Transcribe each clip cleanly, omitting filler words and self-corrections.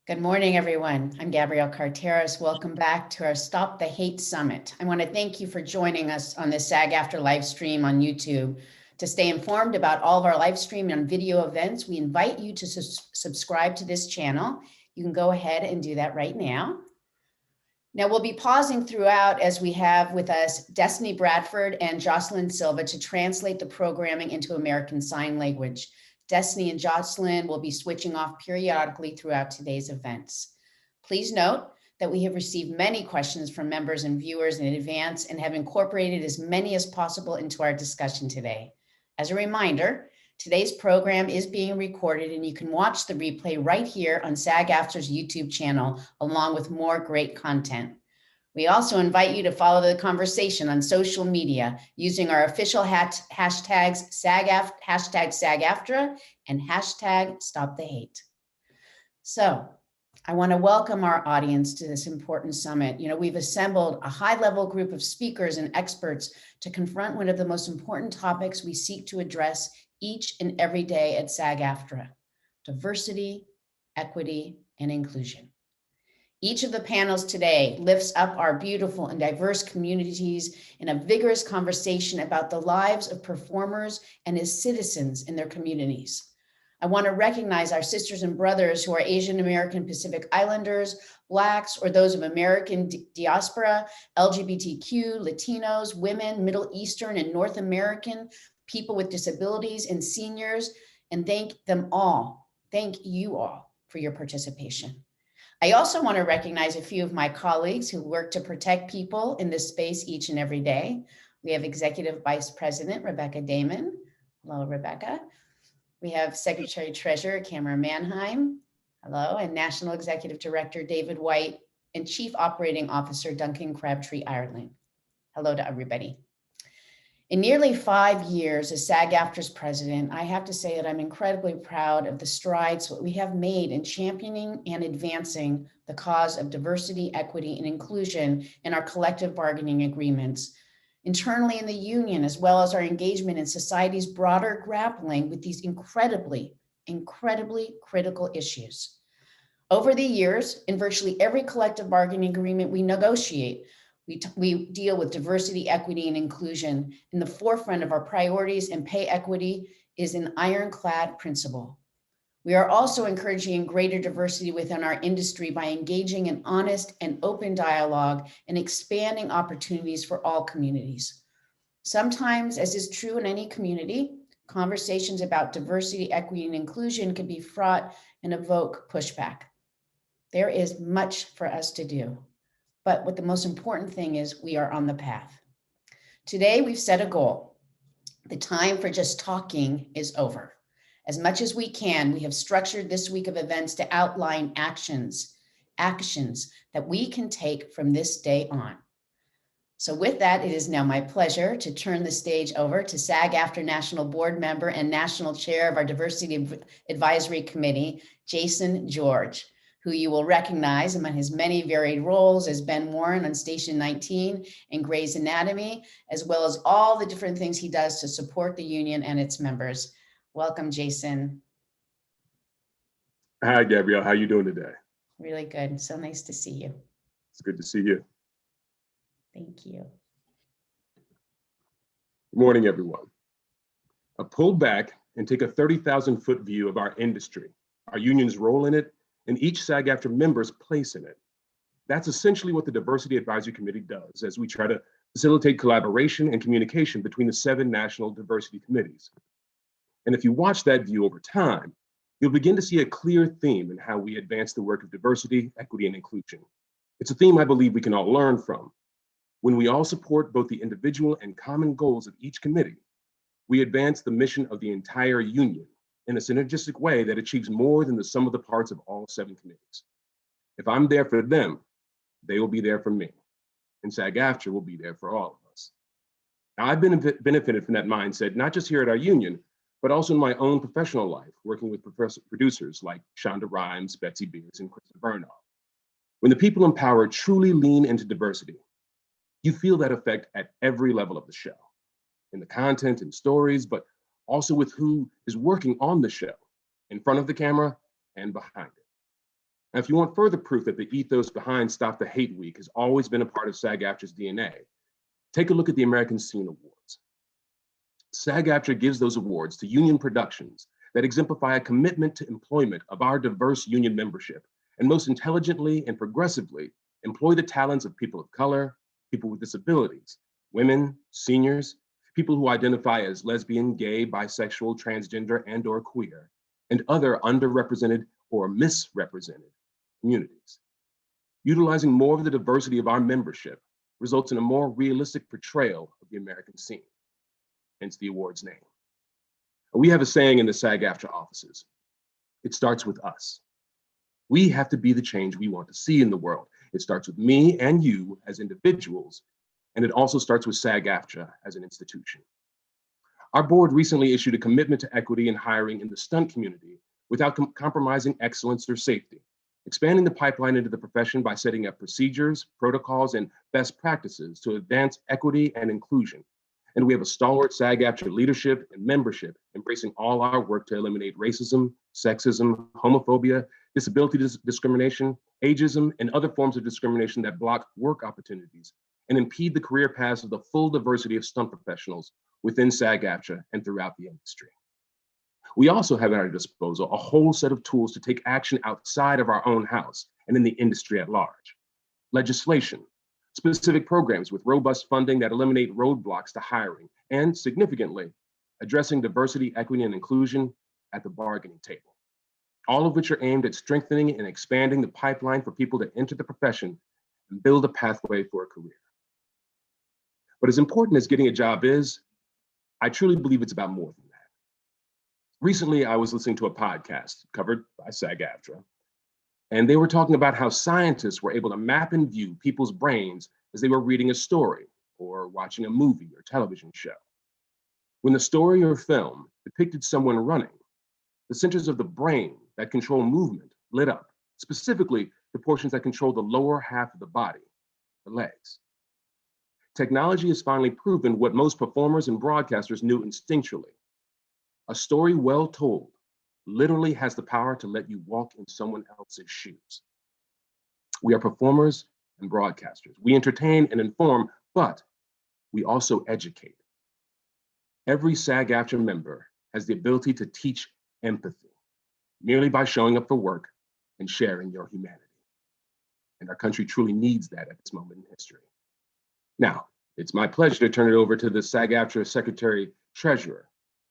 Good morning, everyone. I'm Gabrielle Carteris. Welcome back to our Stop the Hate Summit. I want to thank you for joining us on this SAG-AFTRA live stream on YouTube. To stay informed about all of our live stream and video events, we invite you to subscribe to this channel. You can go ahead and do that right now. Now, we'll be pausing throughout as we have with us Destiny Bradford and Jocelyn Silva to translate the programming into American Sign Language. Destiny and Jocelyn will be switching off periodically throughout today's events. Please note that we have received many questions from members and viewers in advance and have incorporated as many as possible into our discussion today. As a reminder, today's program is being recorded and you can watch the replay right here on SAG-AFTRA's YouTube channel, along with more great content. We also invite you to follow the conversation on social media using our official hashtags SAG-AFTRA and hashtag Stop the Hate. So I want to welcome our audience to this important summit. We've assembled a high-level group of speakers and experts to confront one of the most important topics we seek to address each and every day at SAG-AFTRA: diversity, equity, and inclusion. Each of the panels today lifts up our beautiful and diverse communities in a vigorous conversation about the lives of performers and as citizens in their communities. I want to recognize our sisters and brothers who are Asian American Pacific Islanders, Blacks, or those of American diaspora, LGBTQ, Latinos, women, Middle Eastern and North American, people with disabilities, and seniors, and thank you all for your participation. I also want to recognize a few of my colleagues who work to protect people in this space each and every day. We have Executive Vice President Rebecca Damon. Hello, Rebecca. We have Secretary Treasurer Cameron Manheim. Hello, and National Executive Director David White and Chief Operating Officer Duncan Crabtree Ireland. Hello to everybody. In nearly 5 years as SAG-AFTRA's president, I have to say that I'm incredibly proud of the strides that we have made in championing and advancing the cause of diversity, equity, and inclusion in our collective bargaining agreements, internally in the union, as well as our engagement in society's broader grappling with these incredibly critical issues. Over the years, in virtually every collective bargaining agreement we negotiate, we deal with diversity, equity, and inclusion. In the forefront of our priorities, and pay equity is an ironclad principle. We are also encouraging greater diversity within our industry by engaging in honest and open dialogue and expanding opportunities for all communities. Sometimes, as is true in any community, conversations about diversity, equity, and inclusion can be fraught and evoke pushback. There is much for us to do. But what the most important thing is, we are on the path. Today, we've set a goal. The time for just talking is over. As much as we can, we have structured this week of events to outline actions that we can take from this day on. So with that, it is now my pleasure to turn the stage over to SAG-AFTRA National Board Member and National Chair of our Diversity Advisory Committee, Jason George, who you will recognize among his many varied roles as Ben Warren on Station 19 and Grey's Anatomy, as well as all the different things he does to support the union and its members. Welcome, Jason. Hi, Gabrielle. How are you doing today? Really good. So nice to see you. It's good to see you. Thank you. Good morning, everyone. I pulled back and take a 30,000-foot view of our industry, our union's role in it, and each SAG-AFTRA member's place in it. That's essentially what the Diversity Advisory Committee does as we try to facilitate collaboration and communication between the 7 national diversity committees. And if you watch that view over time, you'll begin to see a clear theme in how we advance the work of diversity, equity, and inclusion. It's a theme I believe we can all learn from. When we all support both the individual and common goals of each committee, we advance the mission of the entire union in a synergistic way that achieves more than the sum of the parts of all 7 committees. If I'm there for them, they will be there for me, and SAG-AFTRA will be there for all of us. Now, I've benefited from that mindset, not just here at our union, but also in my own professional life, working with producers like Shonda Rhimes, Betsy Beers, and Krista Burnoff. When the people in power truly lean into diversity, you feel that effect at every level of the show, in the content and stories, but also with who is working on the show, in front of the camera and behind it. Now, if you want further proof that the ethos behind Stop the Hate Week has always been a part of SAG-AFTRA's DNA, take a look at the American Scene Awards. SAG-AFTRA gives those awards to union productions that exemplify a commitment to employment of our diverse union membership, and most intelligently and progressively employ the talents of people of color, people with disabilities, women, seniors, people who identify as lesbian, gay, bisexual, transgender, and/or queer, and other underrepresented or misrepresented communities. Utilizing more of the diversity of our membership results in a more realistic portrayal of the American scene, hence the award's name. We have a saying in the SAG-AFTRA offices: it starts with us. We have to be the change we want to see in the world. It starts with me and you as individuals, and it also starts with SAG-AFTRA as an institution. Our board recently issued a commitment to equity in hiring in the stunt community without compromising excellence or safety, expanding the pipeline into the profession by setting up procedures, protocols, and best practices to advance equity and inclusion. And we have a stalwart SAG-AFTRA leadership and membership embracing all our work to eliminate racism, sexism, homophobia, disability discrimination, ageism, and other forms of discrimination that block work opportunities and impede the career paths of the full diversity of stunt professionals within SAG-AFTRA and throughout the industry. We also have at our disposal a whole set of tools to take action outside of our own house and in the industry at large. Legislation, specific programs with robust funding that eliminate roadblocks to hiring, and significantly, addressing diversity, equity, and inclusion at the bargaining table. All of which are aimed at strengthening and expanding the pipeline for people to enter the profession and build a pathway for a career. But as important as getting a job is, I truly believe it's about more than that. Recently, I was listening to a podcast covered by SAG-AFTRA, and they were talking about how scientists were able to map and view people's brains as they were reading a story or watching a movie or television show. When the story or film depicted someone running, the centers of the brain that control movement lit up, specifically the portions that control the lower half of the body, the legs. Technology has finally proven what most performers and broadcasters knew instinctually. A story well told literally has the power to let you walk in someone else's shoes. We are performers and broadcasters. We entertain and inform, but we also educate. Every SAG-AFTRA member has the ability to teach empathy merely by showing up for work and sharing your humanity. And our country truly needs that at this moment in history. Now, it's my pleasure to turn it over to the SAG-AFTRA Secretary Treasurer,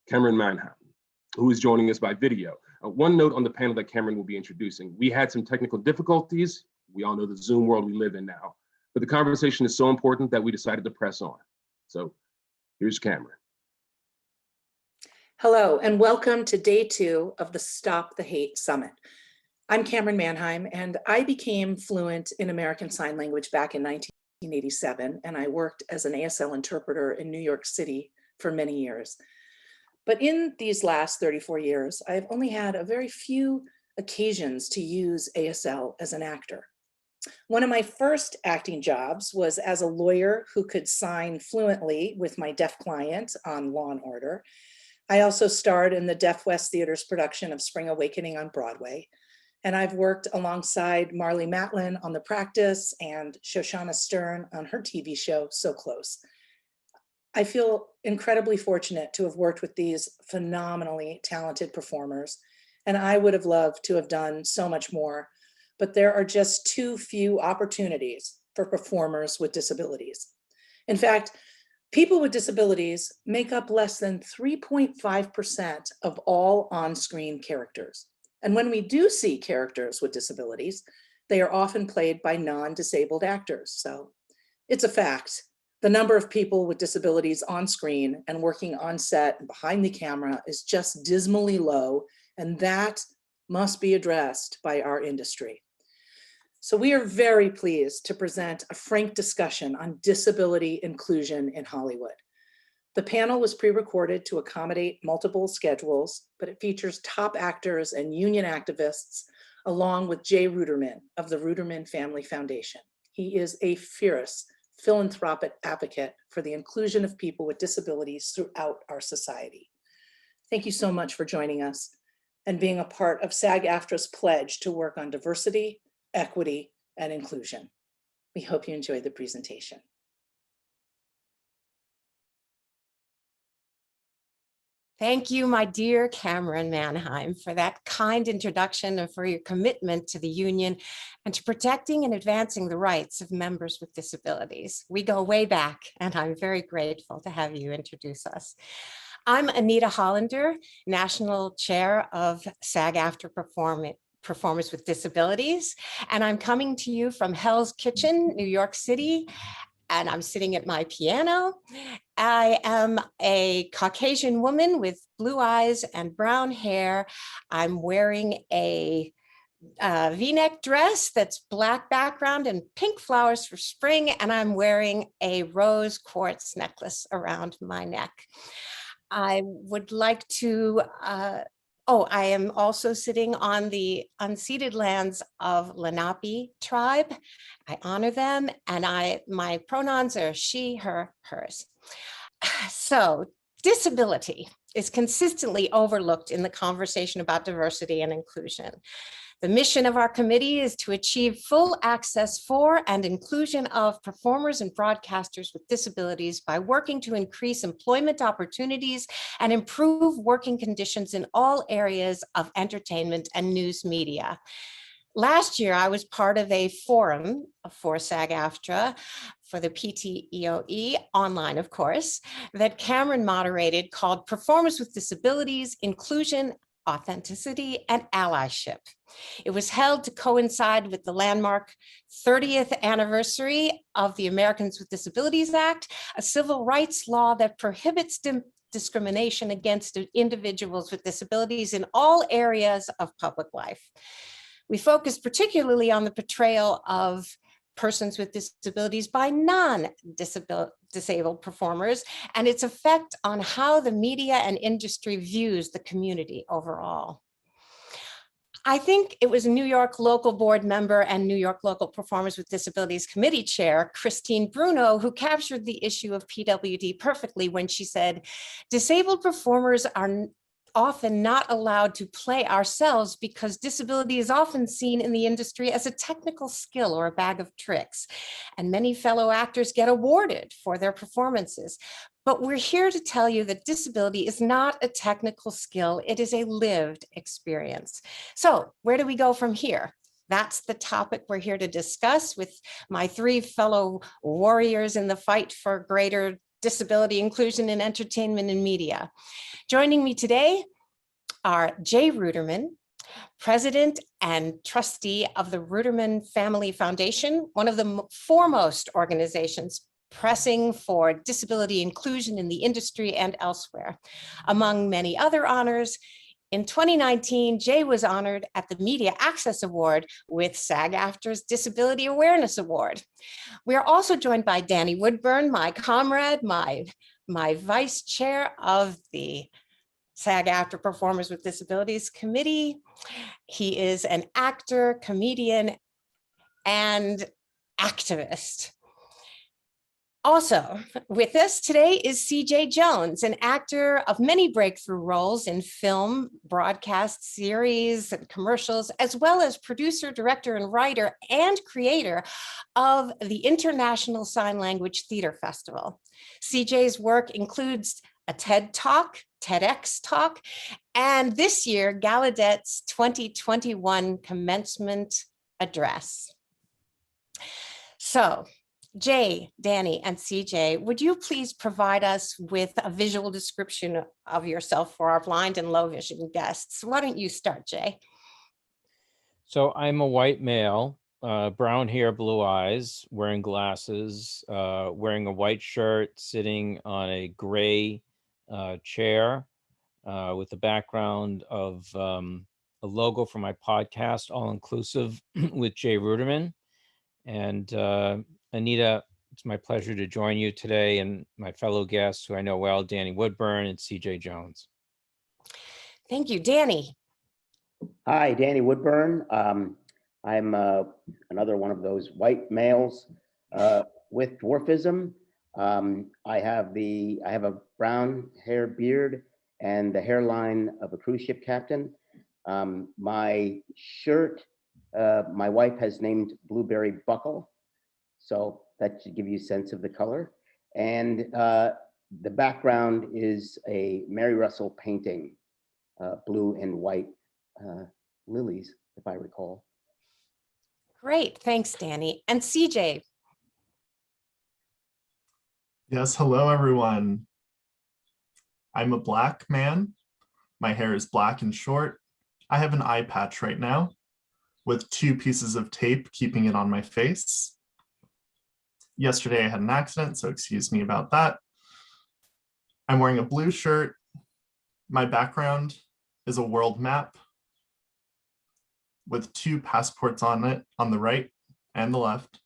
Cameron Manheim, who is joining us by video. One note on the panel that Cameron will be introducing: we had some technical difficulties. We all know the Zoom world we live in now, but the conversation is so important that we decided to press on. So here's Cameron. Hello, and welcome to day 2 of the Stop the Hate Summit. I'm Cameron Manheim, and I became fluent in American Sign Language back in 1987, and I worked as an ASL interpreter in New York City for many years. But in these last 34 years, I've only had a very few occasions to use ASL as an actor. One of my first acting jobs was as a lawyer who could sign fluently with my deaf client on Law and Order. I also starred in the Deaf West Theater's production of Spring Awakening on Broadway. And I've worked alongside Marlee Matlin on The Practice and Shoshana Stern on her TV show, So Close. I feel incredibly fortunate to have worked with these phenomenally talented performers, and I would have loved to have done so much more, but there are just too few opportunities for performers with disabilities. In fact, people with disabilities make up less than 3.5% of all on-screen characters. And when we do see characters with disabilities, they are often played by non-disabled actors. So it's a fact. The number of people with disabilities on screen and working on set and behind the camera is just dismally low, and that must be addressed by our industry. So we are very pleased to present a frank discussion on disability inclusion in Hollywood. The panel was pre-recorded to accommodate multiple schedules, but it features top actors and union activists, along with Jay Ruderman of the Ruderman Family Foundation. He is a fierce philanthropic advocate for the inclusion of people with disabilities throughout our society. Thank you so much for joining us. and being a part of SAG-AFTRA's pledge to work on diversity, equity, and inclusion. We hope you enjoyed the presentation. Thank you, my dear Cameron Manheim, for that kind introduction and for your commitment to the union and to protecting and advancing the rights of members with disabilities. We go way back, and I'm very grateful to have you introduce us. I'm Anita Hollander, National Chair of SAG-AFTRA Performers with Disabilities, and I'm coming to you from Hell's Kitchen, New York City, and I'm sitting at my piano. I am a Caucasian woman with blue eyes and brown hair. I'm wearing a V-neck dress that's black background and pink flowers for spring, and I'm wearing a rose quartz necklace around my neck. I would like to I am also sitting on the unceded lands of Lenape tribe. I honor them, and my pronouns are she, her, hers. So disability is consistently overlooked in the conversation about diversity and inclusion. The mission of our committee is to achieve full access for and inclusion of performers and broadcasters with disabilities by working to increase employment opportunities and improve working conditions in all areas of entertainment and news media. Last year, I was part of a forum for SAG-AFTRA for the PTEOE, online, of course, that Cameron moderated called Performers with Disabilities, Inclusion, Authenticity, and Allyship. It was held to coincide with the landmark 30th anniversary of the Americans with Disabilities Act, a civil rights law that prohibits discrimination against individuals with disabilities in all areas of public life. We focused particularly on the portrayal of persons with disabilities by non-disabled performers and its effect on how the media and industry views the community overall. I think it was New York local board member and New York local Performers with Disabilities Committee Chair, Christine Bruno, who captured the issue of PWD perfectly when she said, disabled performers are often not allowed to play ourselves because disability is often seen in the industry as a technical skill or a bag of tricks. And many fellow actors get awarded for their performances. But we're here to tell you that disability is not a technical skill, it is a lived experience. So where do we go from here? That's the topic we're here to discuss with my three fellow warriors in the fight for greater disability inclusion in entertainment and media. Joining me today are Jay Ruderman, President and Trustee of the Ruderman Family Foundation, one of the foremost organizations pressing for disability inclusion in the industry and elsewhere. Among many other honors, in 2019, Jay was honored at the Media Access Award with SAG-AFTRA's Disability Awareness Award. We are also joined by Danny Woodburn, my comrade, my vice chair of the SAG-AFTRA Performers with Disabilities Committee. He is an actor, comedian, and activist. Also with us today is CJ Jones, an actor of many breakthrough roles in film, broadcast series, and commercials, as well as producer, director, and writer, and creator of the International Sign Language Theater Festival. CJ's work includes a TED Talk, TEDx Talk, and this year, Gallaudet's 2021 commencement address. So, Jay, Danny, and CJ, would you please provide us with a visual description of yourself for our blind and low vision guests? Why don't you start, Jay? So I'm a white male, brown hair, blue eyes, wearing glasses, wearing a white shirt, sitting on a gray chair with the background of a logo for my podcast, All Inclusive with Jay Ruderman. And Anita, it's my pleasure to join you today and my fellow guests who I know well, Danny Woodburn and CJ Jones. Thank you, Danny. Hi, Danny Woodburn. I'm another one of those white males with dwarfism. I have a brown hair beard and the hairline of a cruise ship captain. My shirt, my wife has named Blueberry Buckle, so that should give you a sense of the color. And the background is a Mary Russell painting, blue and white lilies, if I recall. Great, thanks, Danny. And CJ. Yes, hello everyone. I'm a black man. My hair is black and short. I have an eye patch right now with 2 pieces of tape keeping it on my face. Yesterday I had an accident, so excuse me about that. I'm wearing a blue shirt. My background is a world map with 2 passports on it, on the right and the left.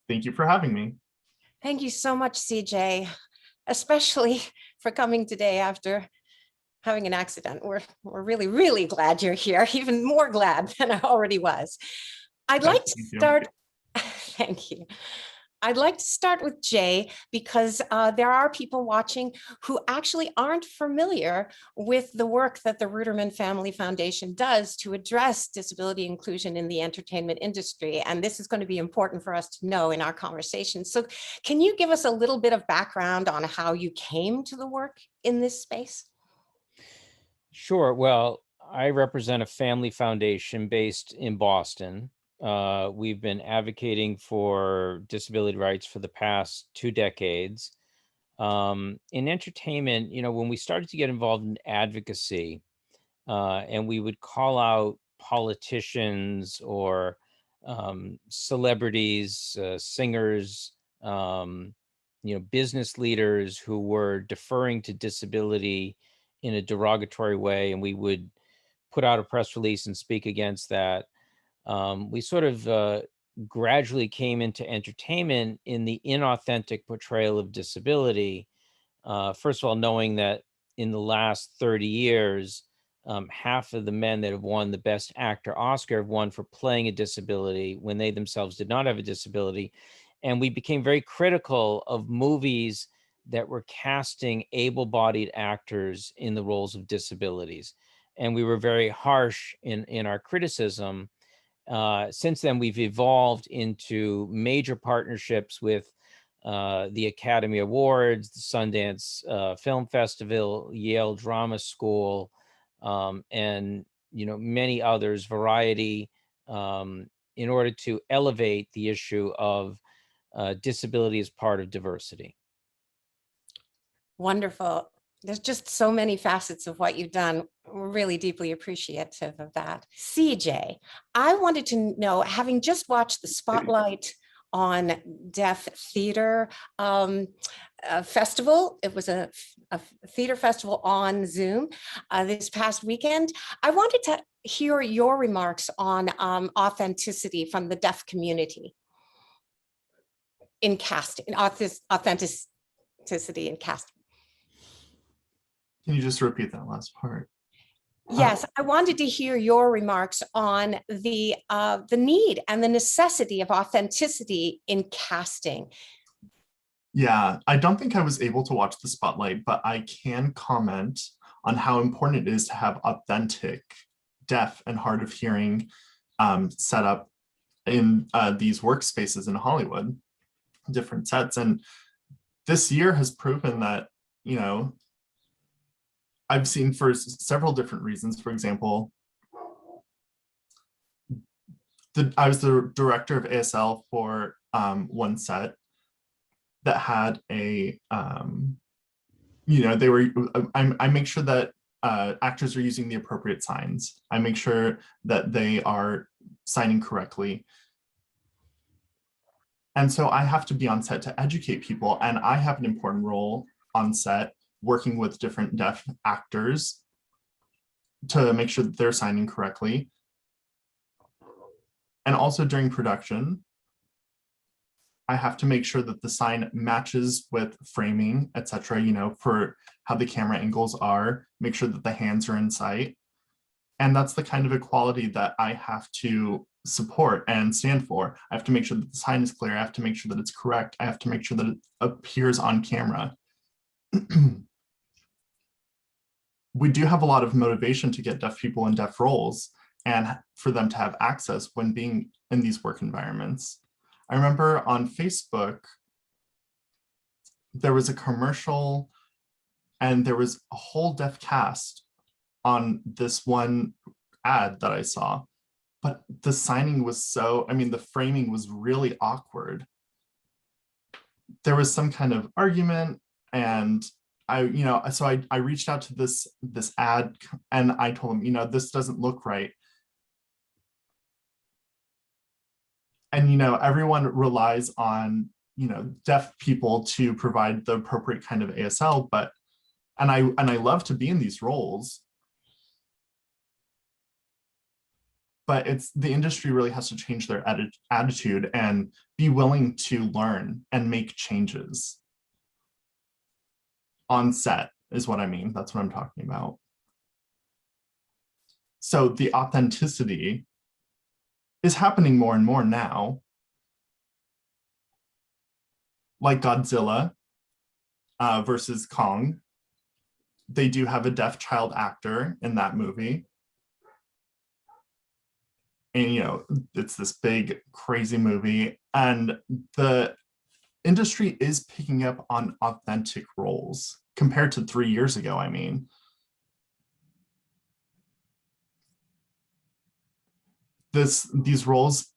Thank you for having me. Thank you so much, CJ, especially for coming today after having an accident. We're really, really glad you're here, even more glad than I already was. I'd like to start, thank you. I'd like to start with Jay because there are people watching who actually aren't familiar with the work that the Ruderman Family Foundation does to address disability inclusion in the entertainment industry. And this is going to be important for us to know in our conversation. So can you give us a little bit of background on how you came to the work in this space? Sure. Well, I represent a family foundation based in Boston. We've been advocating for disability rights for the past 2 decades. In entertainment, you know, when we started to get involved in advocacy, and we would call out politicians or celebrities, singers, you know, business leaders who were deferring to disability in a derogatory way, and we would put out a press release and speak against that. We sort of gradually came into entertainment in the inauthentic portrayal of disability. First of all, knowing that in the last 30 years, half of the men that have won the Best Actor Oscar have won for playing a disability when they themselves did not have a disability. And we became very critical of movies that were casting able-bodied actors in the roles of disabilities. And we were very harsh in our criticism. Since then, we've evolved into major partnerships with the Academy Awards, the Sundance Film Festival, Yale Drama School, and many others, Variety, in order to elevate the issue of disability as part of diversity. Wonderful. There's just so many facets of what you've done. We're really deeply appreciative of that. CJ, I wanted to know, having just watched the Spotlight on Deaf Theater Festival, it was a theater festival on Zoom this past weekend. I wanted to hear your remarks on authenticity from the deaf community in casting, authenticity in casting. Can you just repeat that last part? Yes, I wanted to hear your remarks on the need and the necessity of authenticity in casting. Yeah, I don't think I was able to watch the Spotlight, but I can comment on how important it is to have authentic deaf and hard of hearing set up in these workspaces in Hollywood, different sets. And this year has proven that, I've seen for several different reasons. For example, I was the director of ASL for one set that had a, I make sure that actors are using the appropriate signs. I make sure that they are signing correctly. And so I have to be on set to educate people, and I have an important role on set working with different deaf actors to make sure that they're signing correctly. And also during production, I have to make sure that the sign matches with framing, etc., for how the camera angles are, make sure that the hands are in sight. And that's the kind of equality that I have to support and stand for. I have to make sure that the sign is clear. I have to make sure that it's correct. I have to make sure that it appears on camera. we do have a lot of motivation to get deaf people in deaf roles and for them to have access when being in these work environments. I remember on Facebook, there was a commercial and there was a whole deaf cast on this one ad that I saw, but the signing was so, I mean, the framing was really awkward. There was some kind of argument, and I reached out to this ad and I told him, this doesn't look right. And, everyone relies on, deaf people to provide the appropriate kind of ASL, and I love to be in these roles, but the industry really has to change their attitude and be willing to learn and make changes. On set is what I mean. That's what I'm talking about. So the authenticity is happening more and more now. Like Godzilla versus Kong. They do have a deaf child actor in that movie. And, it's this big, crazy movie. And the industry is picking up on authentic roles compared to 3 years ago, I mean. These roles,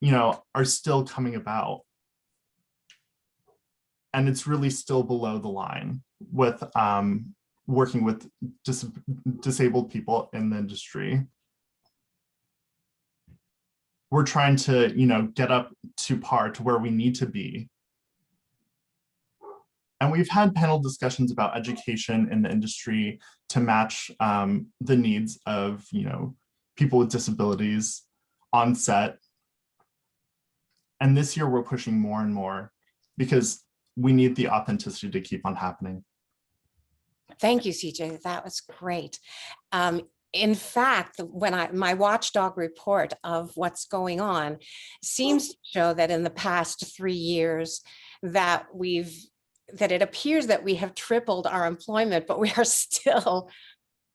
are still coming about. And it's really still below the line with working with disabled people in the industry. We're trying to, get up to par to where we need to be. And we've had panel discussions about education in the industry to match the needs of, people with disabilities on set. And this year we're pushing more and more because we need the authenticity to keep on happening. Thank you, CJ. That was great. In fact, when my watchdog report of what's going on seems to show that in the past 3 years that it appears that we have tripled our employment, but we are still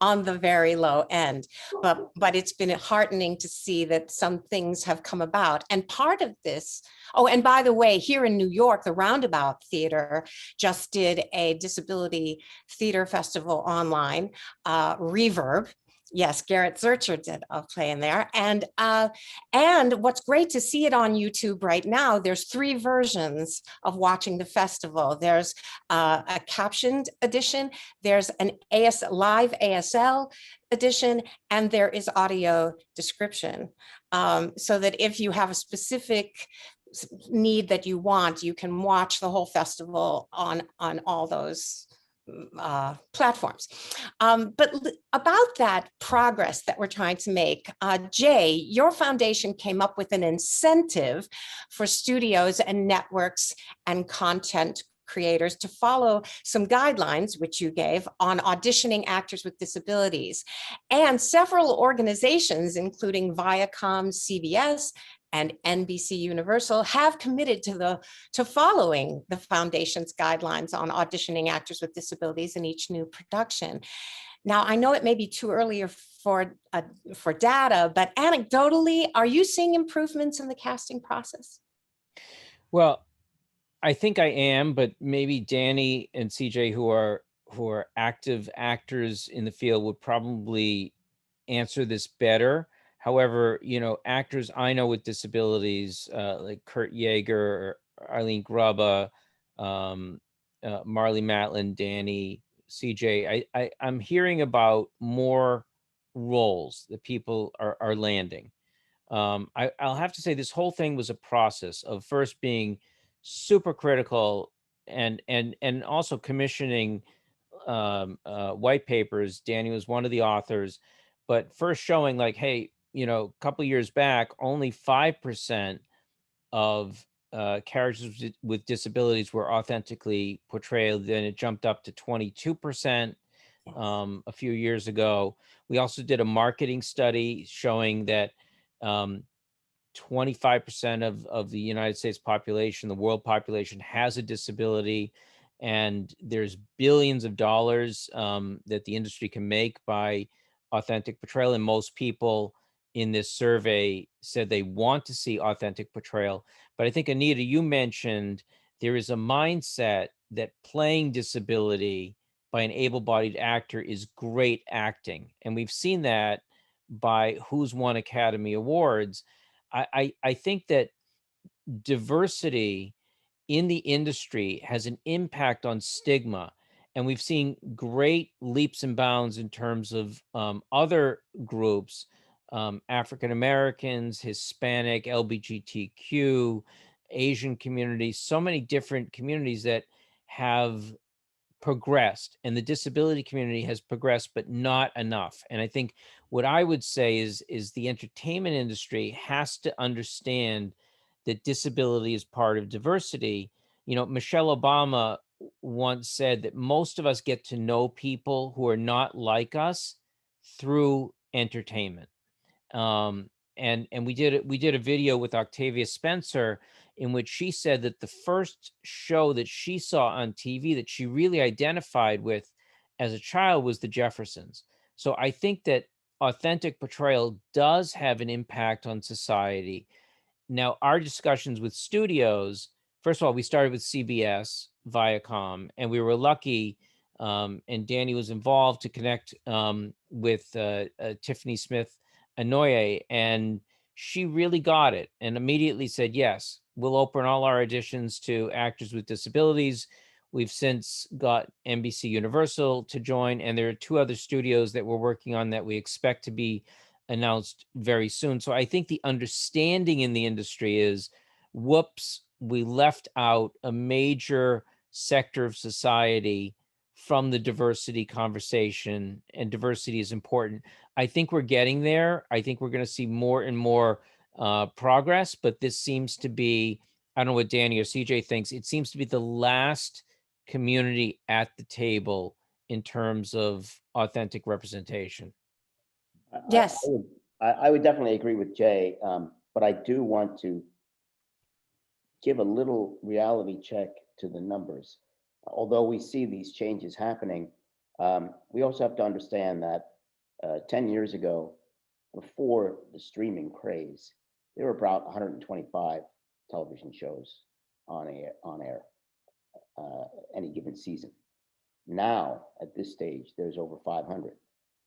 on the very low end. But it's been heartening to see that some things have come about. And part of this, oh, and by the way, here in New York, the Roundabout Theater just did a disability theater festival online, Reverb. Yes, Garrett Zurcher did a play in there. And what's great to see it on YouTube right now, there's 3 versions of watching the festival. There's a captioned edition, there's an live ASL edition, and there is audio description. So that if you have a specific need that you want, you can watch the whole festival on all those platforms. But about that progress that we're trying to make, Jay, your foundation came up with an incentive for studios and networks and content creators to follow some guidelines, which you gave, on auditioning actors with disabilities. And several organizations, including Viacom, CBS, and NBC Universal, have committed to following the foundation's guidelines on auditioning actors with disabilities in each new production. Now, I know it may be too early for data, but anecdotally, are you seeing improvements in the casting process? Well, I think I am, but maybe Danny and CJ, who are active actors in the field, would probably answer this better. However, actors I know with disabilities, like Kurt Yeager, or Eileen Grubba, Marley Matlin, Danny, CJ, I'm hearing about more roles that people are landing. I'll have to say this whole thing was a process of first being super critical and also commissioning white papers. Danny was one of the authors, but first showing like, hey, a couple of years back, only 5% of characters with disabilities were authentically portrayed. Then it jumped up to 22% a few years ago. We also did a marketing study showing that 25% of the United States population, the world population, has a disability. and there's billions of dollars that the industry can make by authentic portrayal. And most people in this survey said they want to see authentic portrayal. But I think, Anita, you mentioned there is a mindset that playing disability by an able-bodied actor is great acting. And we've seen that by who's won Academy Awards. I think that diversity in the industry has an impact on stigma. And we've seen great leaps and bounds in terms of other groups, African Americans, Hispanic, LGBTQ, Asian communities, so many different communities that have progressed, and the disability community has progressed, but not enough. And I think what I would say is the entertainment industry has to understand that disability is part of diversity. You know, Michelle Obama once said that most of us get to know people who are not like us through entertainment. And we did a video with Octavia Spencer in which she said that the first show that she saw on TV that she really identified with as a child was The Jeffersons. So I think that authentic portrayal does have an impact on society. Now, our discussions with studios, first of all, we started with CBS, Viacom, and we were lucky, and Danny was involved to connect with Tiffany Smith Anoye, and she really got it and immediately said, yes, we'll open all our auditions to actors with disabilities. We've since got NBC Universal to join, and there are 2 other studios that we're working on that we expect to be announced very soon. So I think the understanding in the industry is, whoops, we left out a major sector of society from the diversity conversation, and diversity is important. I think we're getting there. I think we're going to see more and more progress, but this seems to be, I don't know what Danny or CJ thinks, it seems to be the last community at the table in terms of authentic representation. Yes. I would definitely agree with Jay, but I do want to give a little reality check to the numbers. Although we see these changes happening, we also have to understand that 10 years ago, before the streaming craze, there were about 125 television shows on air any given season. Now, at this stage, there's over 500.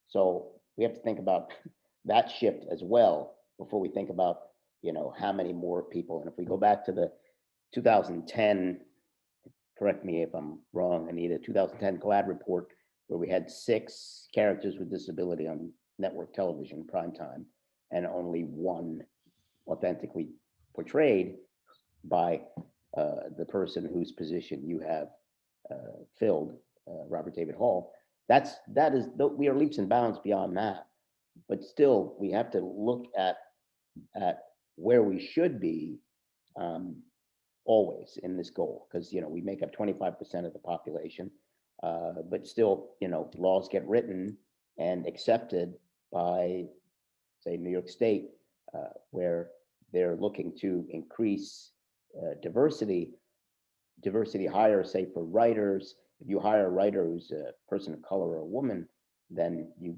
So we have to think about that shift as well before we think about, you know, how many more people. And if we go back to the 2010, correct me if I'm wrong, Anita, 2010 GLAAD report, where we had 6 characters with disability on network television primetime, and only 1 authentically portrayed by the person whose position you have filled, Robert David Hall. We are leaps and bounds beyond that, but still we have to look at where we should be always in this goal, because, you know, we make up 25% of the population, but still, you know, laws get written and accepted by, say, New York State, where they're looking to increase diversity higher, say, for writers. If you hire a writer who's a person of color or a woman, then you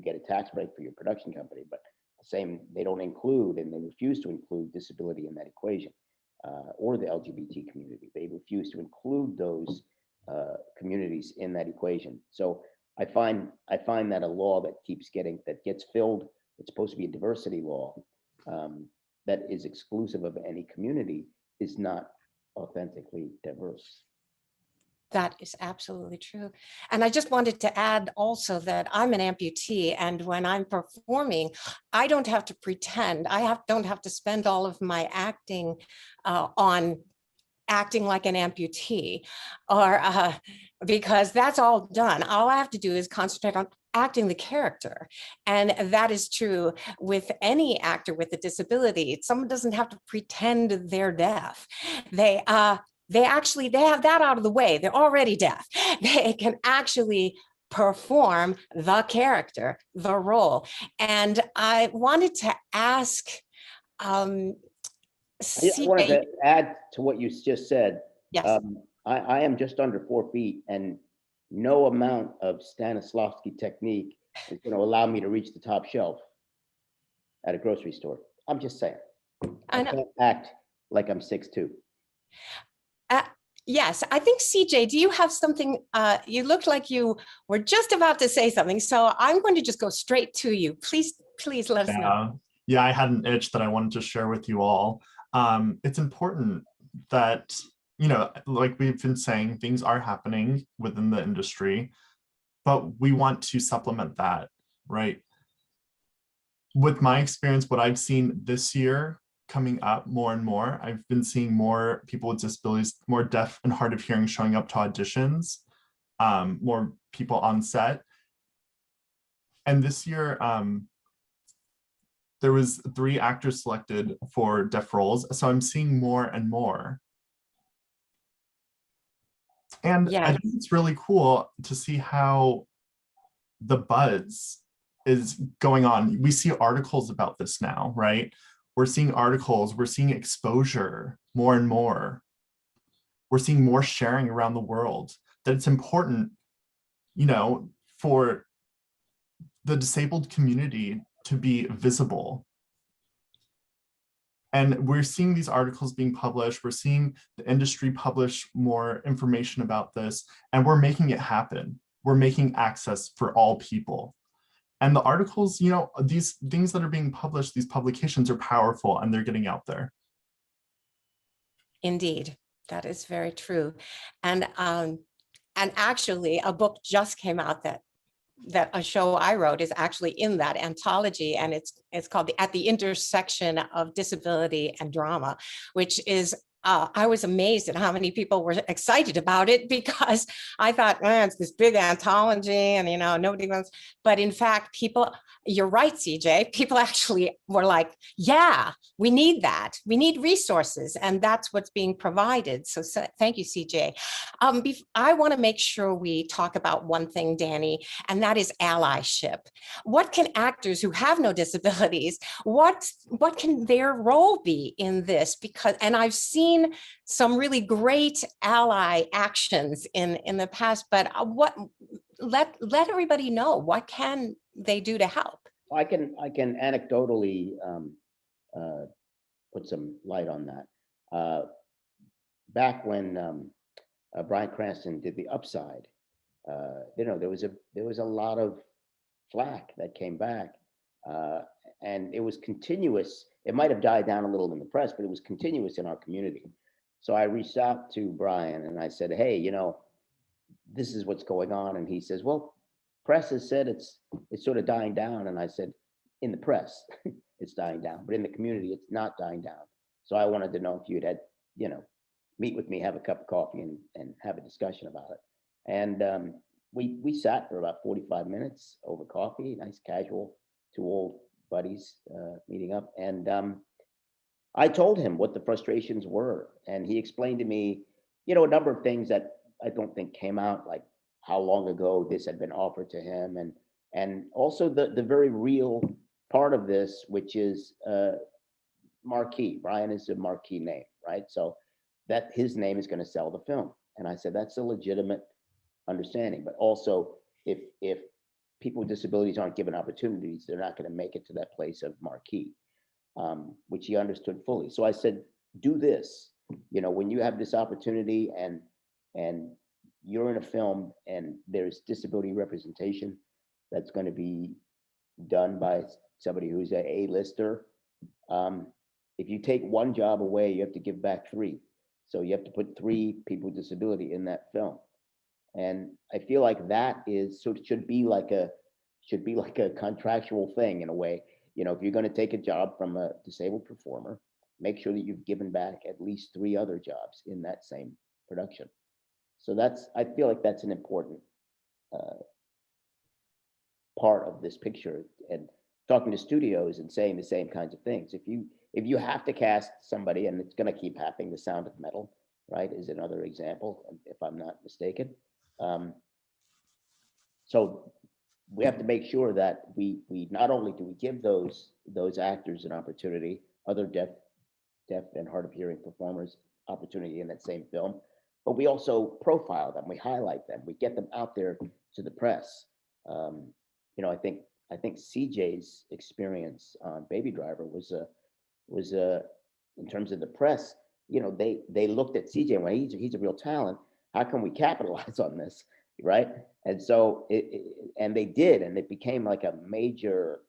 get a tax break for your production company. But the same, they don't include, and they refuse to include, disability in that equation, or the LGBT community. They refuse to include those communities in that equation. So I find that a law that gets filled, it's supposed to be a diversity law, that is exclusive of any community, is not authentically diverse. That is absolutely true. And I just wanted to add also that I'm an amputee, and when I'm performing, I don't have to pretend. Don't have to spend all of my acting on acting like an amputee, or because that's all done. All I have to do is concentrate on acting the character. And that is true with any actor with a disability. Someone doesn't have to pretend they're deaf. They have that out of the way. They're already deaf. They can actually perform the character, the role. And I wanted to ask, I wanted to add to what you just said. Yes. I am just under 4 feet, and no amount of Stanislavski technique is going to allow me to reach the top shelf at a grocery store. I'm just saying. I can't act like I'm 6'2". Yes, I think CJ, do you have something? You looked like you were just about to say something, so I'm going to just go straight to you. Please let us know. Yeah, I had an itch that I wanted to share with you all. It's important that, you know, like we've been saying, things are happening within the industry, but we want to supplement that, right? With my experience, what I've seen this year coming up more and more, I've been seeing more people with disabilities, more deaf and hard of hearing showing up to auditions, more people on set. And this year, there was 3 actors selected for deaf roles. So I'm seeing more and more. And Yeah. I think it's really cool to see how the buzz is going on. We see articles about this now, right? We're seeing articles, we're seeing exposure more and more. We're seeing more sharing around the world, that it's important, you know, for the disabled community to be visible. And we're seeing these articles being published, we're seeing the industry publish more information about this, and we're making it happen. We're making access for all people. And the articles, you know, these things that are being published, these publications are powerful and they're getting out there. Indeed, that is very true. And actually a book just came out that a show I wrote is actually in that anthology, and it's called At the Intersection of Disability and Drama, which is I was amazed at how many people were excited about it, because I thought, it's this big anthology and, you know, nobody wants, but in fact, people, you're right, CJ, people actually were like, yeah, we need that. We need resources, and that's what's being provided. So thank you, CJ. I want to make sure we talk about one thing, Danny, and that is allyship. What can actors who have no disabilities, what can their role be in this? Because, and I've seen some really great ally actions in the past, but let everybody know, what can they do to help? I can anecdotally put some light on that. Back when Bryan Cranston did The Upside, you know, there was a lot of flack that came back, and it was continuous. It might have died down a little in the press, but it was continuous in our community. So I reached out to Bryan and I said, hey, you know, this is what's going on. And he says, well, press has said it's sort of dying down. And I said, in the press, it's dying down, but in the community, it's not dying down. So I wanted to know if you'd had, you know, meet with me, have a cup of coffee and have a discussion about it. And we sat for about 45 minutes over coffee, nice casual, 2 old buddies meeting up. And I told him what the frustrations were, and he explained to me, you know, a number of things that I don't think came out, like how long ago this had been offered to him, and also the very real part of this, which is marquee. Bryan is a marquee name, right? So that his name is going to sell the film. And I said, that's a legitimate understanding, but also if people with disabilities aren't given opportunities, they're not going to make it to that place of marquee. Which he understood fully. So I said, do this, you know, when you have this opportunity and you're in a film and there's disability representation that's going to be done by somebody who's an A-lister. If you take one job away, you have to give back 3. So you have to put 3 people with disability in that film. And I feel like that is, so it should be like a contractual thing in a way. You know, if you're going to take a job from a disabled performer, make sure that you've given back at least 3 other jobs in that same production. So I feel like that's an important part of this picture, and talking to studios and saying the same kinds of things. If you have to cast somebody, and it's going to keep happening, The Sound of Metal, right, is another example, if I'm not mistaken. So we have to make sure that we not only do we give those actors an opportunity, other deaf and hard of hearing performers opportunity in that same film, but we also profile them, we highlight them, we get them out there to the press. You know, I think CJ's experience on Baby Driver was in terms of the press. You know, they looked at CJ and went, he's a real talent. How can we capitalize on this, right? And so and they did, and it became like a major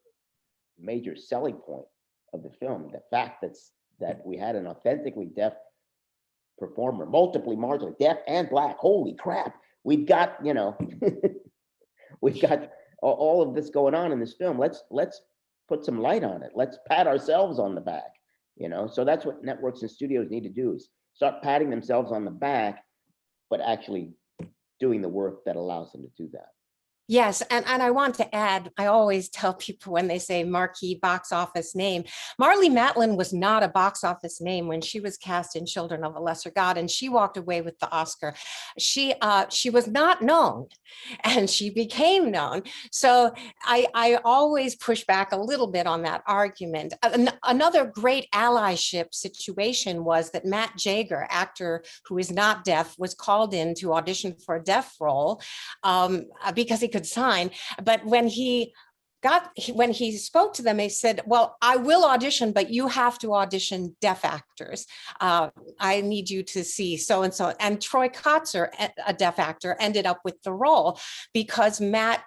selling point of the film. The fact that we had an authentically deaf performer, multiply marginally deaf and Black. Holy crap! We've got, you know, we've got all of this going on in this film. Let's put some light on it. Let's pat ourselves on the back. You know, so that's what networks and studios need to do, is start patting themselves on the back, but actually doing the work that allows them to do that. Yes, and I want to add, I always tell people when they say marquee box office name, Marlee Matlin was not a box office name when she was cast in Children of a Lesser God, and she walked away with the Oscar. She was not known, and she became known. So I always push back a little bit on that argument. Another great allyship situation was that Matt Jager, actor who is not deaf, was called in to audition for a deaf role because he could sign, but when he spoke to them, they said, well, I will audition, but you have to audition deaf actors. I need you to see so-and-so. And Troy Kotzer, a deaf actor, ended up with the role because Matt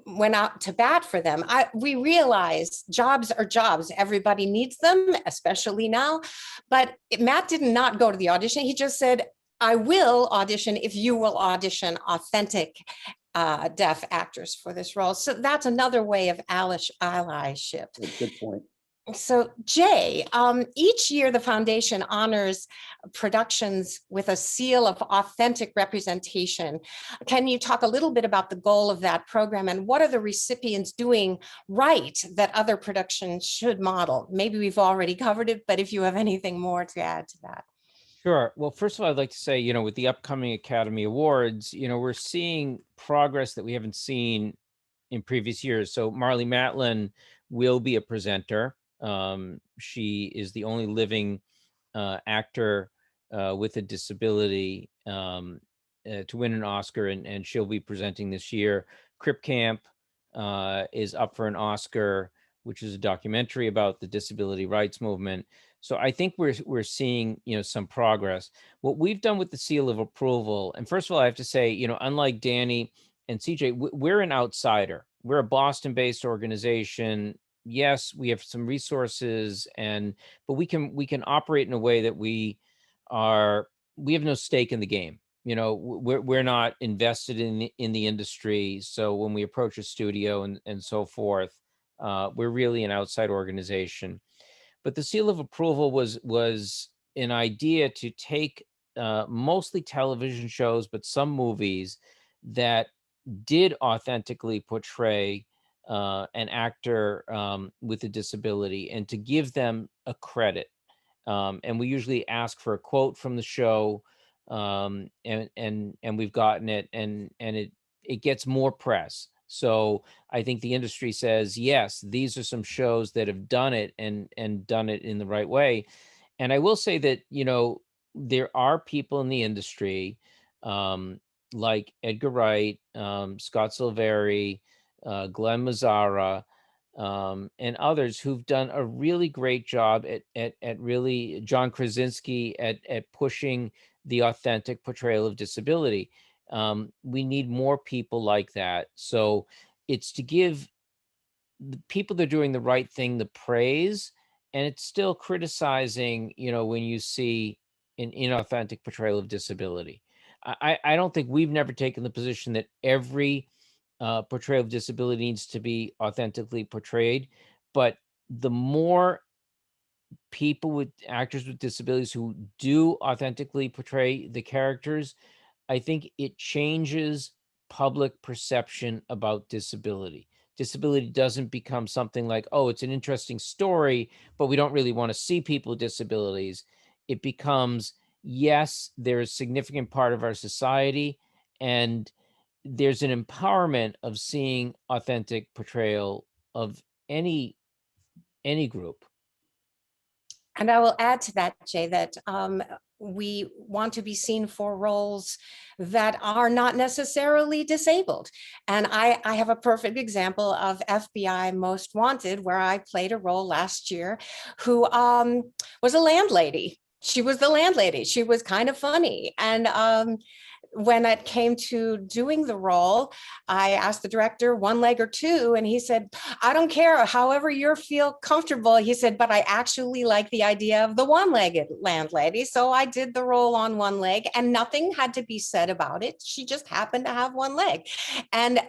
went out to bat for them. We realize jobs are jobs. Everybody needs them, especially now. But Matt did not go to the audition. He just said, I will audition if you will audition authentic deaf actors for this role. So that's another way of allyship. Good point. So Jay, each year the foundation honors productions with a seal of authentic representation. Can you talk a little bit about the goal of that program, and what are the recipients doing right that other productions should model? Maybe we've already covered it, but if you have anything more to add to that. Sure. Well, first of all, I'd like to say, you know, with the upcoming Academy Awards, you know, we're seeing progress that we haven't seen in previous years. So Marlee Matlin will be a presenter. She is the only living actor with a disability to win an Oscar, and she'll be presenting this year. Crip Camp is up for an Oscar, which is a documentary about the disability rights movement. So I think we're seeing, you know, some progress. What we've done with the seal of approval, and first of all, I have to say, you know, unlike Danny and CJ, we're an outsider. We're a Boston-based organization. Yes, we have some resources, but we can operate in a way that we have no stake in the game. You know, we're not invested in the industry. So when we approach a studio and so forth, we're really an outside organization. But the seal of approval was an idea to take mostly television shows, but some movies that did authentically portray an actor with a disability, and to give them a credit. And we usually ask for a quote from the show, and we've gotten it, and it gets more press. So I think the industry says, yes, these are some shows that have done it and done it in the right way. And I will say that, you know, there are people in the industry like Edgar Wright, Scott Silveri, Glenn Mazzara, and others who've done a really great job at really, John Krasinski, at pushing the authentic portrayal of disability. We need more people like that. So it's to give the people that are doing the right thing the praise, and it's still criticizing, you know, when you see an inauthentic portrayal of disability. I don't think, we've never taken the position that every portrayal of disability needs to be authentically portrayed, but the more actors with disabilities who do authentically portray the characters, I think it changes public perception about disability. Disability doesn't become something like, oh, it's an interesting story, but we don't really want to see people with disabilities. It becomes, yes, they're a significant part of our society, and there's an empowerment of seeing authentic portrayal of any group. And I will add to that, Jay, that we want to be seen for roles that are not necessarily disabled. And I have a perfect example of FBI Most Wanted, where I played a role last year who was a landlady. She was the landlady. She was kind of funny. And when it came to doing the role, I asked the director, one leg or two, and he said, I don't care, however you feel comfortable. He said, but I actually like the idea of the one-legged landlady. So I did the role on one leg and nothing had to be said about it. She just happened to have one leg. And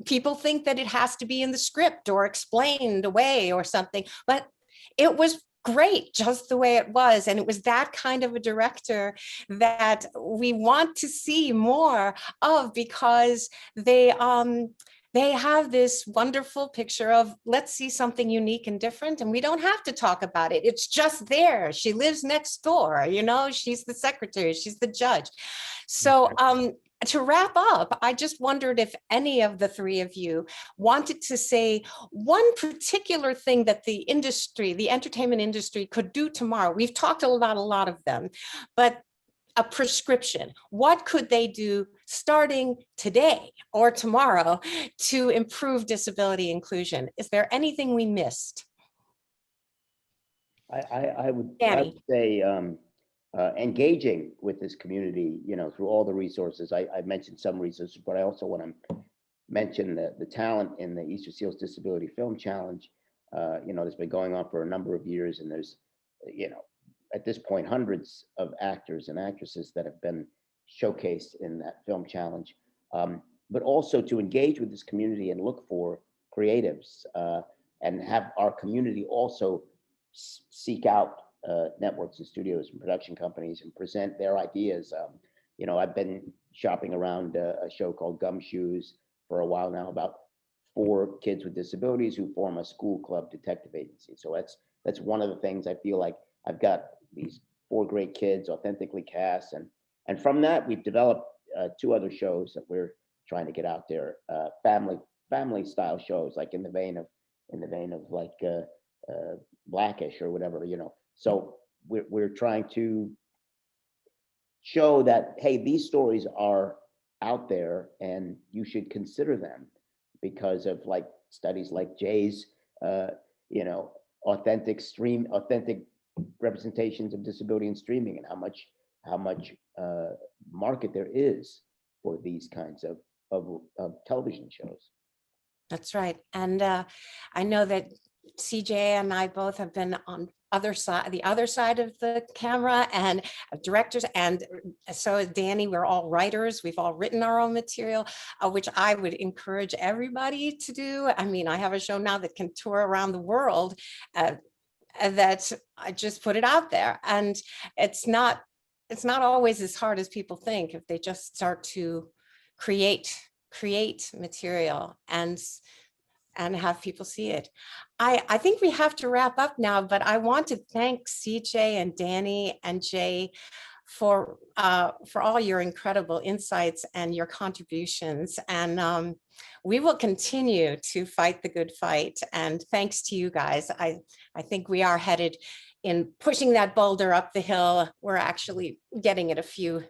people think that it has to be in the script or explained away or something, but it was great just the way it was. And it was that kind of a director that we want to see more of, because they have this wonderful picture of, let's see something unique and different, and we don't have to talk about it. It's just there. She lives next door, you know, she's the secretary, she's the judge. So to wrap up, I just wondered if any of the three of you wanted to say one particular thing that the industry, the entertainment industry, could do tomorrow. We've talked about a lot of them, but a prescription. What could they do starting today or tomorrow to improve disability inclusion? Is there anything we missed? I would Danny. say engaging with this community, you know, through all the resources. I mentioned some resources, but I also want to mention the talent in the Easter Seals Disability Film Challenge. You know, that's been going on for a number of years, and there's, you know, at this point, hundreds of actors and actresses that have been showcased in that film challenge. But also to engage with this community and look for creatives and have our community also seek out networks and studios and production companies and present their ideas. You know, I've been shopping around a show called Gumshoes for a while now, about 4 kids with disabilities who form a school club detective agency. So that's one of the things I feel like I've got these 4 great kids authentically cast, and from that we've developed 2 other shows that we're trying to get out there, family style shows, like in the vein of like Blackish or whatever, you know. So we're trying to show that, hey, these stories are out there and you should consider them because of like studies like Jay's, you know, authentic representations of disability in streaming, and how much market there is for these kinds of television shows. That's right. And I know that CJ and I both have been on the other side of the camera, and directors, and so is Danny. We're all writers. We've all written our own material, which I would encourage everybody to do. I mean, I have a show now that can tour around the world, that I just put it out there, and it's not always as hard as people think if they just start to create material and have people see it. I think we have to wrap up now, but I want to thank CJ and Danny and Jay for all your incredible insights and your contributions. And we will continue to fight the good fight. And thanks to you guys, I think we are headed in pushing that boulder up the hill. We're actually getting it a few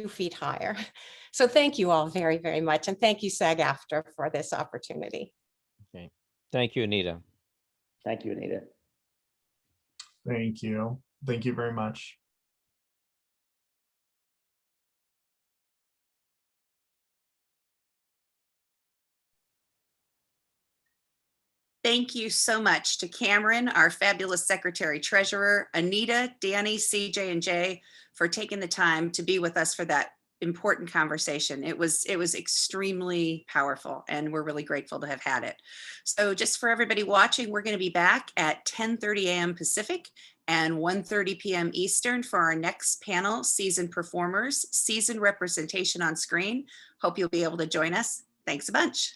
feet higher. So thank you all very, very much. And thank you, SAG-AFTRA, for this opportunity. Okay. Thank you, Anita. Thank you, Anita. Thank you. Thank you very much. Thank you so much to Cameron, our fabulous secretary treasurer, Anita, Danny, CJ, and Jay for taking the time to be with us for that important conversation. It was extremely powerful, and we're really grateful to have had it. So just for everybody watching, we're going to be back at 10:30 a.m. Pacific and 1:30 p.m. Eastern for our next panel, Seasoned Performers, Seasoned Representation on Screen. Hope you'll be able to join us. Thanks a bunch.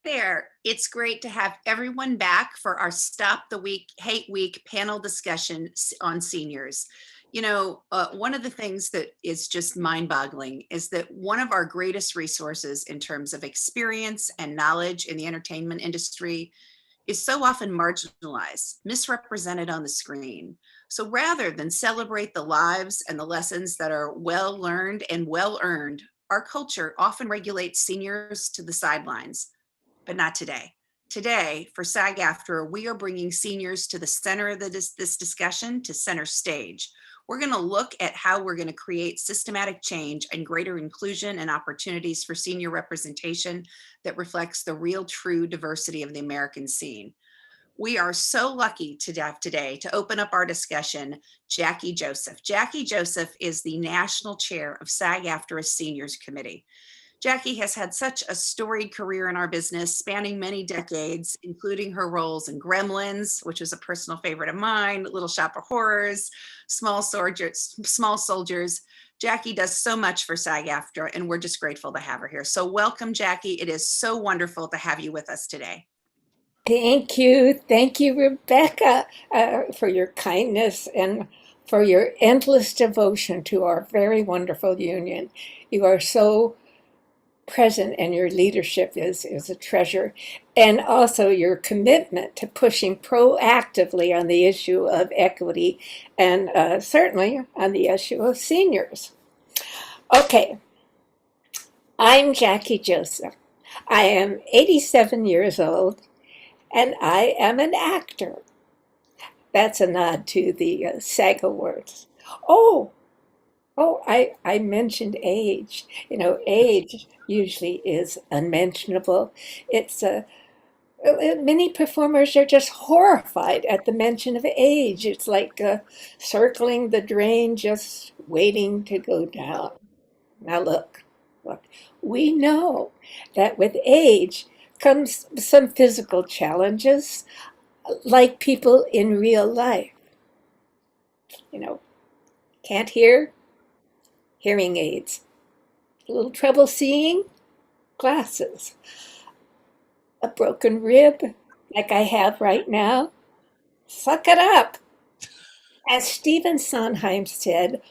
There, it's great to have everyone back for our Stop the Hate Week panel discussion on seniors. You know, one of the things that is just mind-boggling is that one of our greatest resources in terms of experience and knowledge in the entertainment industry is so often marginalized, misrepresented on the screen. So rather than celebrate the lives and the lessons that are well learned and well earned, our culture often regulates seniors to the sidelines. But not today. Today, for SAG-AFTRA, we are bringing seniors to the center of this discussion, to center stage. We're going to look at how we're going to create systematic change and greater inclusion and opportunities for senior representation that reflects the real, true diversity of the American scene. We are so lucky to have today to open up our discussion, Jackie Joseph. Jackie Joseph is the National Chair of SAG-AFTRA Seniors Committee. Jackie has had such a storied career in our business, spanning many decades, including her roles in Gremlins, which was a personal favorite of mine, Little Shop of Horrors, Small Soldiers. Jackie does so much for SAG-AFTRA, and we're just grateful to have her here. So welcome, Jackie. It is so wonderful to have you with us today. Thank you. Thank you, Rebecca, for your kindness and for your endless devotion to our very wonderful union. You are so present, and your leadership is a treasure. And also your commitment to pushing proactively on the issue of equity and certainly on the issue of seniors. Okay, I'm Jackie Joseph. I am 87 years old, and I am an actor. That's a nod to the SAG Awards. Oh, I mentioned age. You know, age usually is unmentionable. It's many performers are just horrified at the mention of age. It's like circling the drain, just waiting to go down. Now look, we know that with age comes some physical challenges, like people in real life. You know, can't hear, hearing aids. A little trouble seeing, glasses. A broken rib, like I have right now, suck it up. As Stephen Sondheim said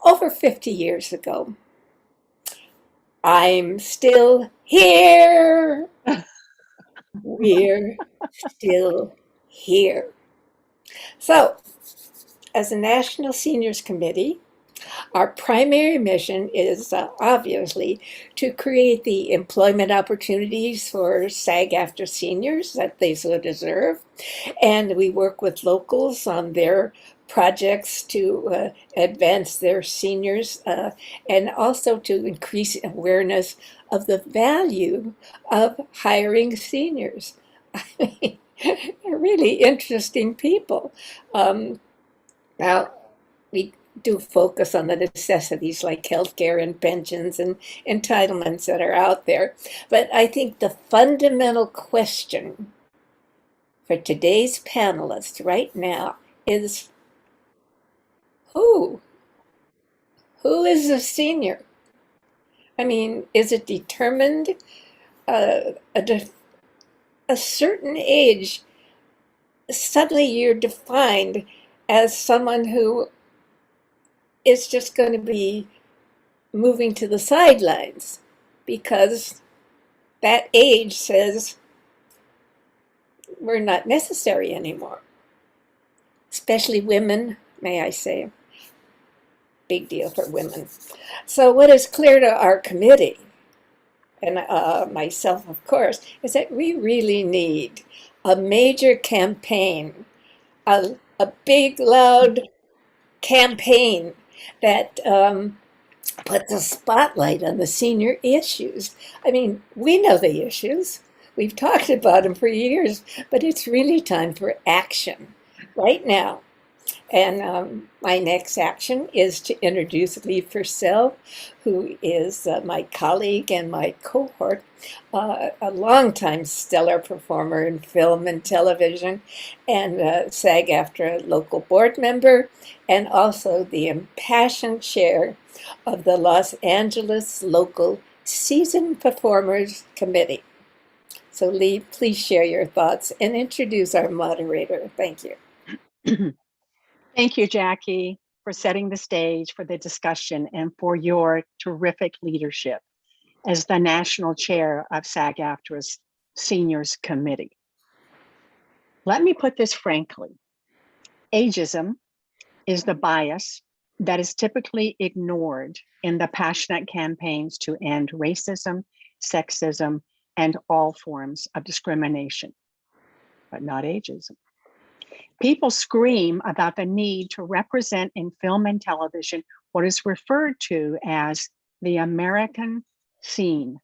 over 50 years ago, I'm still here. We're still here. So, as a National Seniors Committee, our primary mission is obviously to create the employment opportunities for SAG-AFTRA seniors that they so deserve. And we work with locals on their projects to advance their seniors and also to increase awareness of the value of hiring seniors. I mean, they're really interesting people. Now, we do focus on the necessities like healthcare and pensions and entitlements that are out there. But I think the fundamental question for today's panelists right now is who? Who is a senior? I mean, is it determined a certain age, suddenly you're defined as someone who is just going to be moving to the sidelines because that age says we're not necessary anymore. Especially women, may I say. Big deal for women. So what is clear to our committee, and myself, of course, is that we really need a major campaign, a big, loud campaign that puts a spotlight on the senior issues. I mean, we know the issues. We've talked about them for years, but it's really time for action right now. And my next action is to introduce Lee Purcell, who is my colleague and my cohort, a longtime stellar performer in film and television, and SAG-AFTRA local board member, and also the impassioned chair of the Los Angeles Local Seasoned Performers Committee. So Lee, please share your thoughts and introduce our moderator. Thank you. Thank you, Jackie, for setting the stage for the discussion and for your terrific leadership as the national chair of SAG-AFTRA's Seniors Committee. Let me put this frankly. Agism is the bias that is typically ignored in the passionate campaigns to end racism, sexism, and all forms of discrimination, but not ageism. People scream about the need to represent in film and television what is referred to as the American scene.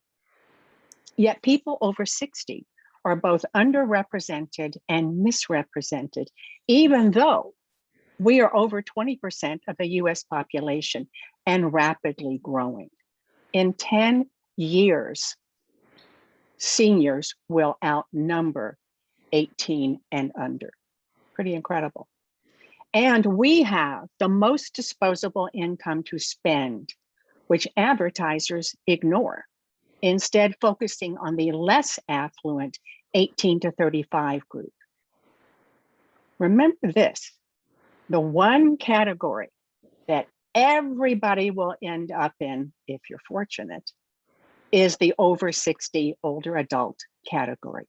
Yet people over 60 are both underrepresented and misrepresented, even though we are over 20% of the US population and rapidly growing. In 10 years, seniors will outnumber 18 and under. Pretty incredible. And we have the most disposable income to spend, which advertisers ignore, instead focusing on the less affluent 18 to 35 group. Remember this, the one category that everybody will end up in, if you're fortunate, is the over 60 older adult category.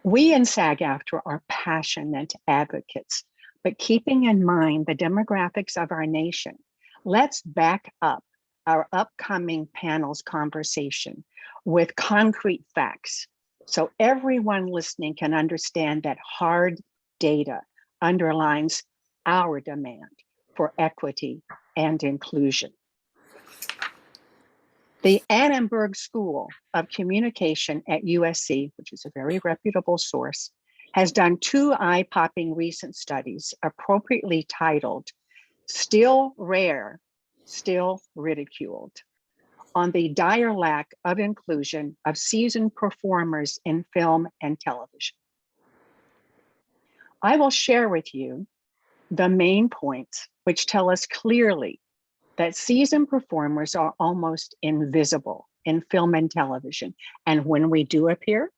We in SAG-AFTRA are passionate advocates, but keeping in mind the demographics of our nation, let's back up our upcoming panel's conversation with concrete facts so everyone listening can understand that hard data underlines our demand for equity and inclusion. The Annenberg School of Communication at USC, which is a very reputable source, has done two eye-popping recent studies appropriately titled Still Rare, Still Ridiculed, on the dire lack of inclusion of seasoned performers in film and television. I will share with you the main points which tell us clearly that seasoned performers are almost invisible in film and television. And when we do appear,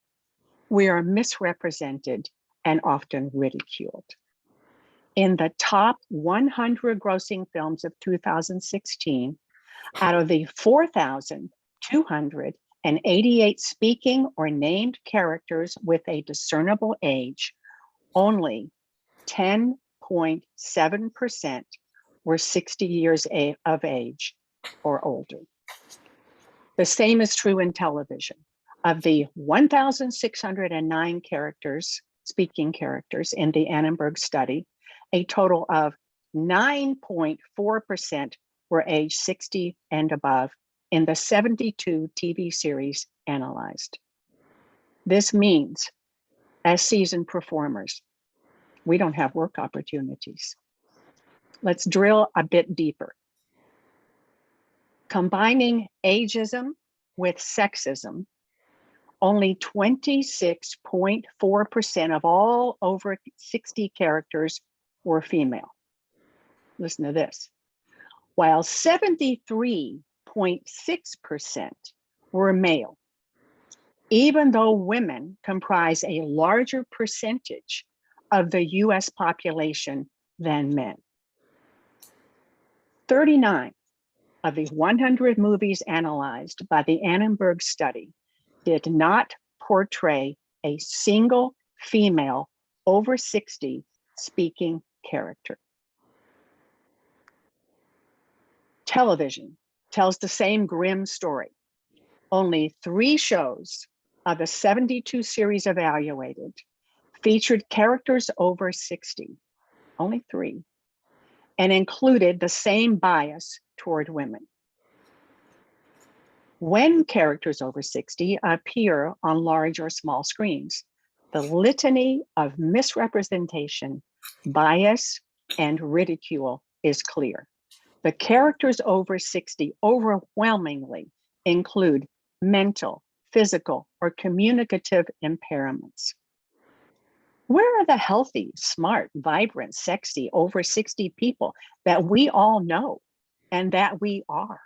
we are misrepresented and often ridiculed. In the top 100 grossing films of 2016, out of the 4,288 speaking or named characters with a discernible age, only 10.7% were 60 years of age or older. The same is true in television. Of the 1,609 characters, speaking characters in the Annenberg study, a total of 9.4% were age 60 and above in the 72 TV series analyzed. This means, as seasoned performers, we don't have work opportunities. Let's drill a bit deeper. Combining ageism with sexism, only 26.4% of all over 60 characters were female. Listen to this. While 73.6% were male, even though women comprise a larger percentage of the US population than men. 39 of the 100 movies analyzed by the Annenberg study did not portray a single female over 60 speaking character. Television tells the same grim story. Only 3 shows of the 72 series evaluated featured characters over 60, only 3, and included the same bias toward women. When characters over 60 appear on large or small screens, the litany of misrepresentation, bias, and ridicule is clear. The characters over 60 overwhelmingly include mental, physical, or communicative impairments. Where are the healthy, smart, vibrant, sexy, over 60 people that we all know and that we are?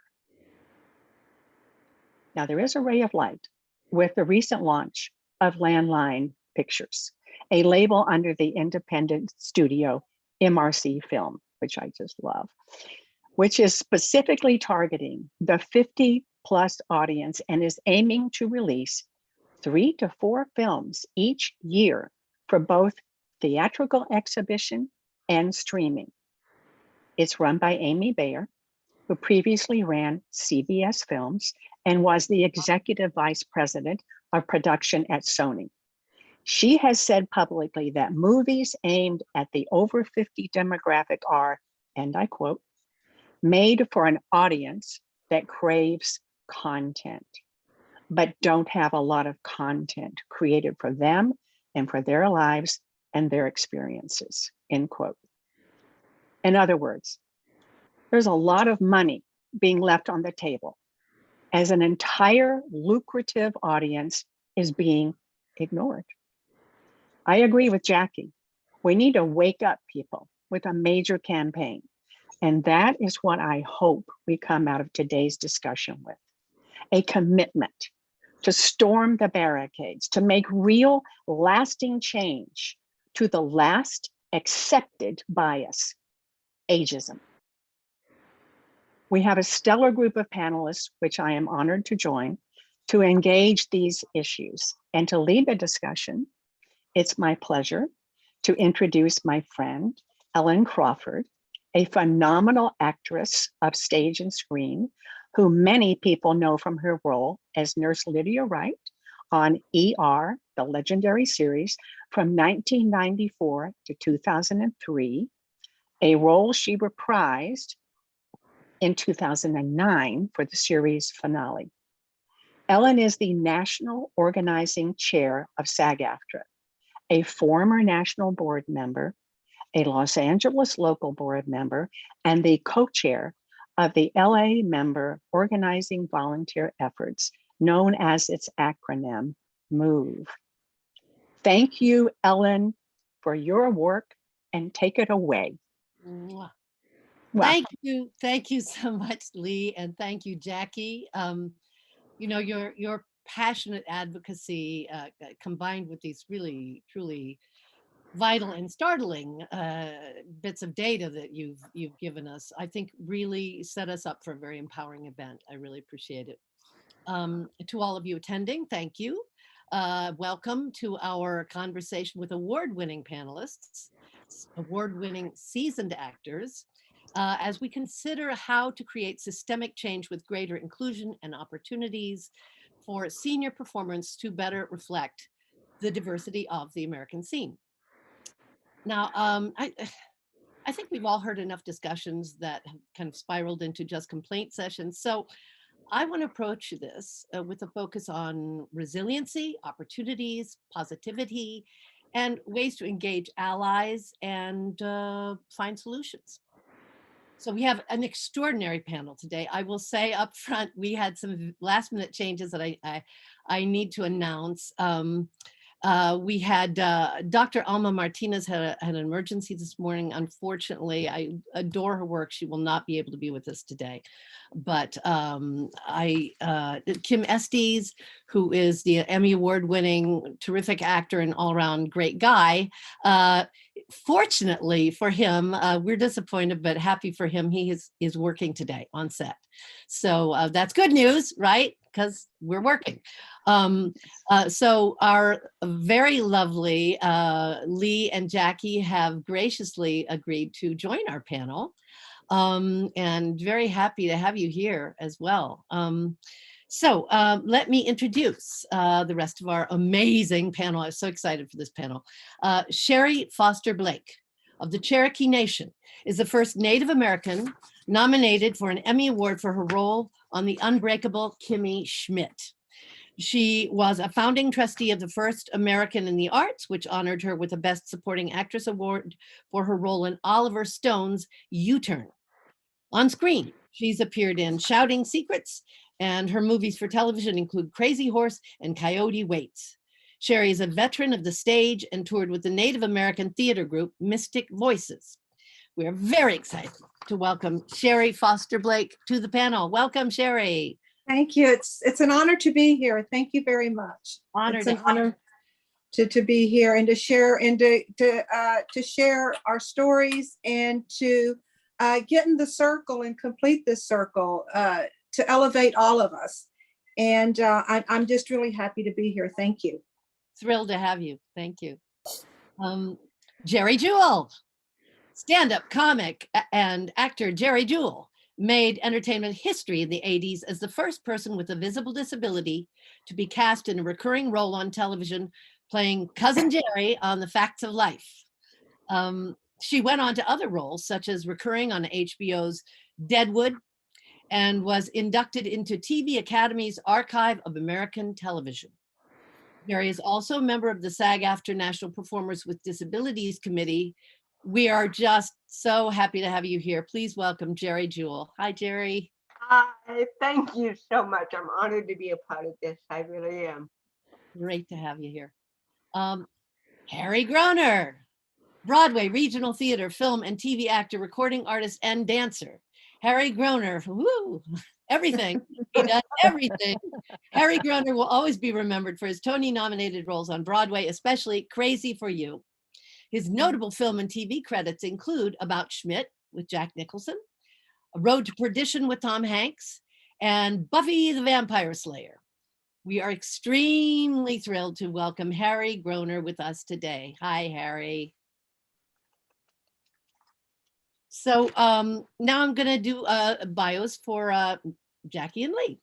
Now, there is a ray of light with the recent launch of Landline Pictures, a label under the independent studio MRC Film, which I just love, which is specifically targeting the 50+ audience and is aiming to release 3 to 4 films each year for both theatrical exhibition and streaming. It's run by Amy Bayer, who previously ran CBS Films and was the executive vice president of production at Sony. She has said publicly that movies aimed at the over 50 demographic are, and I quote, made for an audience that craves content, but don't have a lot of content created for them and for their lives and their experiences, end quote. In other words, there's a lot of money being left on the table as an entire lucrative audience is being ignored. I agree with Jackie. We need to wake up people with a major campaign. And that is what I hope we come out of today's discussion with. A commitment to storm the barricades, to make real lasting change to the last accepted bias, ageism. We have a stellar group of panelists, which I am honored to join, to engage these issues and to lead the discussion. It's my pleasure to introduce my friend, Ellen Crawford, a phenomenal actress of stage and screen, who many people know from her role as Nurse Lydia Wright on ER, the legendary series from 1994 to 2003, a role she reprised in 2009 for the series finale. Ellen is the National Organizing Chair of SAG-AFTRA, a former national board member, a Los Angeles local board member, and the co-chair of the LA member Organizing Volunteer Efforts, known as its acronym, MOVE. Thank you, Ellen, for your work, and take it away. Mwah. Well, Thank you so much, Lee, and thank you, Jackie. You know, your passionate advocacy combined with these really, truly vital and startling bits of data that you've given us, I think really set us up for a very empowering event. I really appreciate it. To all of you attending, thank you. Welcome to our conversation with award-winning panelists, award-winning seasoned actors, as we consider how to create systemic change with greater inclusion and opportunities for senior performance to better reflect the diversity of the American scene. Now, I think we've all heard enough discussions that have kind of spiraled into just complaint sessions. So I want to approach this with a focus on resiliency, opportunities, positivity, and ways to engage allies and find solutions. So we have an extraordinary panel today. I will say up front, we had some last minute changes that I need to announce. We had Dr. Alma Martinez had an emergency this morning. Unfortunately, I adore her work. She will not be able to be with us today. But Kim Estes, who is the Emmy Award-winning terrific actor and all-around great guy, fortunately for him, we're disappointed, but happy for him, he is working today on set. So that's good news, right? Because we're working. So our very lovely Lee and Jackie have graciously agreed to join our panel, and very happy to have you here as well. So let me introduce the rest of our amazing panel. I'm so excited for this panel. Sherry Foster Blake of the Cherokee Nation is the first Native American nominated for an Emmy Award for her role on The Unbreakable Kimmy Schmidt. She was a founding trustee of the First American in the Arts, which honored her with a Best Supporting Actress Award for her role in Oliver Stone's U-Turn. On screen, she's appeared in Shouting Secrets, and her movies for television include Crazy Horse and Coyote Waits. Sherry is a veteran of the stage and toured with the Native American theater group Mystic Voices. We are very excited to welcome Sherry Foster Blake to the panel. Welcome, Sherry. Thank you. It's an honor to be here. Thank you very much. Honored. It's an honor to be here and to share to share our stories and to get in the circle and complete this circle to elevate all of us. And I'm just really happy to be here. Thank you. Thrilled to have you. Thank you. Jerry Jewell, stand-up comic and actor Jerry Jewell made entertainment history in the 80s as the first person with a visible disability to be cast in a recurring role on television, playing Cousin Jerry on The Facts of Life. She went on to other roles, such as recurring on HBO's Deadwood, and was inducted into TV Academy's Archive of American Television. Jerry is also a member of the SAG-AFTRA National Performers with Disabilities Committee. We are just so happy to have you here. Please welcome Jerry Jewell. Hi, Jerry. Hi, thank you so much. I'm honored to be a part of this. I really am. Great to have you here. Harry Groner, Broadway, regional theater, film, and TV actor, recording artist, and dancer. Harry Groner, woo, everything. He does everything. Harry Groner will always be remembered for his Tony-nominated roles on Broadway, especially Crazy for You. His notable film and TV credits include About Schmidt with Jack Nicholson, A Road to Perdition with Tom Hanks, and Buffy the Vampire Slayer. We are extremely thrilled to welcome Harry Groner with us today. Hi, Harry. So now I'm going to do bios for Jackie and Lee.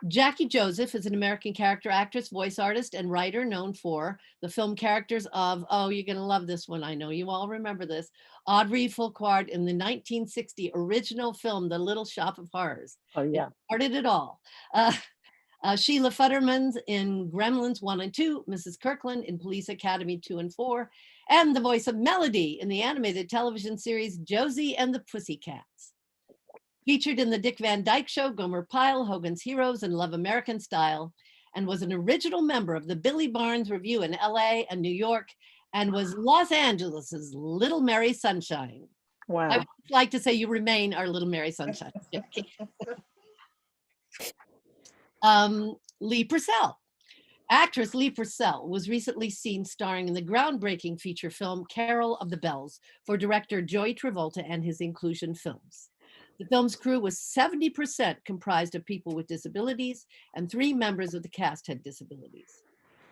Jackie Joseph is an American character actress, voice artist, and writer known for the film characters of, oh, you're going to love this one. I know you all remember this. Audrey Fulquard in the 1960 original film, The Little Shop of Horrors. Oh, yeah. It started it all. Sheila Futterman in Gremlins 1 and 2, Mrs. Kirkland in Police Academy 2 and 4, and the voice of Melody in the animated television series Josie and the Pussycats. Featured in the Dick Van Dyke Show, Gomer Pyle, Hogan's Heroes, and Love American Style, and was an original member of the Billy Barnes Review in LA and New York, and was Los Angeles's Little Mary Sunshine. Wow. I would like to say you remain our Little Mary Sunshine. Lee Purcell. Actress Lee Purcell was recently seen starring in the groundbreaking feature film Carol of the Bells for director Joey Travolta and his Inclusion Films. The film's crew was 70% comprised of people with disabilities, and 3 members of the cast had disabilities.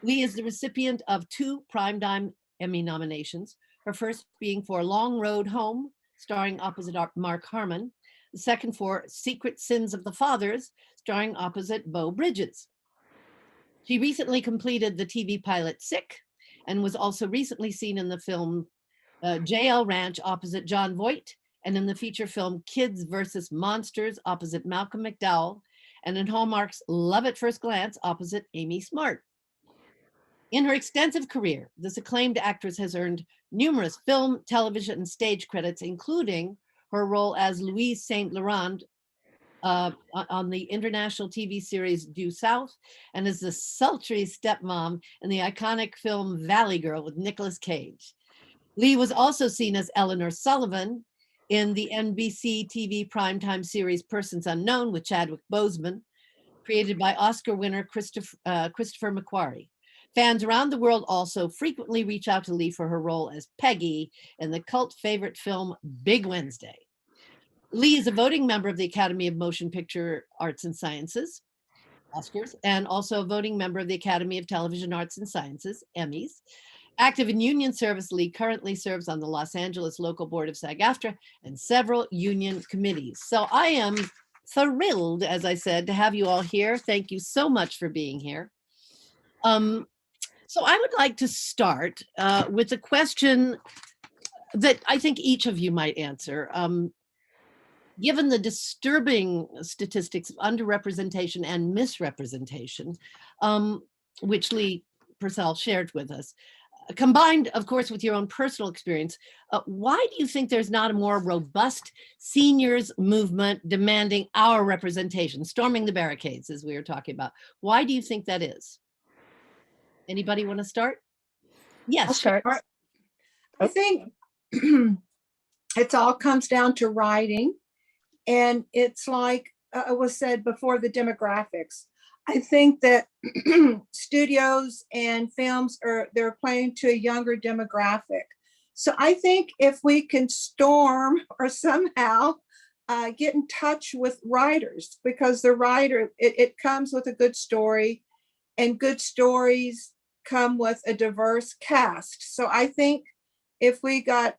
Lee is the recipient of 2 Primetime Emmy nominations, her first being for Long Road Home, starring opposite Mark Harmon, the second for Secret Sins of the Fathers, starring opposite Beau Bridges. She recently completed the TV pilot Sick, and was also recently seen in the film JL Ranch opposite John Voight, and in the feature film Kids vs. Monsters opposite Malcolm McDowell, and in Hallmark's Love at First Glance opposite Amy Smart. In her extensive career, this acclaimed actress has earned numerous film, television, and stage credits, including her role as Louise St. Laurent on the international TV series Due South, and as the sultry stepmom in the iconic film Valley Girl with Nicolas Cage. Lee was also seen as Eleanor Sullivan in the NBC TV primetime series Persons Unknown with Chadwick Boseman, created by Oscar winner Christopher McQuarrie. Fans around the world also frequently reach out to Lee for her role as Peggy in the cult favorite film Big Wednesday. Lee is a voting member of the Academy of Motion Picture Arts and Sciences, Oscars, and also a voting member of the Academy of Television Arts and Sciences, Emmys. Active in union service, Lee currently serves on the Los Angeles local board of SAG-AFTRA and several union committees. So I am thrilled, as I said, to have you all here. Thank you so much for being here. So I would like to start with a question that I think each of you might answer. Given the disturbing statistics of underrepresentation and misrepresentation, which Lee Purcell shared with us, combined, of course, with your own personal experience, why do you think there's not a more robust seniors movement demanding our representation, storming the barricades, as we were talking about? Why do you think that is? Anybody want to start? Yes. I'll start. I think it all comes down to writing. And it's like was said before, the demographics. I think that studios and films they're playing to a younger demographic. So I think if we can storm or somehow get in touch with writers, because the writer, it comes with a good story, and good stories come with a diverse cast. So I think if we got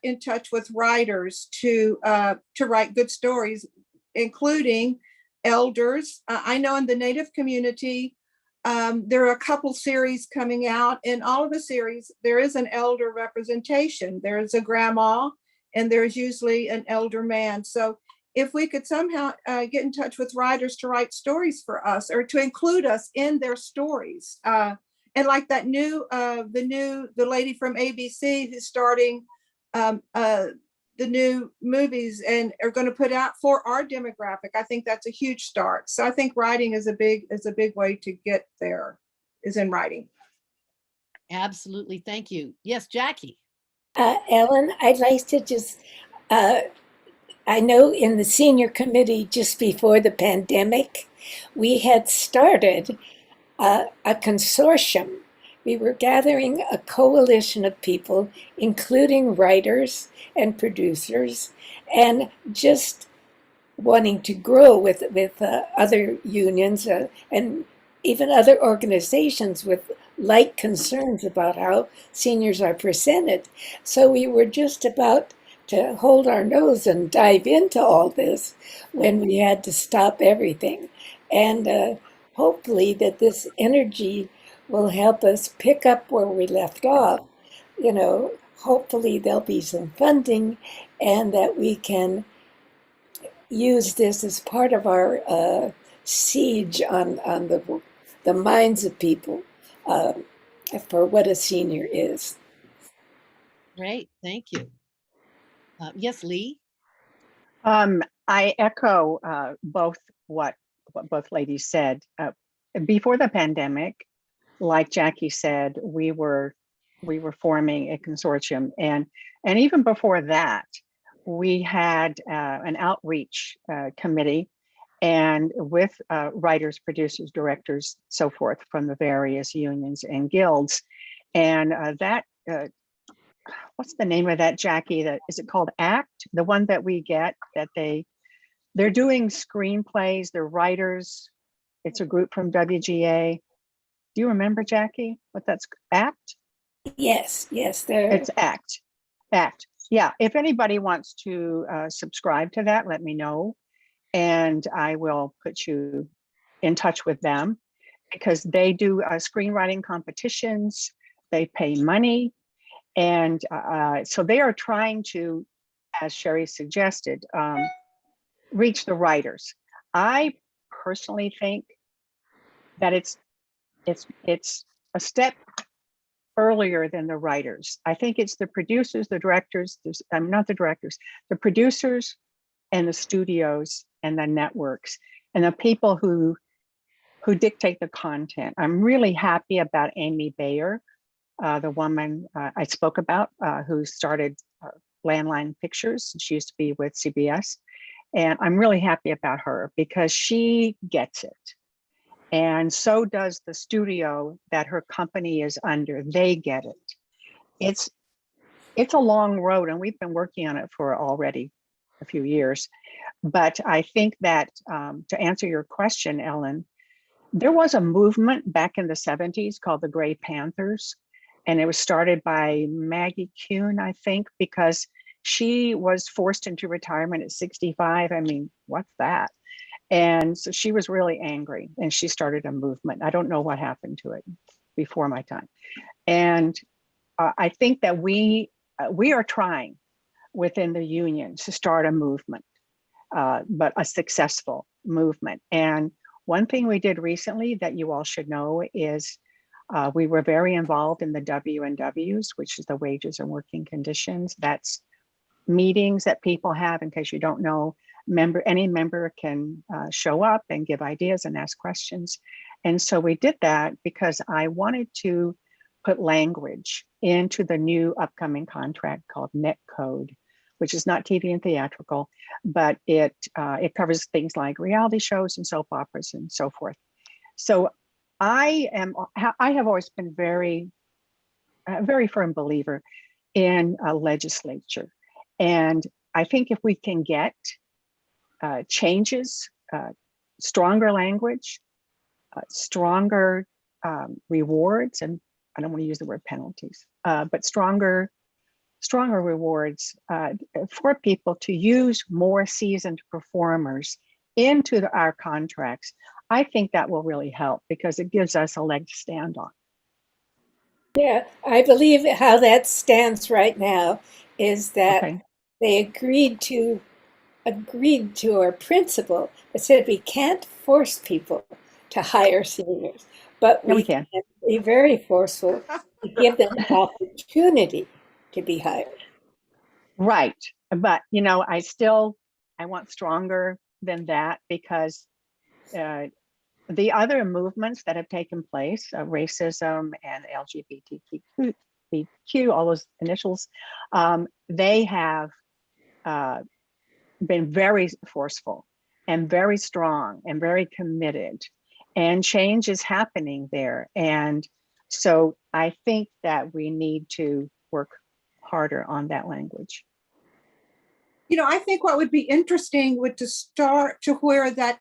in touch with writers to write good stories, including elders. I know in the Native community, there are a couple series coming out. In all of the series, there is an elder representation. There's a grandma, and there's usually an elder man. So if we could somehow get in touch with writers to write stories for us, or to include us in their stories. And like that the lady from ABC who's starting the new movies and are going to put out for our demographic, I think that's a huge start. So I think writing is a big way to get there, is in writing. Absolutely. Thank you. Yes, Jackie. Ellen, I'd like to just, I know in the senior committee just before the pandemic, we had started a consortium. We were gathering a coalition of people, including writers and producers, and just wanting to grow with other unions and even other organizations with like concerns about how seniors are presented. So we were just about to hold our nose and dive into all this when we had to stop everything. And hopefully that this energy will help us pick up where we left off. You know, hopefully there'll be some funding, and that we can use this as part of our siege on the minds of people for what a senior is. Great, thank you. Yes, Lee. I echo both what both ladies said. Before the pandemic, like Jackie said, we were forming a consortium, and even before that, we had an outreach committee, and with writers, producers, directors, so forth, from the various unions and guilds, and that. What's the name of that, Jackie? That is it called ACT? The one that we get that they're doing screenplays. They're writers. It's a group from WGA. Do you remember, Jackie, what that's ACT? Yes, it's ACT. Yeah, if anybody wants to subscribe to that, let me know, and I will put you in touch with them, because they do screenwriting competitions. They pay money, and so they are trying to, as Sherry suggested, reach the writers. I personally think that it's a step earlier than the writers. I think it's the producers, the directors, not the directors, the producers and the studios and the networks and the people who dictate the content. I'm really happy about Amy Bayer, the woman I spoke about, who started Landline Pictures. She used to be with CBS. And I'm really happy about her because she gets it. And so does the studio that her company is under. They get it. It's a long road, and we've been working on it for already a few years. But I think that to answer your question, Ellen, there was a movement back in the 70s called the Gray Panthers. And it was started by Maggie Kuhn, I think, because she was forced into retirement at 65. I mean, what's that? And so she was really angry, and she started a movement. I don't know what happened to it before my time. And I think that we are trying within the union to start a movement, but a successful movement. And one thing we did recently that you all should know is we were very involved in the W&Ws, which is the wages and working conditions. That's meetings that people have. In case you don't know, any member can show up and give ideas and ask questions. And so we did that because I wanted to put language into the new upcoming contract called Net Code, which is not TV and theatrical, but it covers things like reality shows and soap operas and so forth. So I have always been a very firm believer in a legislature. And I think if we can get changes, stronger language, stronger rewards, and I don't want to use the word penalties, but stronger rewards for people to use more seasoned performers into our contracts, I think that will really help because it gives us a leg to stand on. Yeah, I believe how that stands right now is that Okay. they agreed to our principle that said we can't force people to hire seniors, but No, we we can. can be very forceful to give them opportunity to be hired. Right. But, I want stronger than that because the other movements that have taken place, racism and LGBTQ, all those initials, they have been very forceful and very strong and very committed, and change is happening there. And so I think that we need to work harder on that language. I think what would be interesting would to start to where the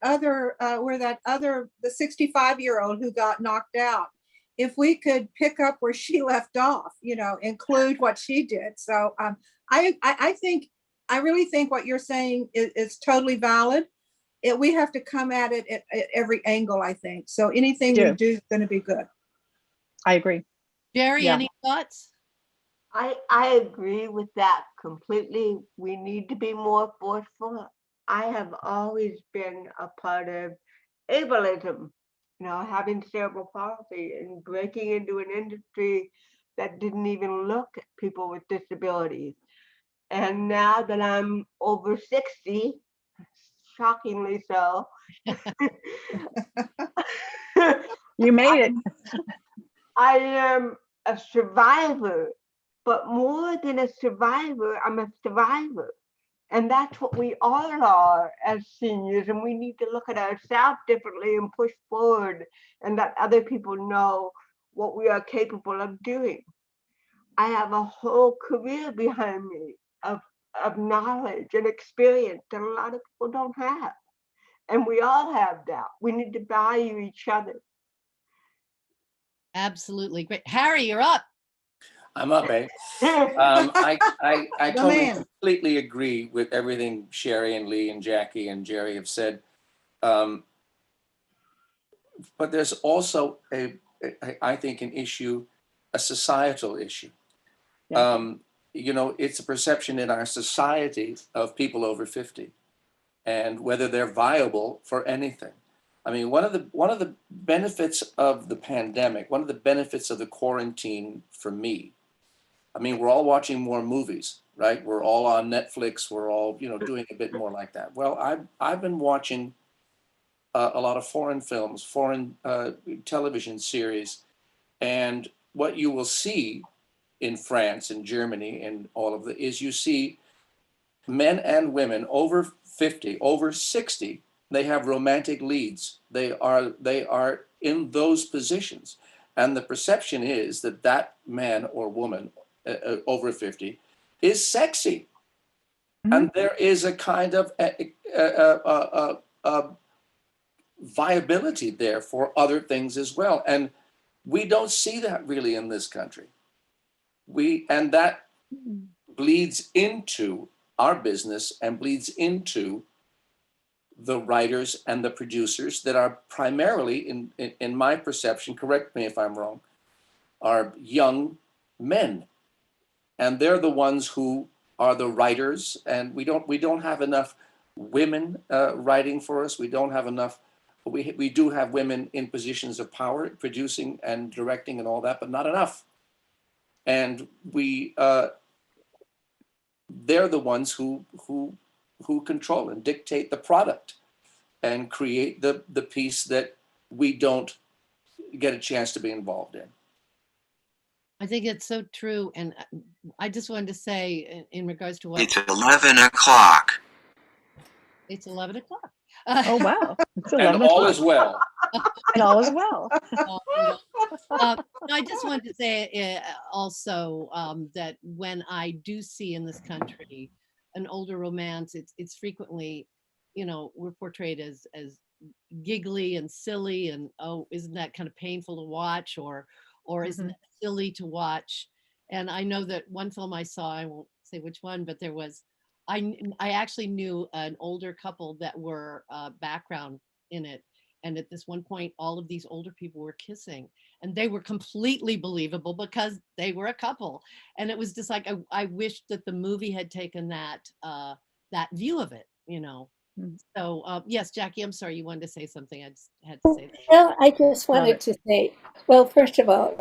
65-year-old who got knocked out, if we could pick up where she left off, include what she did. So I really think what you're saying is totally valid. We have to come at it at every angle, I think. So anything we do is going to be good. I agree. Jerry, Yeah. any thoughts? I agree with that completely. We need to be more forceful. I have always been a part of ableism, having cerebral palsy and breaking into an industry that didn't even look at people with disabilities. And now that I'm over 60, shockingly so. You made it. I am a survivor, but more than a survivor, I'm a survivor. And that's what we all are as seniors. And we need to look at ourselves differently and push forward and let other people know what we are capable of doing. I have a whole career behind me of knowledge and experience that a lot of people don't have. And we all have that. We need to value each other. Absolutely. Great. Harry, you're up. I'm up, eh? I totally, man. completely agree with everything Sherry and Lee and Jackie and Jerry have said. But there's also I think an issue, a societal issue. Yeah. It's a perception in our society of people over 50 and whether they're viable for anything. I mean, one of the benefits of the pandemic, one of the benefits of the quarantine for me, I mean, we're all watching more movies, right? We're all on Netflix. We're all, doing a bit more like that. Well, I've been watching a lot of foreign films, foreign television series, and what you will see in France and Germany and all of is you see men and women over 50, over 60. They have romantic leads. They are in those positions, and the perception is that man or woman over 50 is sexy. Mm-hmm. And there is a kind of viability there for other things as well. And we don't see that really in this country. And that bleeds into our business and bleeds into the writers and the producers that are primarily, in my perception, correct me if I'm wrong, are young men. And they're the ones who are the writers, and we don't have enough women writing for us. We don't have enough. We do have women in positions of power, producing and directing and all that, but not enough. And they're the ones who control and dictate the product and create the piece that we don't get a chance to be involved in. I think it's so true. And I just wanted to say in regards to what It's 11 o'clock. it's 11 o'clock. Oh, wow. It's And 11 all o'clock. is well. And all is well. I just wanted to say also that when I do see in this country an older romance, it's frequently, you know, we're portrayed as giggly and silly and, oh, isn't that kind of painful to watch, or isn't it silly to watch? And I know that one film I saw, I won't say which one, but there was, I actually knew an older couple that were background in it. And at this one point, all of these older people were kissing, and they were completely believable because they were a couple. And it was just like, I wish that the movie had taken that view of it, you know. So yes, Jackie, I'm sorry, you wanted to say something. I just had to say that. Well, I just wanted to say, well, first of all,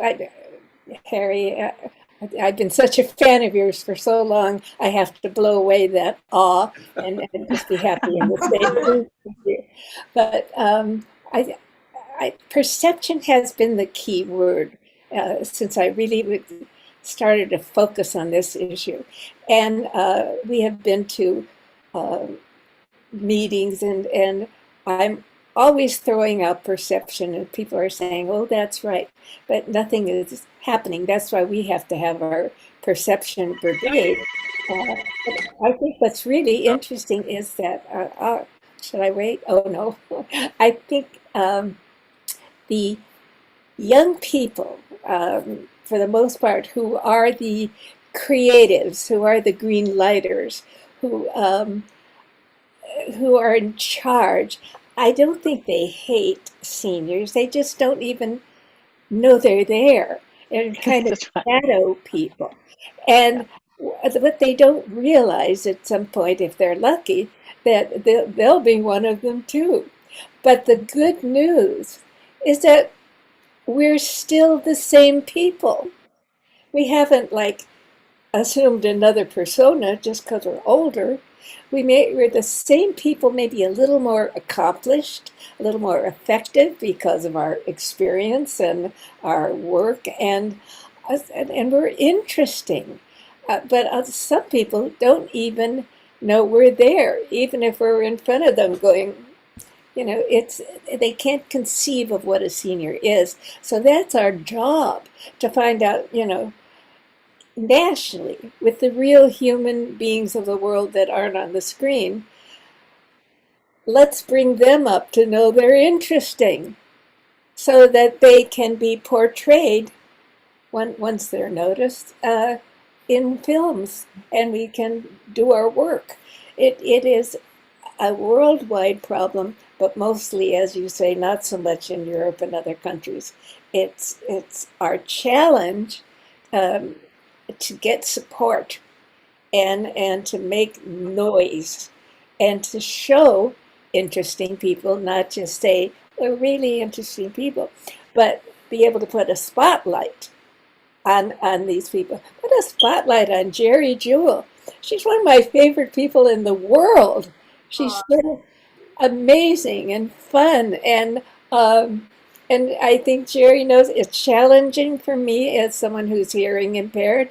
Harry, I've been such a fan of yours for so long, I have to blow away that awe and just be happy in the same room with you. But perception has been the key word since I really started to focus on this issue. And we have been to meetings, and I'm always throwing out perception, and people are saying, oh, that's right, but nothing is happening. That's why we have to have our perception brigade. I think what's really interesting is that, should I wait? Oh, no. I think the young people, for the most part, who are the creatives, who are the green lighters, who are in charge, I don't think they hate seniors. They just don't even know they're there. They're kind of shadow people. And what they don't realize at some point, if they're lucky, that they'll be one of them too. But the good news is that we're still the same people. We haven't assumed another persona just because we're older. We're the same people, maybe a little more accomplished, a little more effective because of our experience and our work, and we're interesting. But some people don't even know we're there, even if we're in front of them going, you know, they can't conceive of what a senior is. So that's our job, to find out, you know, nationally, with the real human beings of the world that aren't on the screen, let's bring them up to know they're interesting so that they can be portrayed once they're noticed in films, and we can do our work. It is a worldwide problem, but mostly, as you say, not so much in Europe and other countries. It's our challenge to get support and to make noise and to show interesting people, not just say, we're really interesting people, but be able to put a spotlight on these people. Put a spotlight on Jerry Jewell. She's one of my favorite people in the world. She's so amazing and fun, and I think Jerry knows it's challenging for me as someone who's hearing impaired,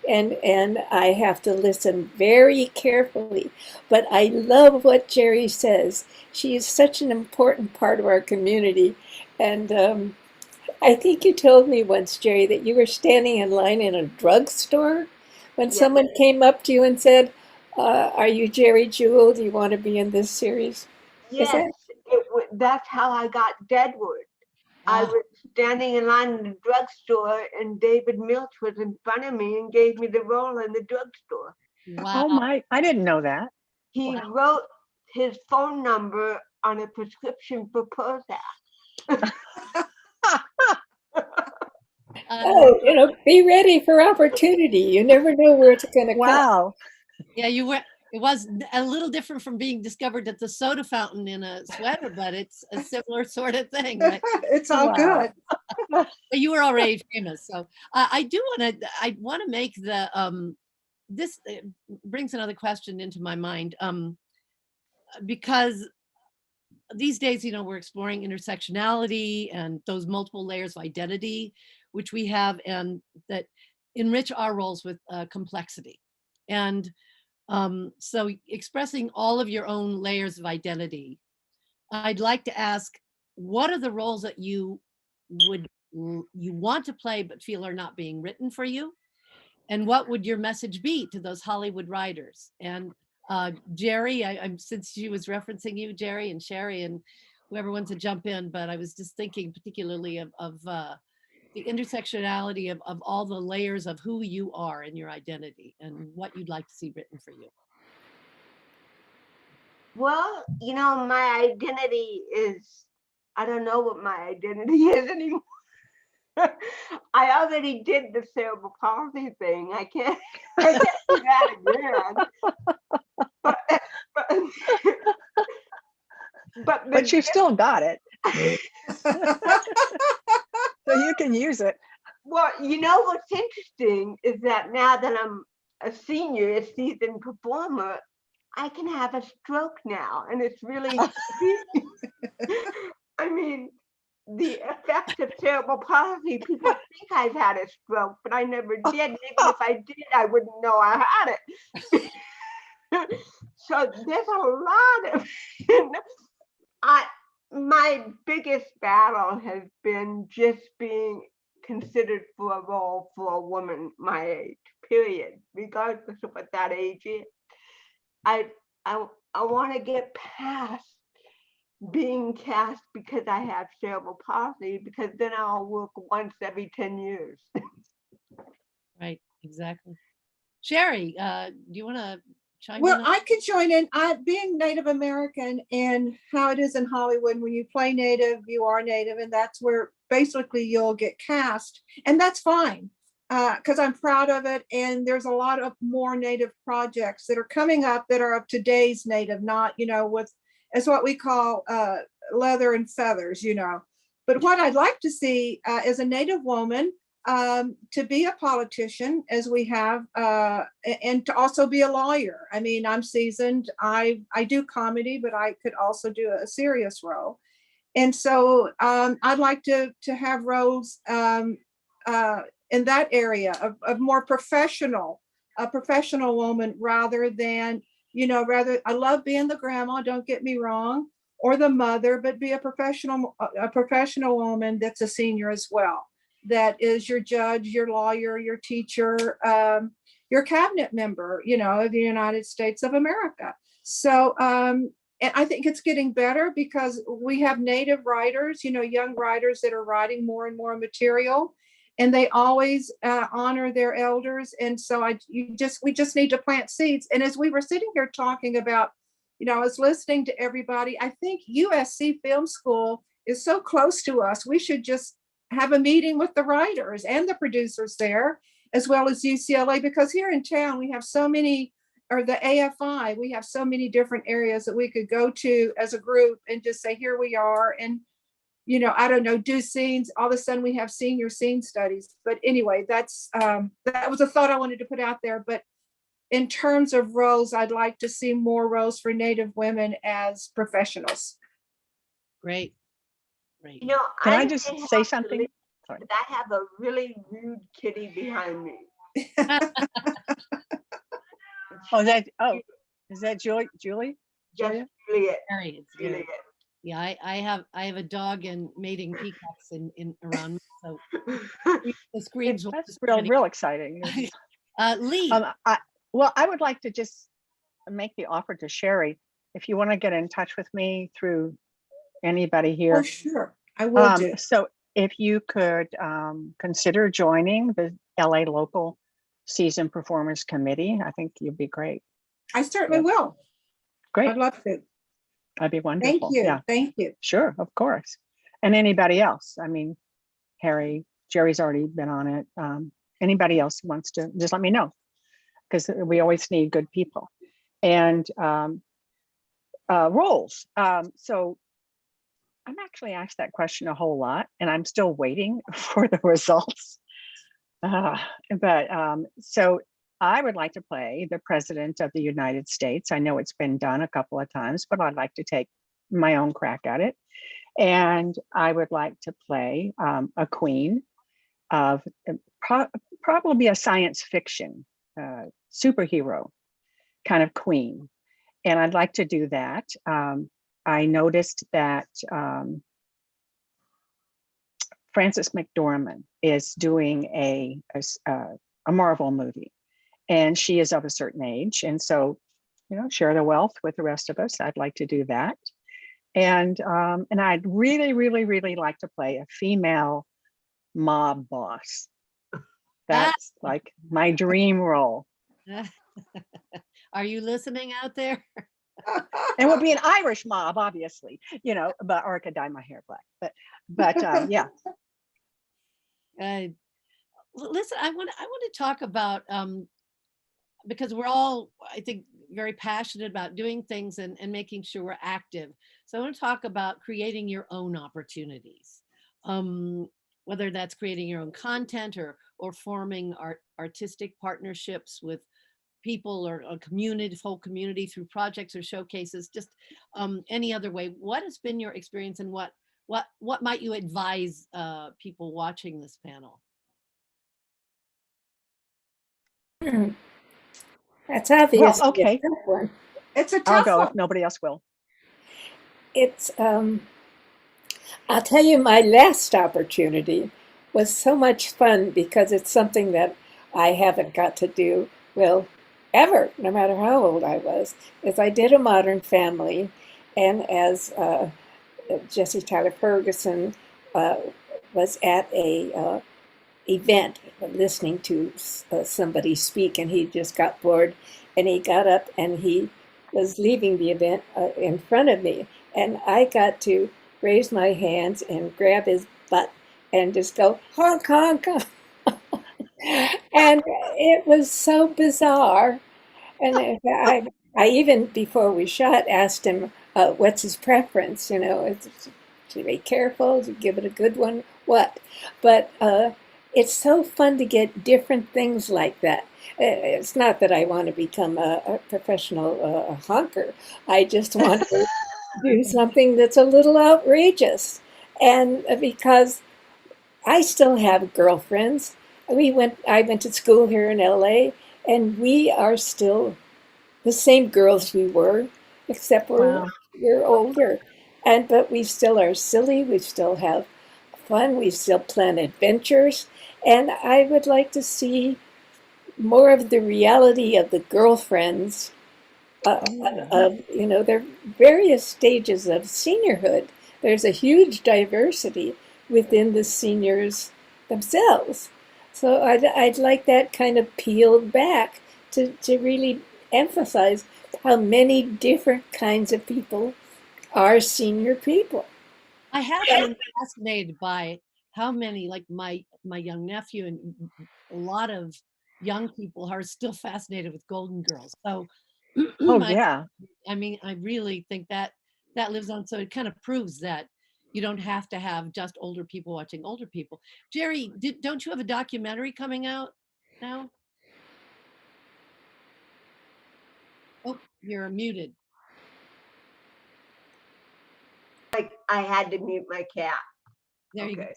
and I have to listen very carefully. But I love what Jerry says. She is such an important part of our community, and I think you told me once, Jerry, that you were standing in line in a drugstore when someone came up to you and said, are you Jerry Jewell? Do you want to be in this series? Yes, that's how I got Deadwood. I was standing in line in the drugstore, and David Milch was in front of me and gave me the role in the drugstore. Wow. Oh my, I didn't know that. He wrote his phone number on a prescription for Prozac. Oh, you know, be ready for opportunity. You never know where it's going to come. Wow. Yeah, you were. It was a little different from being discovered at the soda fountain in a sweater, but it's a similar sort of thing. Right? It's all good. But you were already famous, so I want to make the this brings another question into my mind, because these days, you know, we're exploring intersectionality and those multiple layers of identity, which we have, and that enrich our roles with complexity. And so expressing all of your own layers of identity, I'd like to ask, what are the roles that you want to play but feel are not being written for you? And what would your message be to those Hollywood writers? And Jerry, I'm since she was referencing you, Jerry and Sherry, and whoever wants to jump in, but I was just thinking particularly of the intersectionality of all the layers of who you are and your identity and what you'd like to see written for you. Well, you know, my identity is, I don't know what my identity is anymore. I already did the cerebral palsy thing. I can't do that again. But you've still got it. So you can use it. Well, you know what's interesting is that now that I'm a senior, a seasoned performer, I can have a stroke now, and it's really, I mean, the effects of cerebral palsy, people think I've had a stroke, but I never did. And even if I did, I wouldn't know I had it. So there's a lot of, my biggest battle has been just being considered for a role for a woman my age, period, regardless of what that age is. I want to get past being cast because I have cerebral palsy, because then I'll work once every 10 years. Right, exactly. Sherry, do you want to chime in? Well, I could join in. Being Native American and how it is in Hollywood, when you play Native, you are Native, and that's where basically you'll get cast, and that's fine. Because I'm proud of it, and there's a lot of more Native projects that are coming up that are of today's Native, not, you know, with as what we call leather and feathers, you know. But what I'd like to see as a Native woman, to be a politician, as we have, and to also be a lawyer. I mean, I'm seasoned. I do comedy, but I could also do a serious role. And so I'd like to have roles in that area of more a professional woman, rather than, you know, I love being the grandma, don't get me wrong, or the mother, but be a professional woman that's a senior as well. That is your judge, your lawyer, your teacher, your cabinet member, you know, of the United States of America. So, and I think it's getting better because we have Native writers, you know, young writers that are writing more and more material, and they always honor their elders. And so we just need to plant seeds. And as we were sitting here talking about, you know, I was listening to everybody. I think USC Film School is so close to us. We should just have a meeting with the writers and the producers there, as well as UCLA, because here in town we have so many, or the AFI, we have so many different areas that we could go to as a group and just say, here we are. And, you know, I don't know, do scenes. All of a sudden we have senior scene studies. But anyway, that was a thought I wanted to put out there. But in terms of roles, I'd like to see more roles for Native women as professionals. Great. Great. You know, Can I just say something? Sorry. I have a really rude kitty behind me. Is that Julie? Just Juliet. Juliet. Yeah, I have a dog and mating peacocks in around me, so the screams. That's real exciting. Lee. Well, I would like to just make the offer to Sherry, if you want to get in touch with me through anybody here. Oh, sure, I will do. So if you could consider joining the LA Local Season Performers Committee, I think you'd be great. I certainly will. Great. I'd love to. That'd be wonderful. Thank you. Yeah. Thank you. Sure, of course. And anybody else? I mean, Jerry's already been on it. Anybody else who wants to, just let me know, because we always need good people. And roles. So I'm actually asked that question a whole lot, and I'm still waiting for the results. So I would like to play the President of the United States. I know it's been done a couple of times, but I'd like to take my own crack at it. And I would like to play a queen of probably a science fiction superhero kind of queen. And I'd like to do that. I noticed that Frances McDormand is doing a Marvel movie, and she is of a certain age. And so, share the wealth with the rest of us. I'd like to do that. And I'd really, really, really like to play a female mob boss. That's like my dream role. Are you listening out there? It would be an Irish mob, obviously, but or I could dye my hair black. But yeah. Listen, I want to talk about because we're all, I think, very passionate about doing things and making sure we're active. So I want to talk about creating your own opportunities, whether that's creating your own content or forming artistic partnerships with people or a community, whole community through projects or showcases, just any other way. What has been your experience, and what might you advise people watching this panel? That's obvious. Well, okay. It's a I'll tough go one. if nobody else will. It's, I'll tell you, my last opportunity was so much fun because it's something that I haven't got to do, well, ever, no matter how old I was, is I did a Modern Family, and as Jesse Tyler Ferguson was at a event listening to somebody speak, and he just got bored, and he got up and he was leaving the event in front of me, and I got to raise my hands and grab his butt and just go honk honk, honk. And it was so bizarre. And I even before we shot asked him what's his preference, to be careful, to give it a good one, what? But it's so fun to get different things like that. It's not that I want to become a professional honker. I just want to do something that's a little outrageous. And because I still have girlfriends. I went to school here in LA, and we are still the same girls we were, except we're older. But we still are silly, we still have fun, we still plan adventures. And I would like to see more of the reality of the girlfriends of their various stages of seniorhood. There's a huge diversity within the seniors themselves. So I'd like that kind of peeled back to really emphasize how many different kinds of people are senior people. I have been fascinated by how many, like my young nephew and a lot of young people are still fascinated with Golden Girls. So yeah. I mean, I really think that lives on. So it kind of proves that you don't have to have just older people watching older people. Jerry, don't you have a documentary coming out now? Oh, you're muted. Like I had to mute my cat. There you go.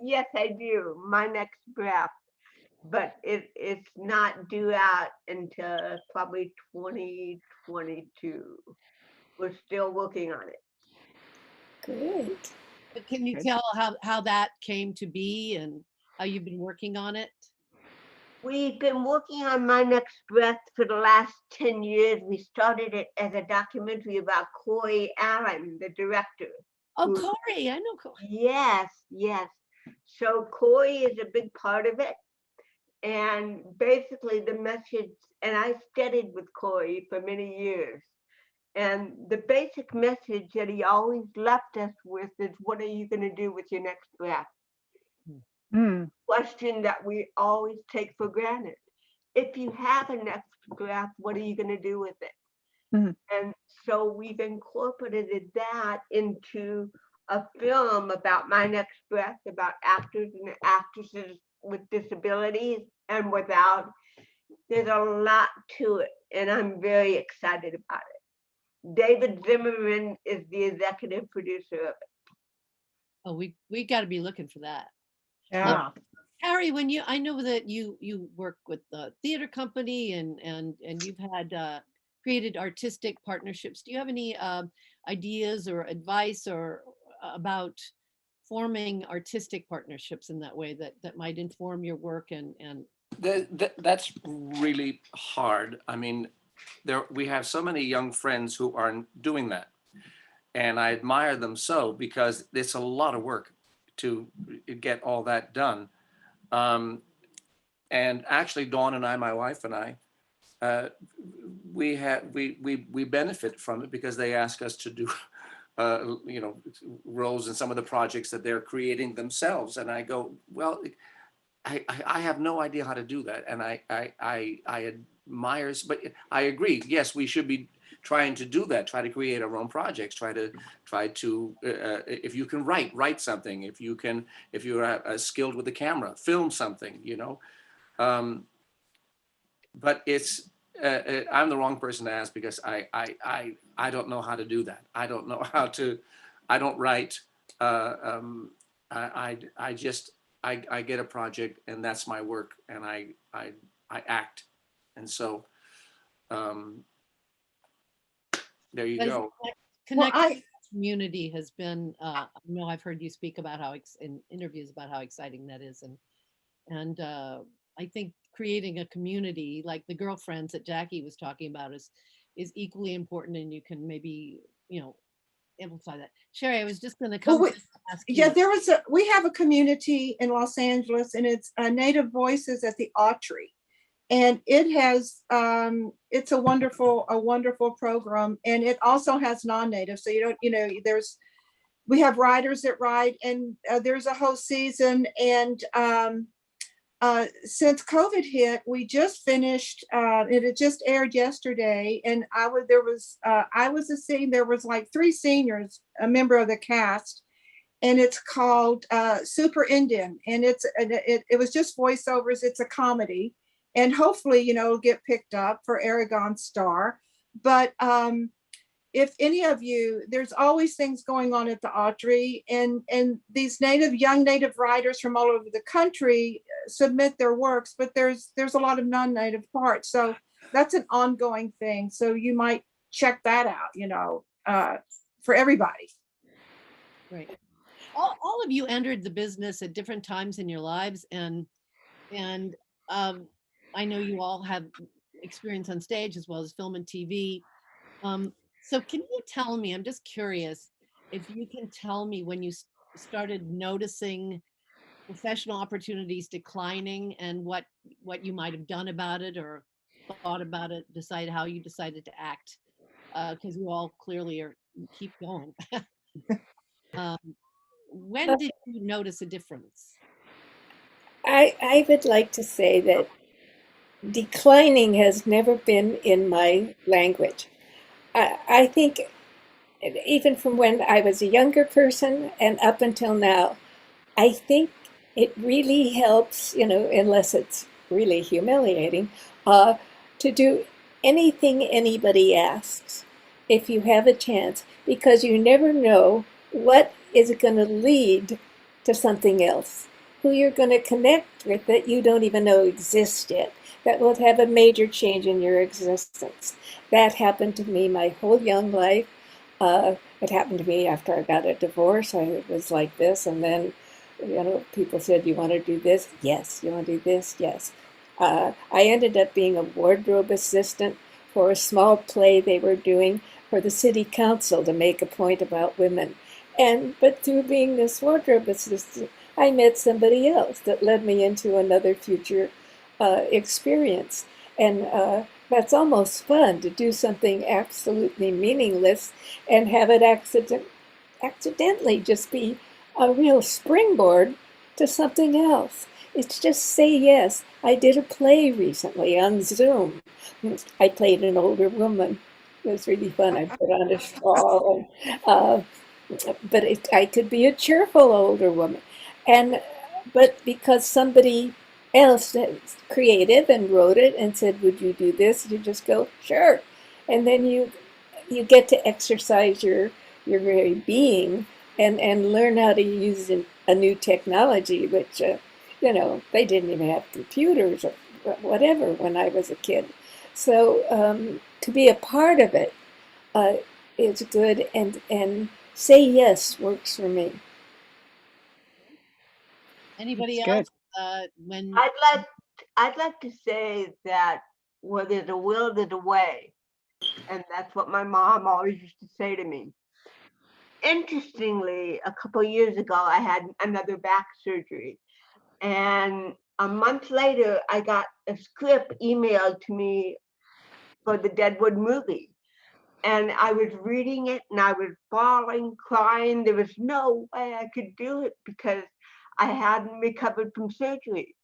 Yes, I do. My next draft, but it's not due out until probably 2022. We're still working on it. Great. But can you tell how that came to be and how you've been working on it? We've been working on My Next Breath for the last 10 years. We started it as a documentary about Corey Allen, the director. Oh, Corey, I know Corey. Yes, yes. So Corey is a big part of it. And basically the message, and I studied with Corey for many years. And the basic message that he always left us with is, what are you going to do with your next breath? Question that we always take for granted. If you have a next breath, what are you going to do with it? And so we've incorporated that into a film about My Next Breath, about actors and actresses with disabilities and without. There's a lot to it, and I'm very excited about it. David Zimmerman is the executive producer of it. Oh, we got to be looking for that. Yeah. Harry, I know that you work with the theater company and you've had created artistic partnerships. Do you have any ideas or advice or about forming artistic partnerships in that way that might inform your work and That's really hard. I mean, we have so many young friends who are doing that, and I admire them so, because it's a lot of work to get all that done. And actually, Dawn and I, my wife and I, we benefit from it because they ask us to do, roles in some of the projects that they're creating themselves, and I go, well, I have no idea how to do that, and I admire, but I agree. Yes, we should be trying to do that. Try to create our own projects. Try to if you can write something. If you're skilled with the camera, film something. But it's I'm the wrong person to ask, because I don't know how to do that. I don't know how to. I don't write. I get a project, and that's my work, and I act, and so there you go. Connecting community has been. I know I've heard you speak about in interviews about how exciting that is, and I think creating a community like the girlfriends that Jackie was talking about is equally important, and you can maybe amplify that. Sherry, I was just going to come to ask you. Yeah, we have a community in Los Angeles, and it's Native Voices at the Autry, and it has it's a wonderful program, and it also has non-native. So we have writers that write, and there's a whole season, and since COVID hit, we just finished. It just aired yesterday, and I was a scene. There was like 3 seniors, a member of the cast, and it's called Super Indian, and it was just voiceovers. It's a comedy, and hopefully it'll get picked up for Aragon Star. But if any of you, there's always things going on at the Autry, and these young native writers from all over the country submit their works, but there's a lot of non-native parts. So that's an ongoing thing. So you might check that out, for everybody. Right. All of you entered the business at different times in your lives, and I know you all have experience on stage as well as film and TV. So can you tell me, I'm just curious, if you can tell me when you started noticing professional opportunities declining, and what you might have done about it, or thought about it, how you decided to act, because you all clearly keep going. When did you notice a difference? I would like to say that declining has never been in my language. I think even from when I was a younger person and up until now, I think it really helps, unless it's really humiliating, to do anything anybody asks if you have a chance, because you never know what is going to lead to something else, who you're going to connect with that you don't even know exists yet, that will have a major change in your existence. That happened to me my whole young life. It happened to me after I got a divorce. I was like this, and then people said, "You want to do this?" Yes. "You want to do this?" Yes. I ended up being a wardrobe assistant for a small play they were doing for the city council to make a point about women. But through being this wardrobe assistant, I met somebody else that led me into another future experience. And that's almost fun, to do something absolutely meaningless and have it accidentally just be a real springboard to something else. It's just say yes. I did a play recently on Zoom. I played an older woman. It was really fun. I put on a shawl, but I could be a cheerful older woman. But because somebody else that's creative and wrote it and said, would you do this? And you just go, sure. And then you get to exercise your very being and learn how to use a new technology, which, you know, they didn't even have computers or whatever when I was a kid. So to be a part of it is good, and say yes works for me. Anybody That's else? good. When I'd like to say that where there's a will, there's a way. And that's what my mom always used to say to me. Interestingly, a couple of years ago, I had another back surgery. And a month later, I got a script emailed to me for the Deadwood movie. And I was reading it and I was bawling, crying. There was no way I could do it because I hadn't recovered from surgery.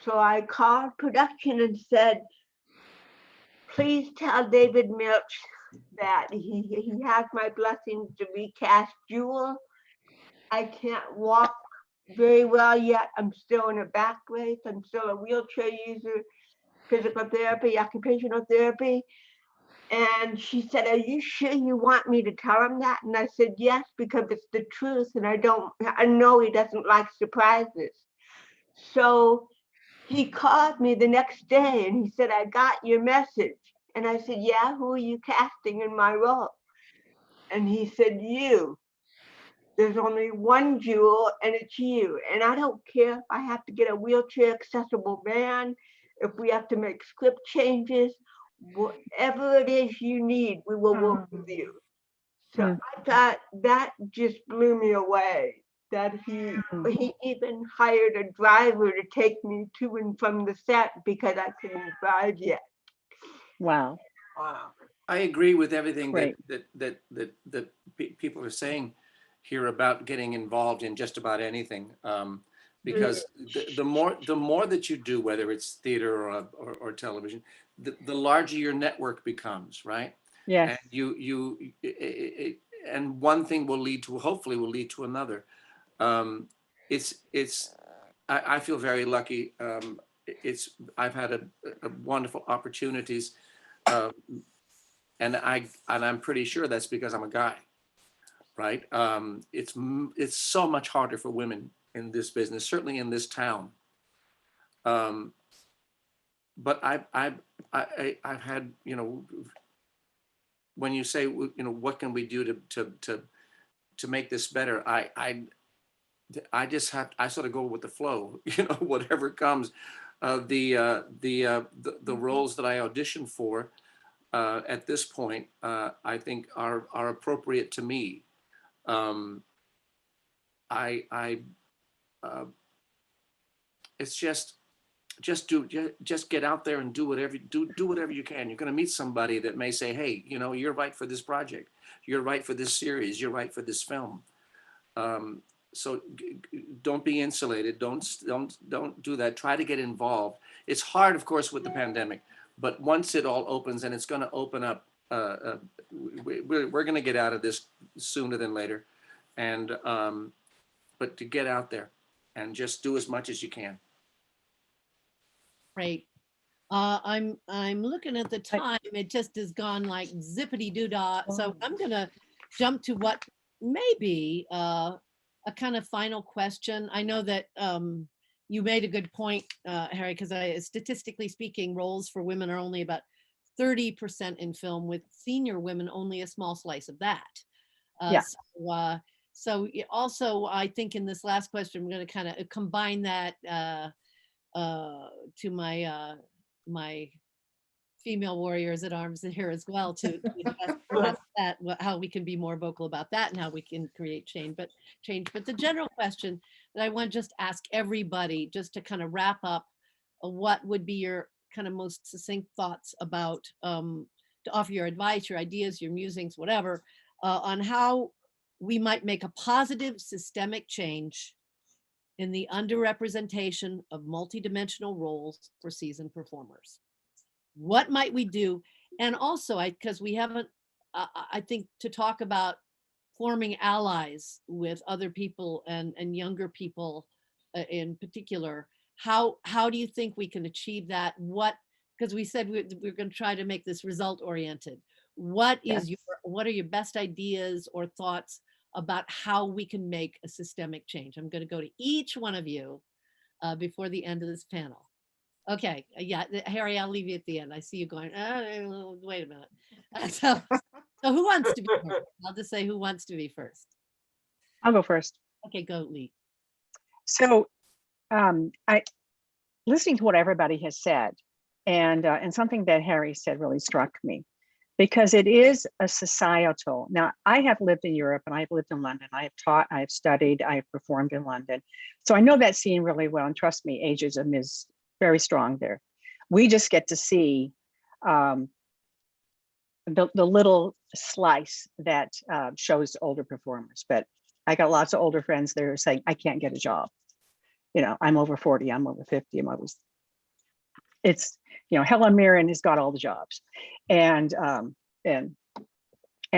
So I called production and said, please tell David Milch that he has my blessing to recast Jewel. I can't walk very well yet. I'm still in a back brace. I'm still a wheelchair user, physical therapy, occupational therapy. And she said, are you sure you want me to tell him that? And I said, yes, because it's the truth. And I know he doesn't like surprises. So he called me the next day and he said, I got your message. And I said, yeah, who are you casting in my role? And he said, you. There's only one Jewel and it's you. And I don't care if I have to get a wheelchair accessible van, if we have to make script changes, whatever it is you need, we will work with you. So I thought that just blew me away, that he even hired a driver to take me to and from the set because I couldn't drive yet. Wow. Wow. I agree with everything Great. that people are saying here about getting involved in just about anything. Because the more that you do, whether it's theater or television, the larger your network becomes, right? Yes. And and one thing will lead to, hopefully will lead to another. I feel very lucky. I've had a wonderful opportunities, and I'm pretty sure that's because I'm a guy, right? It's so much harder for women in this business, certainly in this town. But I've had, you know, when you say, you know, what can we do to make this better? I just I sort of go with the flow, you know, whatever comes. The roles that I audition for at this point, I think are appropriate to me. It's just get out there and do whatever you can. You're going to meet somebody that may say, hey, you know, you're right for this project, you're right for this series, you're right for this film. So don't be insulated. Don't do that. Try to get involved. It's hard, of course, with the pandemic, but once it all opens, and it's going to open up, we're going to get out of this sooner than later. And but to get out there and just do as much as you can. Great. I'm looking at the time. It just has gone like zippity doo dah. So I'm gonna jump to what may be a kind of final question. I know that you made a good point, Harry, because statistically speaking, roles for women are only about 30% in film, with senior women only a small slice of that. So also, I think in this last question, we're going to kind of combine that to my female warriors at arms here as well to discuss that, how we can be more vocal about that and how we can create change. But the general question that I want to just ask everybody, just to kind of wrap up, what would be your kind of most succinct thoughts about, to offer your advice, your ideas, your musings, whatever, on how we might make a positive systemic change in the underrepresentation of multidimensional roles for seasoned performers. What might we do? And also, because we haven't, I think, to talk about forming allies with other people and younger people in particular, How do you think we can achieve that? Because we said we're going to try to make this result oriented. What are your best ideas or thoughts about how we can make a systemic change? I'm going to go to each one of you before the end of this panel. Okay, yeah, Harry, I'll leave you at the end. I see you going, wait a minute. So who wants to be first? I'll just say who wants to be first. I'll go first. Okay, go, Lee. So listening to what everybody has said, and something that Harry said really struck me, because it is a societal. Now, I have lived in Europe and I've lived in London. I have taught, I have studied, I have performed in London. So I know that scene really well. And trust me, ageism is very strong there. We just get to see the little slice that shows older performers. But I got lots of older friends that are saying, I can't get a job. You know, I'm over 40, I'm over 50, it's, you know, Helen Mirren has got all the jobs, and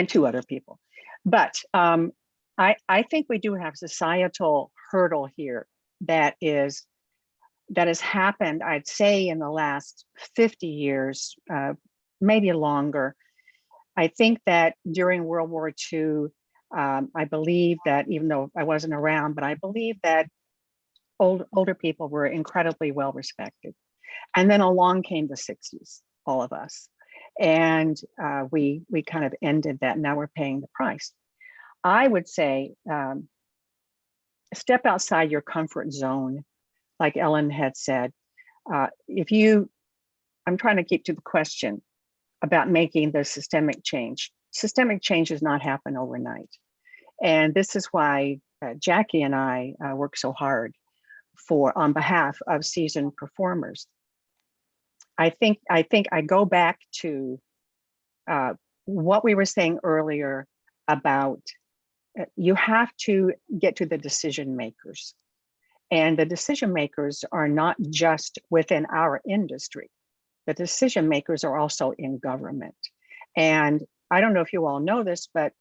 two other people. But I think we do have a societal hurdle here that has happened, I'd say, in the last 50 years, maybe longer. I think that during World War II, I believe that, even though I wasn't around, but I believe that older people were incredibly well respected. And then along came the 60s, all of us. And we kind of ended that. Now we're paying the price. I would say, step outside your comfort zone, like Ellen had said. I'm trying to keep to the question about making the systemic change. Systemic change does not happen overnight. And this is why Jackie and I work so hard on behalf of seasoned performers. I think I go back to what we were saying earlier about you have to get to the decision makers. And the decision makers are not just within our industry. The decision makers are also in government. And I don't know if you all know this, but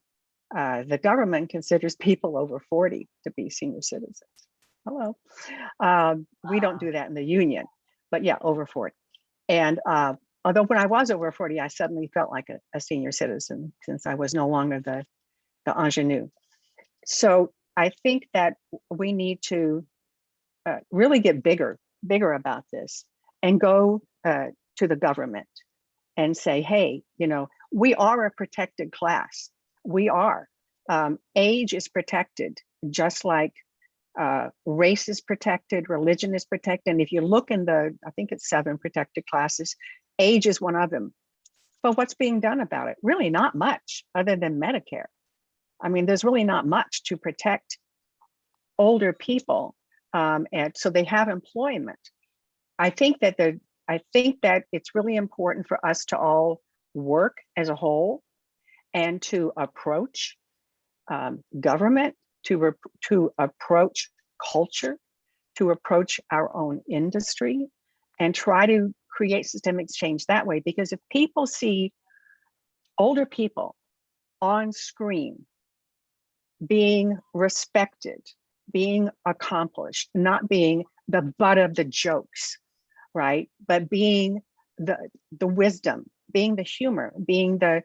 the government considers people over 40 to be senior citizens. Hello. We don't do that in the union, but yeah, over 40. And although when I was over 40, I suddenly felt like a senior citizen, since I was no longer the ingenue. So I think that we need to really get bigger about this and go to the government and say, hey, you know, we are a protected class. We are. Age is protected, just like race is protected, religion is protected. And if you look in I think it's 7 protected classes, age is one of them. But what's being done about it? Really not much, other than Medicare. I mean, there's really not much to protect older people, and so they have employment. I think that it's really important for us to all work as a whole and to approach government, to approach culture, to approach our own industry, and try to create systemic change that way. Because if people see older people on screen being respected, being accomplished, not being the butt of the jokes, right? But being the wisdom, being the humor, being the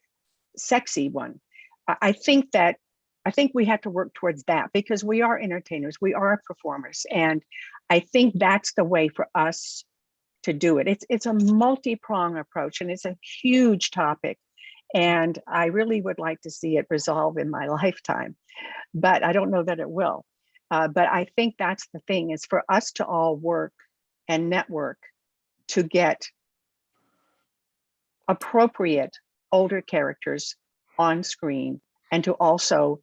sexy one. I think we have to work towards that, because we are entertainers, we are performers. And I think that's the way for us to do it. It's a multi-pronged approach, and it's a huge topic. And I really would like to see it resolve in my lifetime, but I don't know that it will. But I think that's the thing, is for us to all work and network to get appropriate older characters on screen, and to also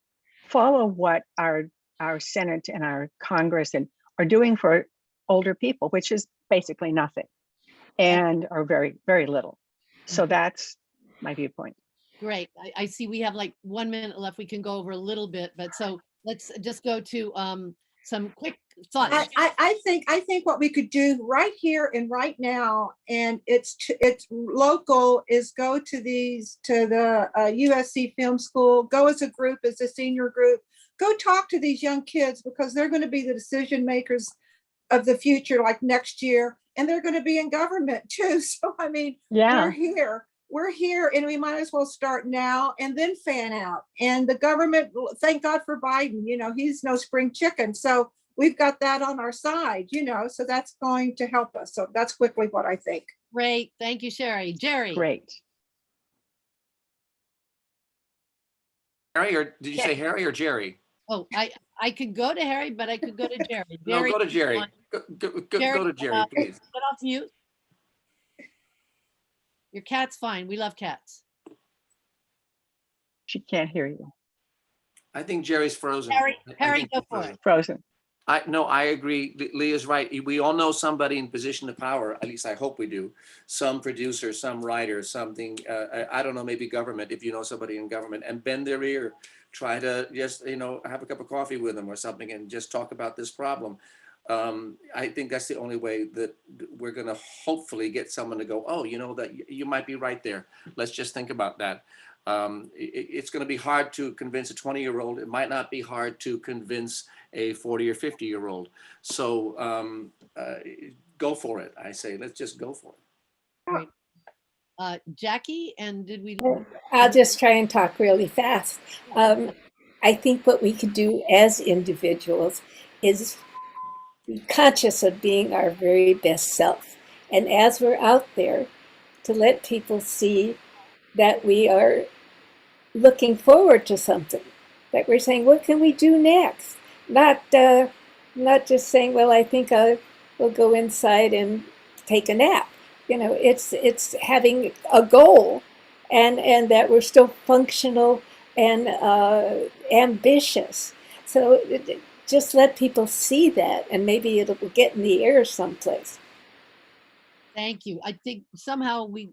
follow what our Senate and our Congress are doing for older people, which is basically nothing, and are very, very little. So that's my viewpoint. Great. I see we have like 1 minute left. We can go over a little bit, but so let's just go to some quick thoughts. I think what we could do right here and right now, and it's local, is go to the USC Film School, go as a group, as a senior group, go talk to these young kids, because they're going to be the decision makers of the future, like next year, and they're going to be in government too. So, I mean, Yeah. we're here, and we might as well start now and then fan out. And the government, thank God for Biden, you know, he's no spring chicken. So we've got that on our side, you know, so that's going to help us. So that's quickly what I think. Great. Thank you, Sherry. Jerry. Great. Harry, or did you say Harry or Jerry? Oh, I could go to Harry, but I could go to Jerry. No, go to Jerry. on- Go to Jerry, please. Get off mute. Your cat's fine. We love cats. She can't hear you. I think Jerry's frozen. Harry, I Harry, think go he's for it. Frozen. No, I agree. Lee is right. We all know somebody in position of power. At least I hope we do. Some producer, some writer, something. I don't know. Maybe government. If you know somebody in government, and bend their ear, try to just have a cup of coffee with them or something, and just talk about this problem. I think that's the only way that we're going to hopefully get someone to go, oh, you know, that you might be right there. Let's just think about that. It's going to be hard to convince a 20-year-old. It might not be hard to convince a 40 or 50-year-old. So go for it. I say, let's just go for it. Great. Jackie, and did we? I'll just try and talk really fast. I think what we could do as individuals is be conscious of being our very best self. And as we're out there, to let people see that we are looking forward to something, that we're saying, what can we do next? Not just saying, well, I think I will go inside and take a nap. You know, it's having a goal, and that we're still functional and ambitious. So just let people see that, and maybe it'll get in the air someplace. Thank you. I think somehow we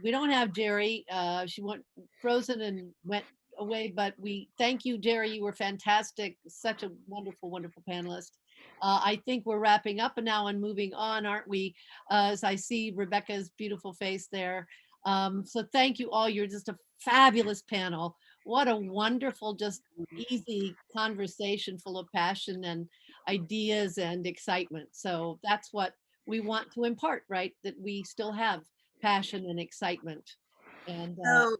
don't have Jerry. She went frozen and went away, but we thank you, Jerry. You were fantastic. Such a wonderful, wonderful panelist. I think we're wrapping up now and moving on, aren't we? As I see Rebecca's beautiful face there. So thank you all. You're just a fabulous panel. What a wonderful, just easy conversation full of passion and ideas and excitement. So that's what we want to impart, right? That we still have passion and excitement and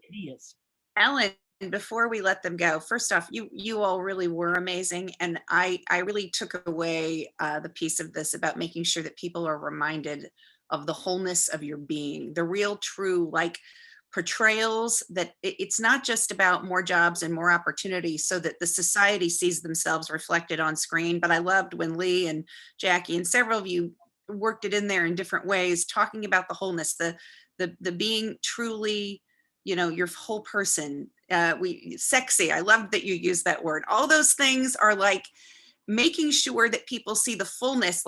ideas. Ellen, before we let them go, first off, you all really were amazing. And I really took away the piece of this about making sure that people are reminded of the wholeness of your being, the real true portrayals, that it's not just about more jobs and more opportunities so that the society sees themselves reflected on screen. But I loved when Lee and Jackie and several of you worked it in there in different ways, talking about the wholeness, the being truly, you know, your whole person. Sexy. I love that you use that word. All those things are like making sure that people see the fullness,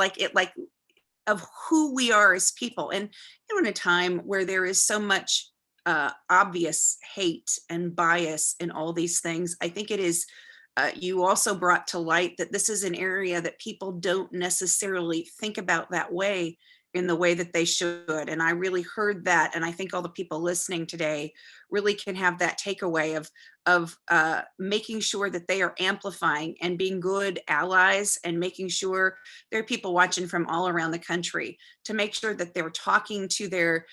of who we are as people. And you know, in a time where there is so much obvious hate and bias and all these things, I think it is. You also brought to light that this is an area that people don't necessarily think about that way, in the way that they should. And I really heard that. And I think all the people listening today really can have that takeaway of making sure that they are amplifying and being good allies, and making sure there are people watching from all around the country, to make sure that they're talking to their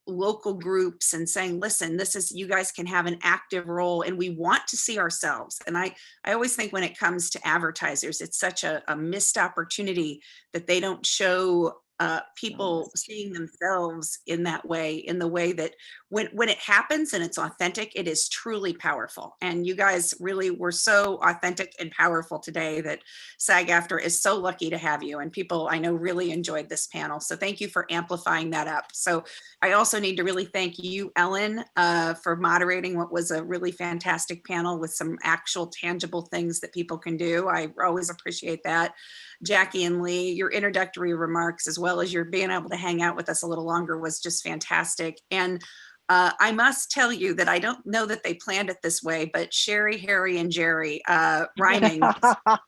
local groups and saying, listen, you guys can have an active role, and we want to see ourselves. And I always think when it comes to advertisers, it's such a missed opportunity that they don't show people seeing themselves in that way, in the way that when it happens and it's authentic, it is truly powerful. And you guys really were so authentic and powerful today that SAG-AFTRA is so lucky to have you. And people I know really enjoyed this panel. So thank you for amplifying that up. So I also need to really thank you, Ellen, for moderating what was a really fantastic panel with some actual tangible things that people can do. I always appreciate that. Jackie and Lee, your introductory remarks, as well as your being able to hang out with us a little longer, was just fantastic. And I must tell you that I don't know that they planned it this way, but Sherry, Harry, and Jerry rhyming. A lot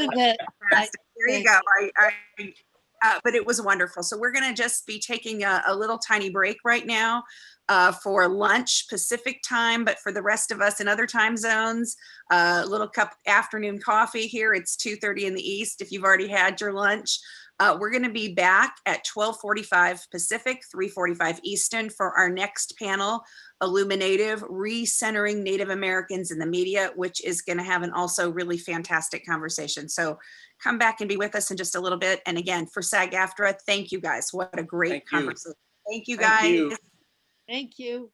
of it. There you go. But it was wonderful. So we're going to just be taking a little tiny break right now. for lunch Pacific time, but for the rest of us in other time zones, a little cup afternoon coffee here. It's 2:30 in the East if you've already had your lunch. We're going to be back at 12:45 Pacific, 3:45 Eastern for our next panel, IllumiNative, Recentering Native Americans in the Media, which is going to have an also really fantastic conversation. So come back and be with us in just a little bit. And again, for SAG-AFTRA, thank you guys. What a great conversation. Thank you guys. Thank you. Thank you.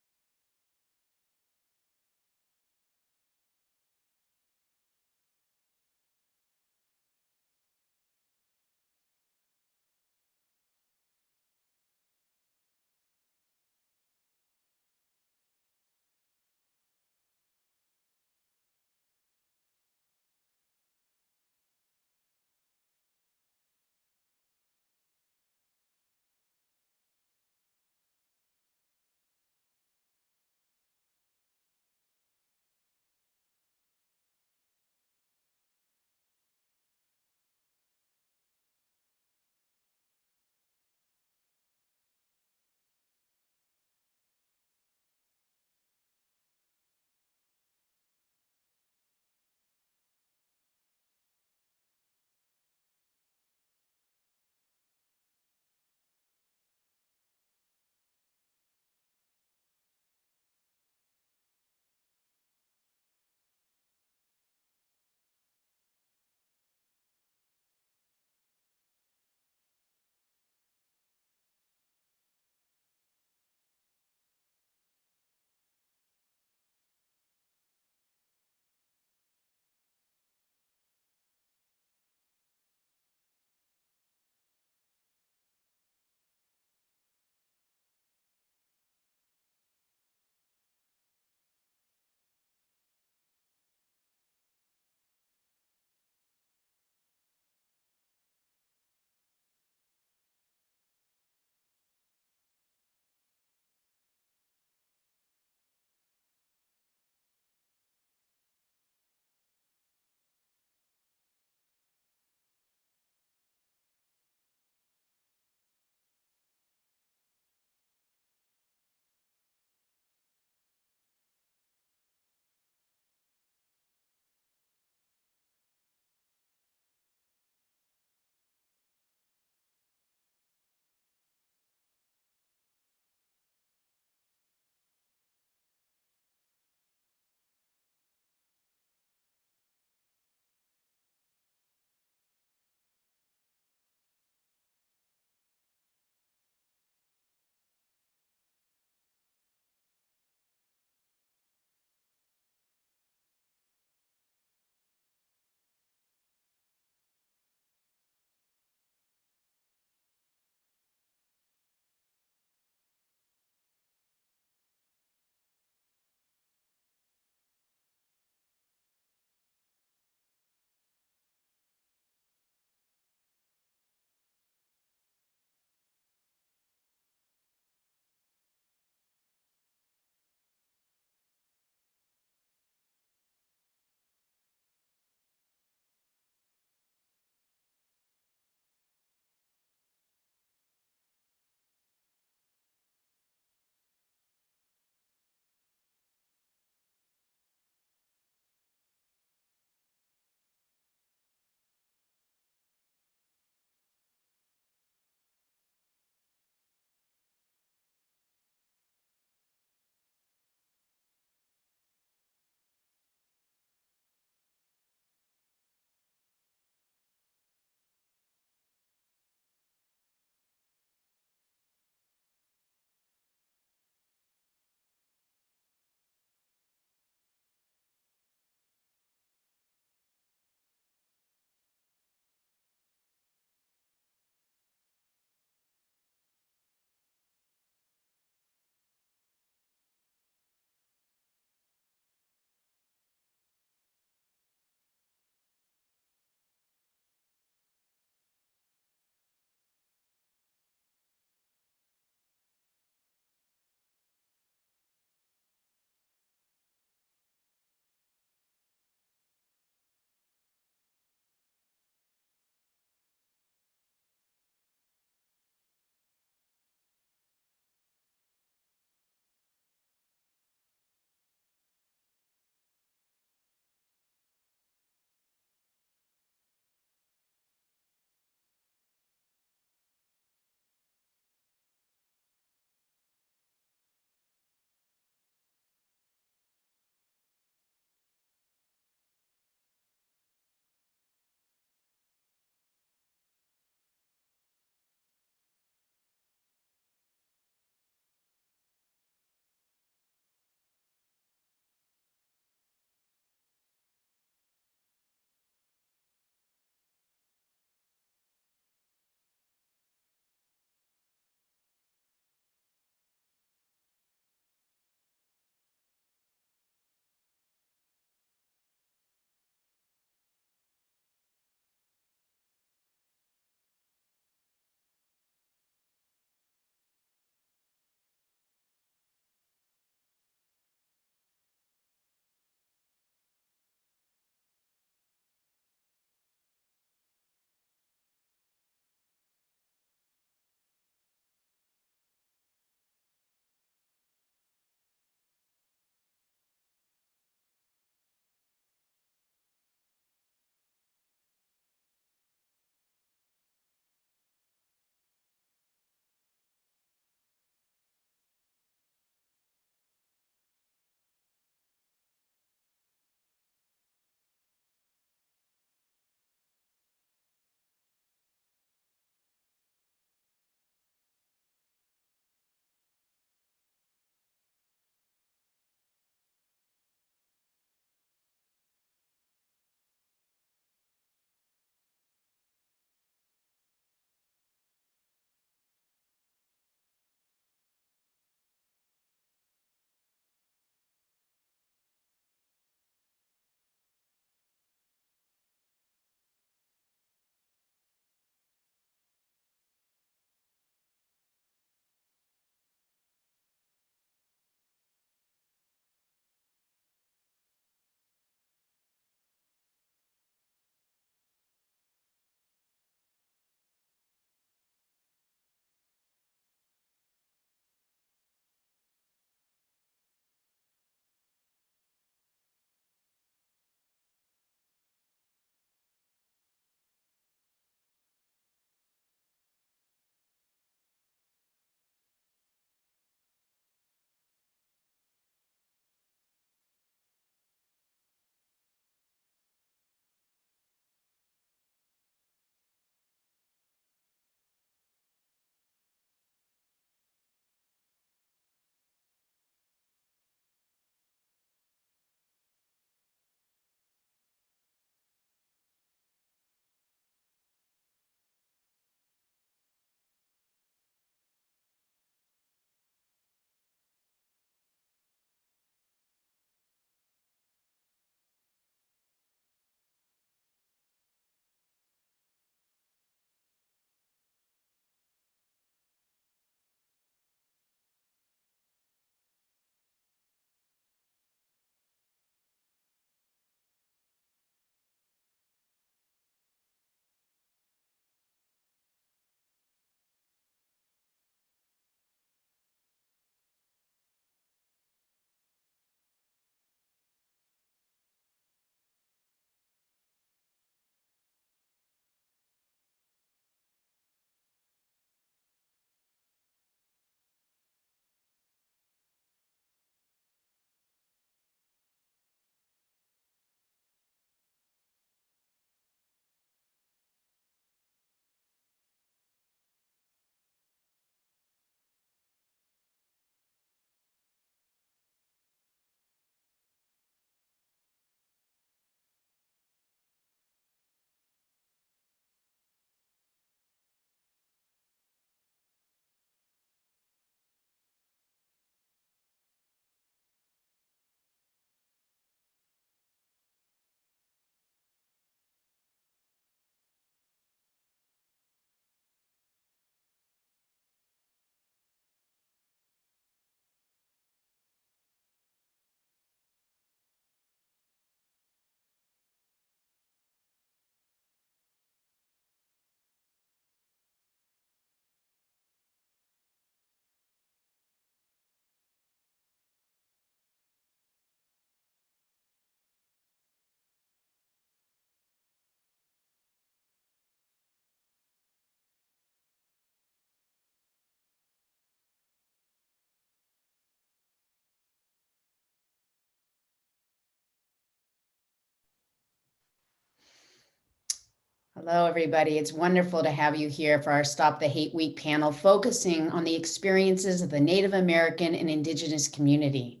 Hello, everybody. It's wonderful to have you here for our Stop the Hate Week panel, focusing on the experiences of the Native American and Indigenous community.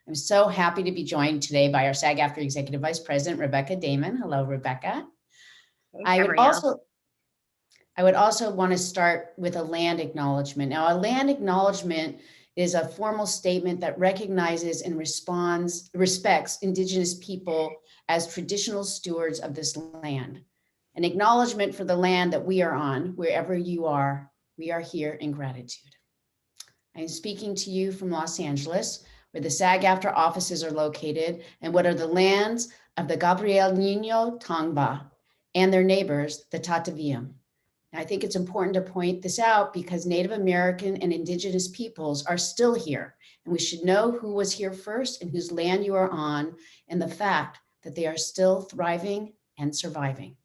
I'm so happy to be joined today by our SAG-AFTRA Executive Vice President, Rebecca Damon. Hello, Rebecca. I would also want to start with a land acknowledgement. Now, a land acknowledgement is a formal statement that recognizes and respects Indigenous people as traditional stewards of this land. An acknowledgement for the land that we are on, wherever you are, we are here in gratitude. I'm speaking to you from Los Angeles, where the SAG-AFTRA offices are located, and what are the lands of the Gabriel Niño Tongva and their neighbors, the Tataviam. I think it's important to point this out because Native American and Indigenous peoples are still here, and we should know who was here first and whose land you are on, and the fact that they are still thriving and surviving.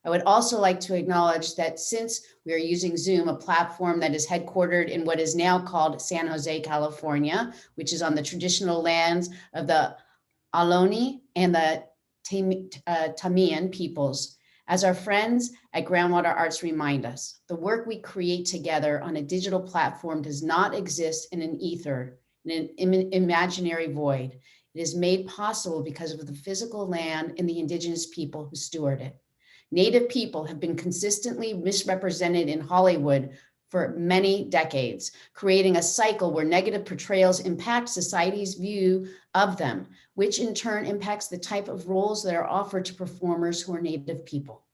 I would also like to acknowledge that since we are using Zoom, a platform that is headquartered in what is now called San Jose, California, which is on the traditional lands of the Ohlone and the Tamian peoples. As our friends at Groundwater Arts remind us, the work we create together on a digital platform does not exist in an ether, in an imaginary void. It is made possible because of the physical land and the Indigenous people who steward it. Native people have been consistently misrepresented in Hollywood for many decades, creating a cycle where negative portrayals impact society's view of them, which in turn impacts the type of roles that are offered to performers who are Native people.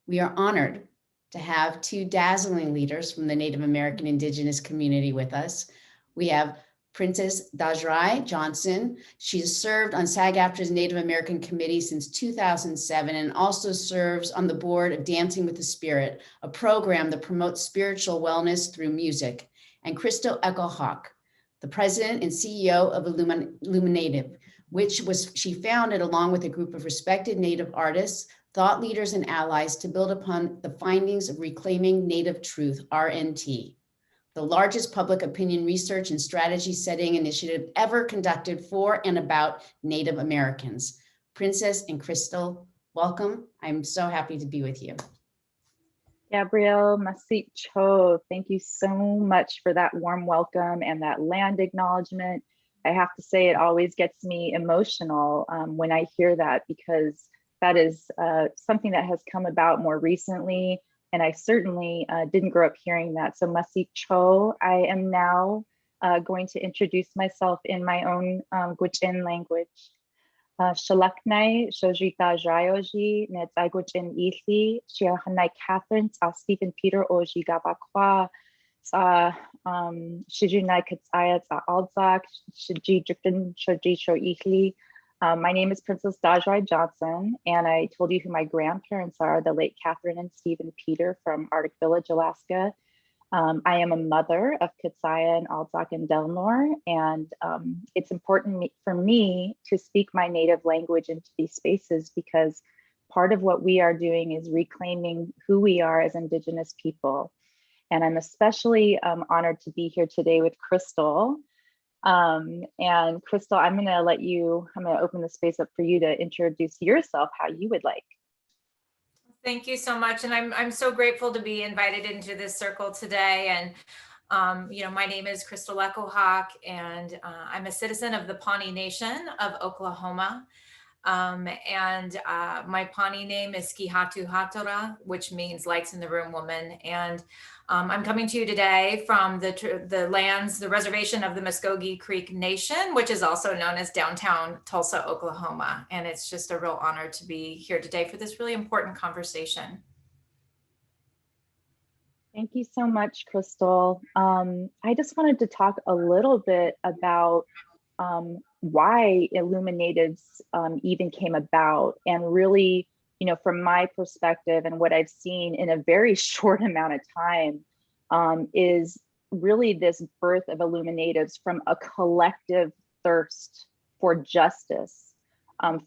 We are honored to have two dazzling leaders from the Native American Indigenous community with us. We have Princess Dajrai Johnson. She has served on SAG-AFTRA's Native American Committee since 2007 and also serves on the board of Dancing with the Spirit, a program that promotes spiritual wellness through music. And Crystal Echo-Hawk, the president and CEO of IllumiNative, which she founded along with a group of respected Native artists, thought leaders, and allies to build upon the findings of Reclaiming Native Truth, RNT, the largest public opinion research and strategy setting initiative ever conducted for and about Native Americans. Princess and Crystal, welcome. I'm so happy to be with you. Gabrielle Masit Cho, thank you so much for that warm welcome and that land acknowledgement. I have to say it always gets me emotional when I hear that, because that is something that has come about more recently. And I certainly didn't grow up hearing that. So Masit Cho, I am now going to introduce myself in my own Gwich'in language. Shalaknai, Shojita Jayoji, Netzai Gwich'in Ithi, Shiahanai Catherine, Stephen Peter Oji Gabakwa, Shijunai Katsaya, Alzak, Shiji Jukten, Shoji Sho Ithi. My name is Princess Dajrai Johnson, and I told you who my grandparents are, the late Catherine and Stephen Peter from Arctic Village, Alaska. I am a mother of Katsaya and Alzak and Delnor, and it's important for me to speak my native language into these spaces because part of what we are doing is reclaiming who we are as Indigenous people. And I'm especially honored to be here today with Crystal. And Crystal, I'm going to open the space up for you to introduce yourself how you would like. Thank you so much. And I'm so grateful to be invited into this circle today. And, my name is Crystal Echo-Hawk, and I'm a citizen of the Pawnee Nation of Oklahoma. My Pawnee name is Skihatu Hatora, which means lights in the room woman. And I'm coming to you today from the reservation of the Muskogee Creek Nation, which is also known as downtown Tulsa, Oklahoma. And it's just a real honor to be here today for this really important conversation. Thank you so much, Crystal. I just wanted to talk a little bit about why IllumiNatives even came about, and really, from my perspective and what I've seen in a very short amount of time, is really this birth of IllumiNatives from a collective thirst for justice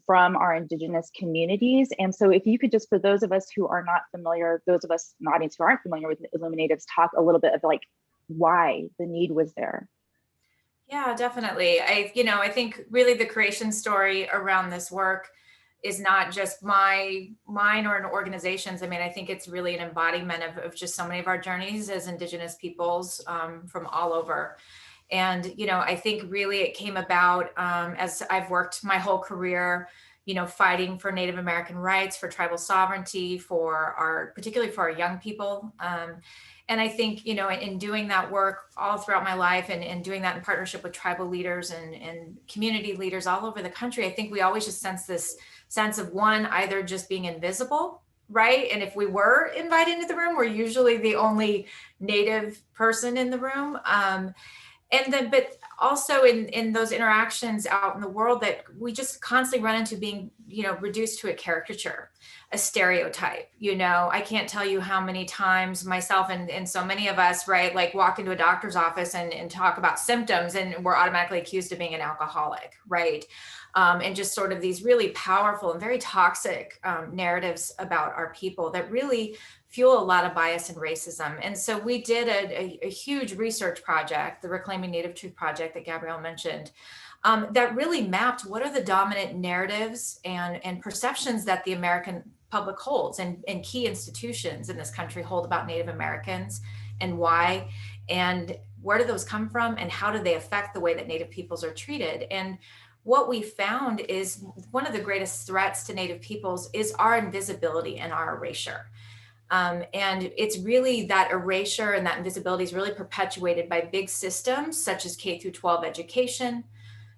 from our Indigenous communities. And so if you could just, for those of us who are not familiar, those of us in the audience who aren't familiar with IllumiNatives, talk a little bit of why the need was there. Yeah, definitely. I think really the creation story around this work is not just mine or an organization's. I mean, I think it's really an embodiment of just so many of our journeys as Indigenous peoples from all over. And, you know, I think really it came about as I've worked my whole career, you know, fighting for Native American rights, for tribal sovereignty, particularly for our young people. And I think, you know, in doing that work all throughout my life and doing that in partnership with tribal leaders and community leaders all over the country, I think we always just sense this sense of one, either just being invisible, right? And if we were invited into the room, we're usually the only Native person in the room. And then, but also in those interactions out in the world that we just constantly run into being, you know, reduced to a caricature, a stereotype. You know, I can't tell you how many times myself and so many of us, right, like walk into a doctor's office and talk about symptoms and we're automatically accused of being an alcoholic, right? And just sort of these really powerful and very toxic narratives about our people that really fuel a lot of bias and racism. And so we did a huge research project, the Reclaiming Native Truth project that Gabrielle mentioned, that really mapped what are the dominant narratives and perceptions that the American public holds and key institutions in this country hold about Native Americans and why, and where do those come from and how do they affect the way that Native peoples are treated. And what we found is one of the greatest threats to Native peoples is our invisibility and our erasure. And it's really that erasure and that invisibility is really perpetuated by big systems such as K through 12 education,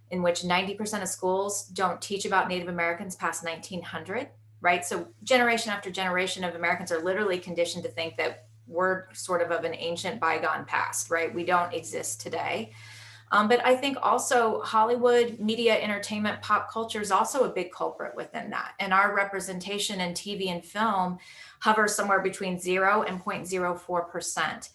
in which 90% of schools don't teach about Native Americans past 1900, right? So generation after generation of Americans are literally conditioned to think that we're sort of an ancient bygone past, right? We don't exist today. But I think also Hollywood, media, entertainment, pop culture is also a big culprit within that. And our representation in TV and film hovers somewhere between 0 and 0.04%.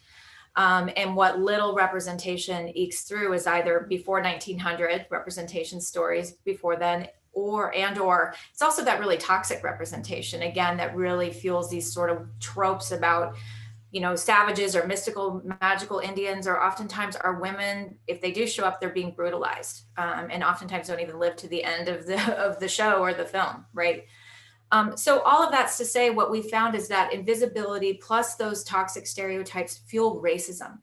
And what little representation ekes through is either before 1900 representation stories before then, or it's also that really toxic representation, again, that really fuels these sort of tropes about, you know, savages or mystical, magical Indians, or oftentimes are women, if they do show up, they're being brutalized, and oftentimes don't even live to the end of the show or the film, right? So all of that's to say, what we found is that invisibility plus those toxic stereotypes fuel racism.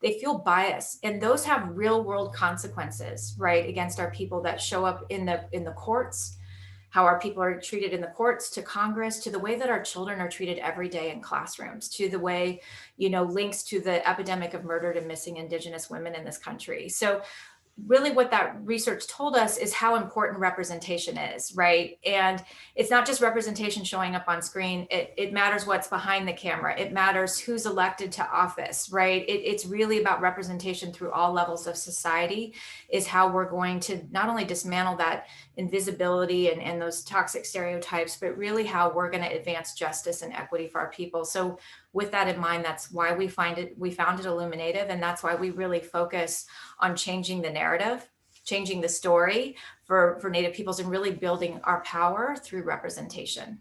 They fuel bias, and those have real world consequences, right, against our people that show up in the courts, how our people are treated in the courts, to Congress, to the way that our children are treated every day in classrooms, to the way, you know, links to the epidemic of murdered and missing Indigenous women in this country. So really what that research told us is how important representation is, right? And it's not just representation showing up on screen. It matters what's behind the camera. It matters who's elected to office, right? It's really about representation through all levels of society is how we're going to not only dismantle that invisibility and those toxic stereotypes, but really how we're going to advance justice and equity for our people. So with that in mind, that's why we founded IllumiNative, and that's why we really focus on changing the narrative, changing the story for Native peoples, and really building our power through representation.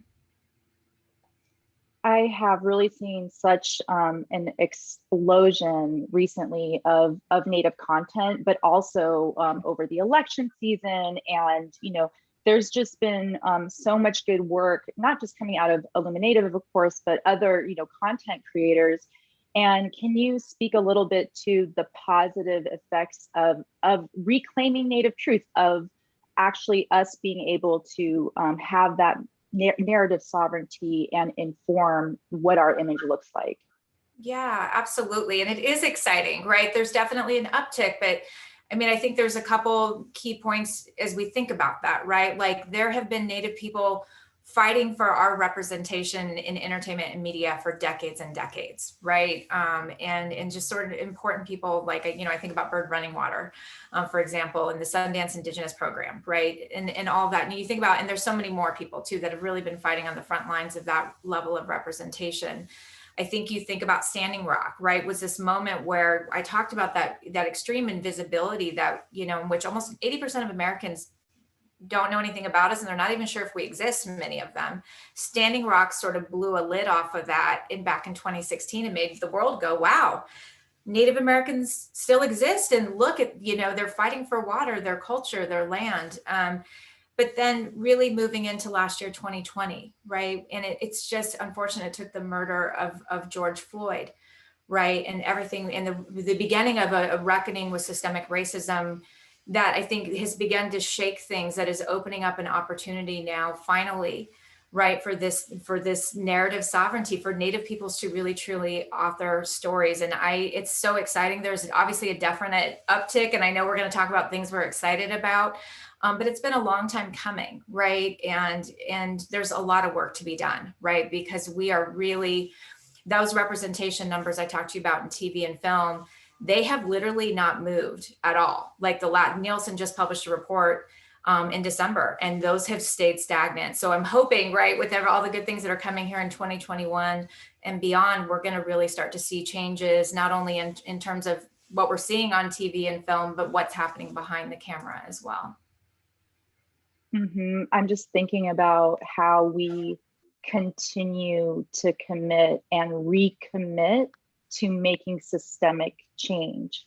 I have really seen such an explosion recently of Native content, but also over the election season. And, you know, there's just been so much good work, not just coming out of IllumiNative, of course, but other, you know, content creators. And can you speak a little bit to the positive effects of reclaiming Native truth, of actually us being able to have that narrative sovereignty and inform what our image looks like? Yeah, absolutely. And it is exciting, right? There's definitely an uptick, but I mean, I think there's a couple key points as we think about that, right? Like there have been Native people fighting for our representation in entertainment and media for decades and decades, right? And just sort of important people like, you know, I think about Bird Running Water, for example, in the Sundance Indigenous program, right? And all of that. And you think about, and there's so many more people too that have really been fighting on the front lines of that level of representation. I think you think about Standing Rock, right? Was this moment where I talked about that extreme invisibility that, you know, in which almost 80% of Americans don't know anything about us, and they're not even sure if we exist, many of them. Standing Rock sort of blew a lid off of that back in 2016 and made the world go, wow, Native Americans still exist. And look at, you know, they're fighting for water, their culture, their land. but then really moving into last year, 2020, right? And it's just unfortunate it took the murder of George Floyd, right? And everything in the beginning of a reckoning with systemic racism that I think has begun to shake things, that is opening up an opportunity now, finally, right, for this narrative sovereignty, for Native peoples to really truly author stories. And it's so exciting. There's obviously a definite uptick, and I know we're going to talk about things we're excited about, but it's been a long time coming, right? And there's a lot of work to be done, right? Because we are really, those representation numbers I talked to you about in TV and film, they have literally not moved at all. Like Nielsen just published a report in December, and those have stayed stagnant. So I'm hoping, right, with all the good things that are coming here in 2021 and beyond, we're going to really start to see changes, not only in terms of what we're seeing on TV and film, but what's happening behind the camera as well. I'm just thinking about how we continue to commit and recommit to making systemic change,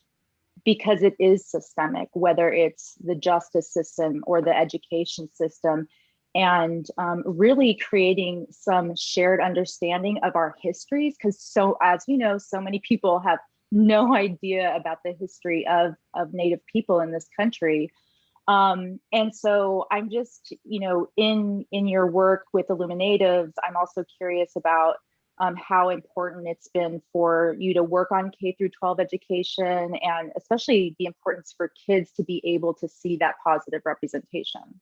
because it is systemic, whether it's the justice system or the education system, and really creating some shared understanding of our histories. Because as you know, so many people have no idea about the history of Native people in this country. And so I'm just, in your work with IllumiNatives, I'm also curious about how important it's been for you to work on K through 12 education, and especially the importance for kids to be able to see that positive representation.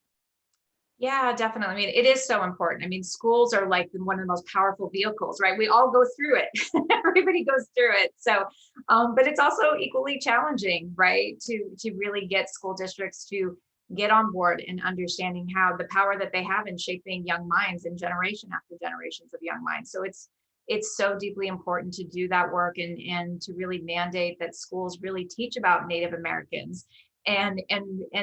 Yeah, definitely. I mean, it is so important. I mean, schools are like one of the most powerful vehicles, right? We all go through it. Everybody goes through it. So, but it's also equally challenging, right? To really get school districts to get on board and understanding how the power that they have in shaping young minds and generation after generations of young minds. So it's so deeply important to do that work and to really mandate that schools really teach about Native Americans and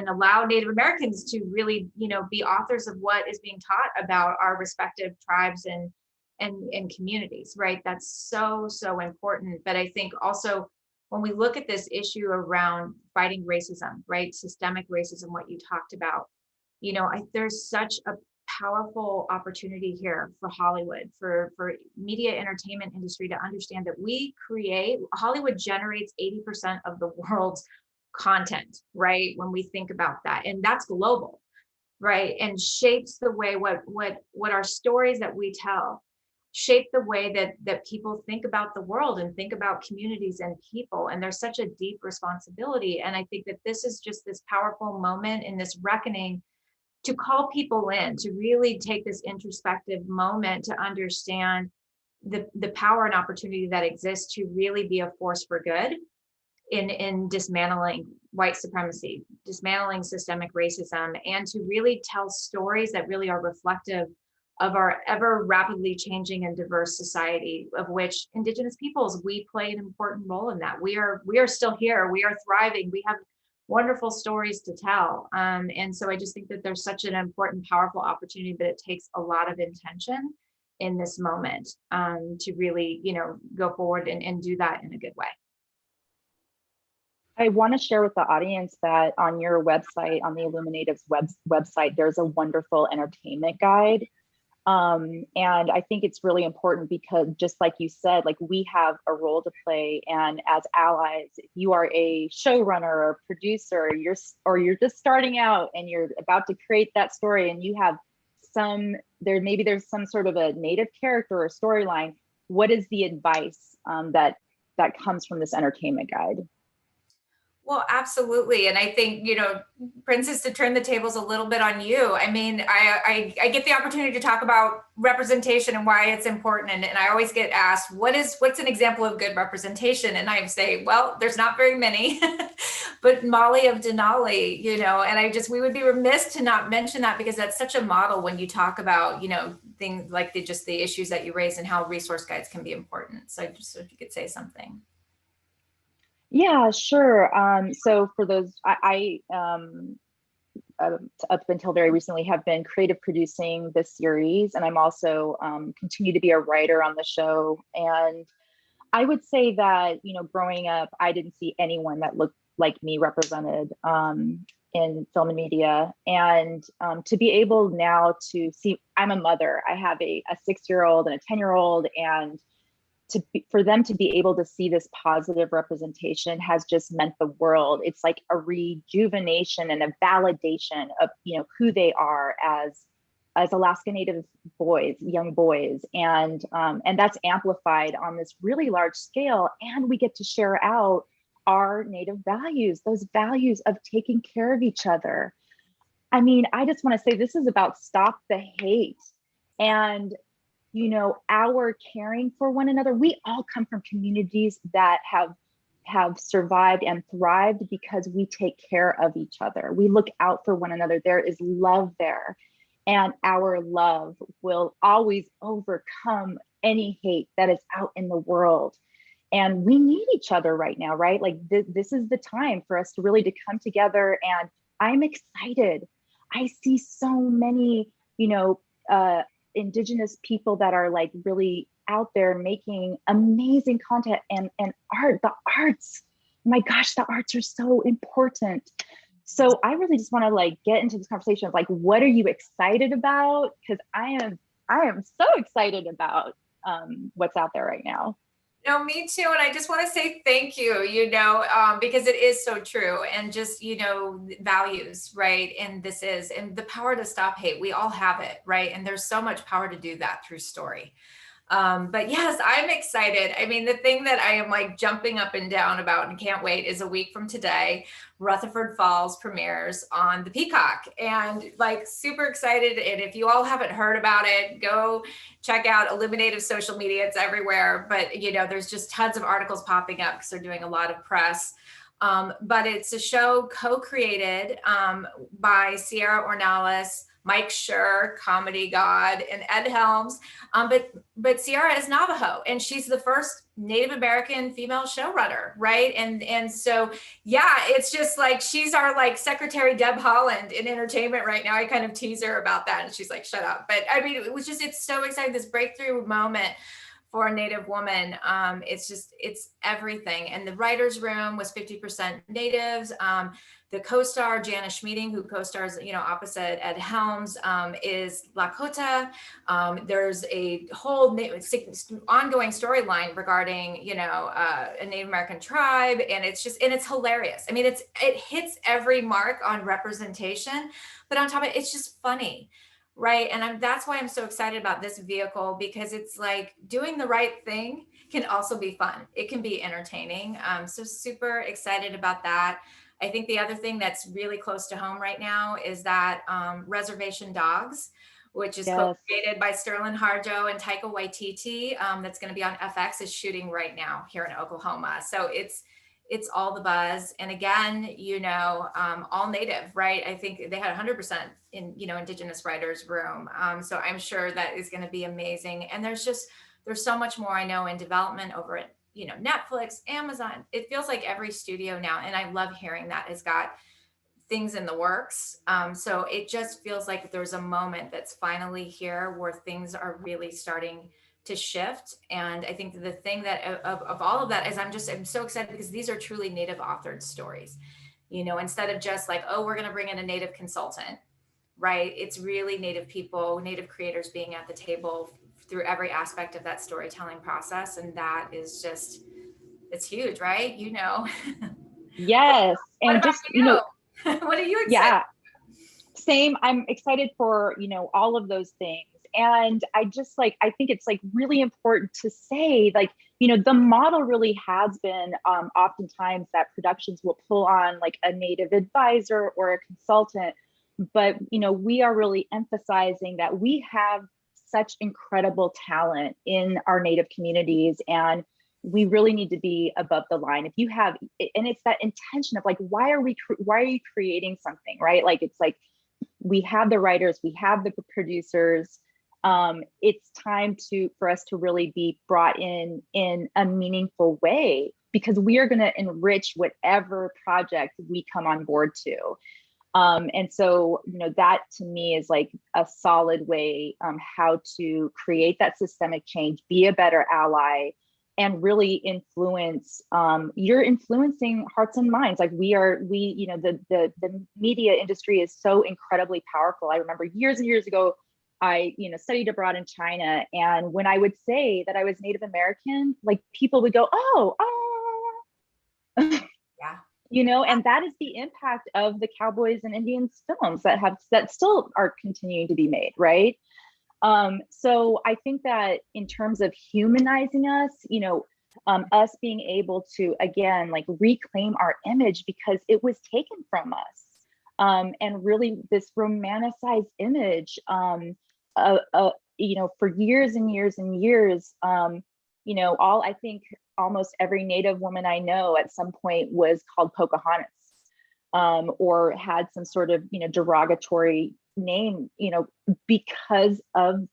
allow Native Americans to really, be authors of what is being taught about our respective tribes and communities, right? That's so, so important. But I think also when we look at this issue around fighting racism, right? Systemic racism, what you talked about, there's such a powerful opportunity here for Hollywood, for media entertainment industry to understand that Hollywood generates 80% of the world's content, right? When we think about that, and that's global, right? And shapes the way what our stories that we tell shape the way that people think about the world and think about communities and people. And there's such a deep responsibility. And I think that this is just this powerful moment in this reckoning to call people in, to really take this introspective moment to understand the power and opportunity that exists to really be a force for good in dismantling white supremacy, dismantling systemic racism, and to really tell stories that really are reflective of our ever rapidly changing and diverse society, of which Indigenous peoples, we play an important role in that. We are still here, we are thriving, we have wonderful stories to tell. And so I just think that there's such an important, powerful opportunity, but it takes a lot of intention in this moment to really, go forward and do that in a good way. I want to share with the audience that on your website, on the IllumiNative's website, there's a wonderful entertainment guide. And I think it's really important because, just like you said, like, we have a role to play. And as allies, if you are a showrunner or producer, you're just starting out and you're about to create that story, and you have maybe there's some sort of a Native character or storyline. What is the advice that comes from this entertainment guide? Well, absolutely. And I think, Princess, to turn the tables a little bit on you. I mean, I get the opportunity to talk about representation and why it's important. And I always get asked, what's an example of good representation? And I say, well, there's not very many, but Molly of Denali, and we would be remiss to not mention that, because that's such a model when you talk about, things like the issues that you raise and how resource guides can be important. So just if you could say something. Yeah, sure. So for those, I up until very recently have been creative producing this series, and I'm also continue to be a writer on the show. And I would say that, growing up, I didn't see anyone that looked like me represented in film and media. And to be able now to see, I'm a mother, I have a 6-year-old and a 10-year-old, and for them to be able to see this positive representation has just meant the world. It's like a rejuvenation and a validation of, you know, who they are as Alaska Native boys, young boys, and that's amplified on this really large scale. And we get to share out our Native values, those values of taking care of each other. I mean, I just want to say this is about stop the hate and, you know, our caring for one another. We all come from communities that have survived and thrived because we take care of each other. We look out for one another. There is love there. And our love will always overcome any hate that is out in the world. And we need each other right now, right? Like this is the time for us to really to come together. And I'm excited. I see so many, you know, Indigenous people that are like really out there making amazing content and art, the arts. My gosh, the arts are so important. So I really just want to like get into this conversation of like, what are you excited about? Because I am so excited about what's out there right now. No, me too. And I just want to say thank you, you know, because it is so true. And just, you know, values, right? And the power to stop hate, we all have it, right? And there's so much power to do that through story. But yes, I'm excited. I mean, the thing that I am like jumping up and down about and can't wait is a week from today, Rutherford Falls premieres on the Peacock, and like super excited. And if you all haven't heard about it, go check out IllumiNative social media. It's everywhere, but you know, there's just tons of articles popping up because they're doing a lot of press. But it's a show co-created by Sierra Ornelas, Mike Schur, comedy god, and Ed Helms. But Sierra is Navajo, and she's the first Native American female showrunner, right? And so, yeah, it's just like, she's our like Secretary Deb Haaland in entertainment right now. I kind of tease her about that, and she's like, shut up. But I mean, it's so exciting, this breakthrough moment for a Native woman. It's everything. And the writer's room was 50% Natives. The co-star, Janice Schmeeding, who co-stars, you know, opposite Ed Helms, is Lakota. There's a whole ongoing storyline regarding, you know, a Native American tribe. And it's hilarious. I mean, it hits every mark on representation, but on top of it, it's just funny. Right. And that's why I'm so excited about this vehicle, because it's like doing the right thing can also be fun. It can be entertaining. So super excited about that. I think the other thing that's really close to home right now is that Reservation Dogs, which is co-created by Sterling Harjo and Taika Waititi, that's going to be on FX, is shooting right now here in Oklahoma. So it's all the buzz. And again, you know, all Native, right? I think they had 100% in, you know, Indigenous writers room. So I'm sure that is going to be amazing. And there's so much more I know in development over at, you know, Netflix, Amazon. It feels like every studio now, and I love hearing that, has got things in the works. So it just feels like there's a moment that's finally here where things are really starting to shift. And I think the thing that of all of that is I'm so excited because these are truly Native authored stories, you know, instead of just like, oh, we're going to bring in a Native consultant, right? It's really Native people, Native creators being at the table through every aspect of that storytelling process. And that is just, it's huge, right? You know? Yes. And just, you know, what are you excited? Yeah, same. I'm excited for, you know, all of those things. And I just like, I think it's like really important to say, like, you know, the model really has been oftentimes that productions will pull on like a Native advisor or a consultant. But, you know, we are really emphasizing that we have such incredible talent in our Native communities, and we really need to be above the line. If you have, and it's that intention of like, why are you creating something, right? Like, it's like, we have the writers, we have the producers. It's time for us to really be brought in a meaningful way, because we are going to enrich whatever project we come on board to. And so, you know, that to me is like a solid way how to create that systemic change, be a better ally, and really influence, you're influencing hearts and minds. Like the media industry is so incredibly powerful. I remember years and years ago, I studied abroad in China, and when I would say that I was Native American, like people would go, oh, yeah. And that is the impact of the Cowboys and Indians films that still are continuing to be made, right? So I think that in terms of humanizing us, us being able to, again, like reclaim our image because it was taken from us. And really this romanticized image, for years and years and years, I think almost every Native woman I know at some point was called Pocahontas, or had some sort of, derogatory name, because of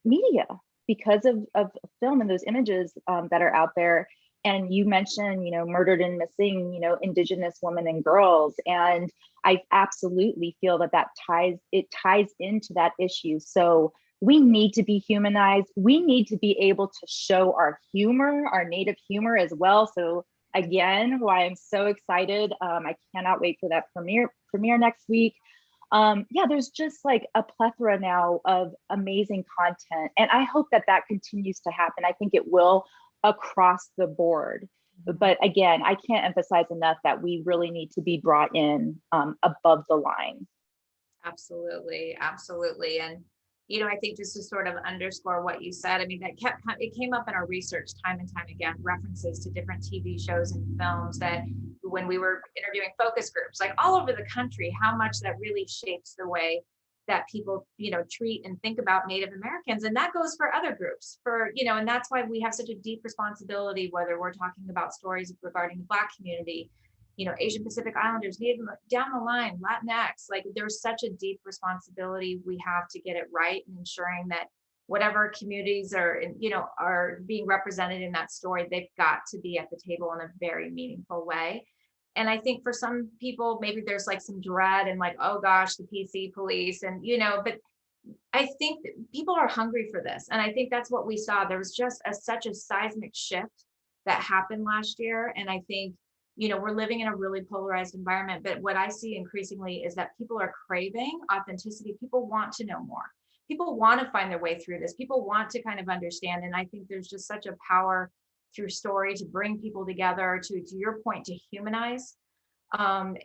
media, because of film and those images that are out there. And you mentioned, murdered and missing, Indigenous women and girls. And I absolutely feel that ties into that issue. So we need to be humanized. We need to be able to show our humor, our Native humor as well. So again, why I'm so excited. I cannot wait for that premiere next week. There's just like a plethora now of amazing content. And I hope that continues to happen. I think it will across the board. But again, I can't emphasize enough that we really need to be brought in above the line. Absolutely. Absolutely. And, I think just to sort of underscore what you said, I mean, it came up in our research time and time again, references to different TV shows and films that when we were interviewing focus groups, like all over the country, how much that really shapes the way that people, treat and think about Native Americans. And that goes for other groups and that's why we have such a deep responsibility, whether we're talking about stories regarding the Black community, Asian Pacific Islanders, Native, down the line, Latinx, like there's such a deep responsibility we have to get it right and ensuring that whatever communities are being represented in that story, they've got to be at the table in a very meaningful way. And I think for some people, maybe there's like some dread and like, oh gosh, the PC police and, but I think that people are hungry for this. And I think that's what we saw. There was just such a seismic shift that happened last year. And I think, we're living in a really polarized environment, but what I see increasingly is that people are craving authenticity. People want to know more. People want to find their way through this. People want to kind of understand. And I think there's just such a power through story to bring people together, to your point, to humanize, and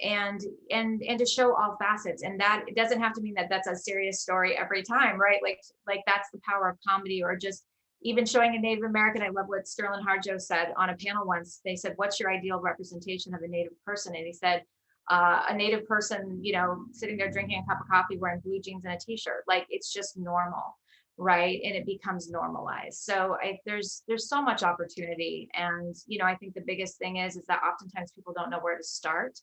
to show all facets. And that it doesn't have to mean that that's a serious story every time, right? Like that's the power of comedy, or just even showing a Native American. I love what Sterling Harjo said on a panel once. They said, what's your ideal representation of a Native person? And he said, a Native person, sitting there drinking a cup of coffee, wearing blue jeans and a t-shirt, like it's just normal, right? And it becomes normalized. So there's so much opportunity. And, I think the biggest thing is that oftentimes people don't know where to start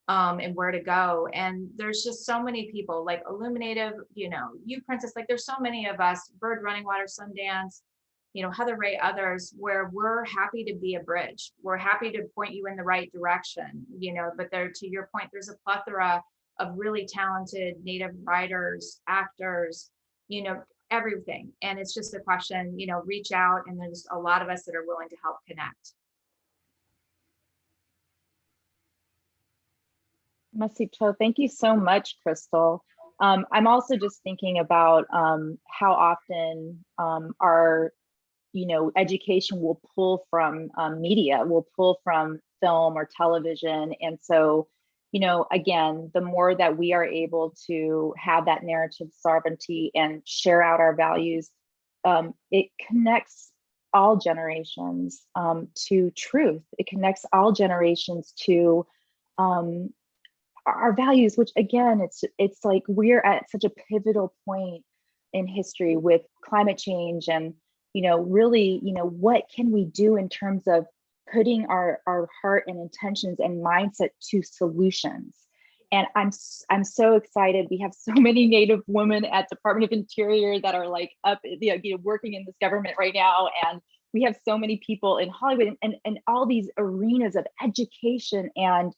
and where to go. And there's just so many people like IllumiNative, you Princess, like there's so many of us, Bird, Running Water, Sundance, Heather Ray, others, where we're happy to be a bridge. We're happy to point you in the right direction, but to your point, there's a plethora of really talented Native writers, actors, everything. And it's just a question, reach out, and there's a lot of us that are willing to help connect. Masito, thank you so much, Crystal. I'm also just thinking about how often our education will pull from media, will pull from film or television. And so, again, the more that we are able to have that narrative sovereignty and share out our values, it connects all generations to truth. It connects all generations to our values, which again, it's like we're at such a pivotal point in history with climate change and, really, what can we do in terms of putting our heart and intentions and mindset to solutions. And I'm so excited. We have so many Native women at Department of Interior that are like up, working in this government right now. And we have so many people in Hollywood and all these arenas of education and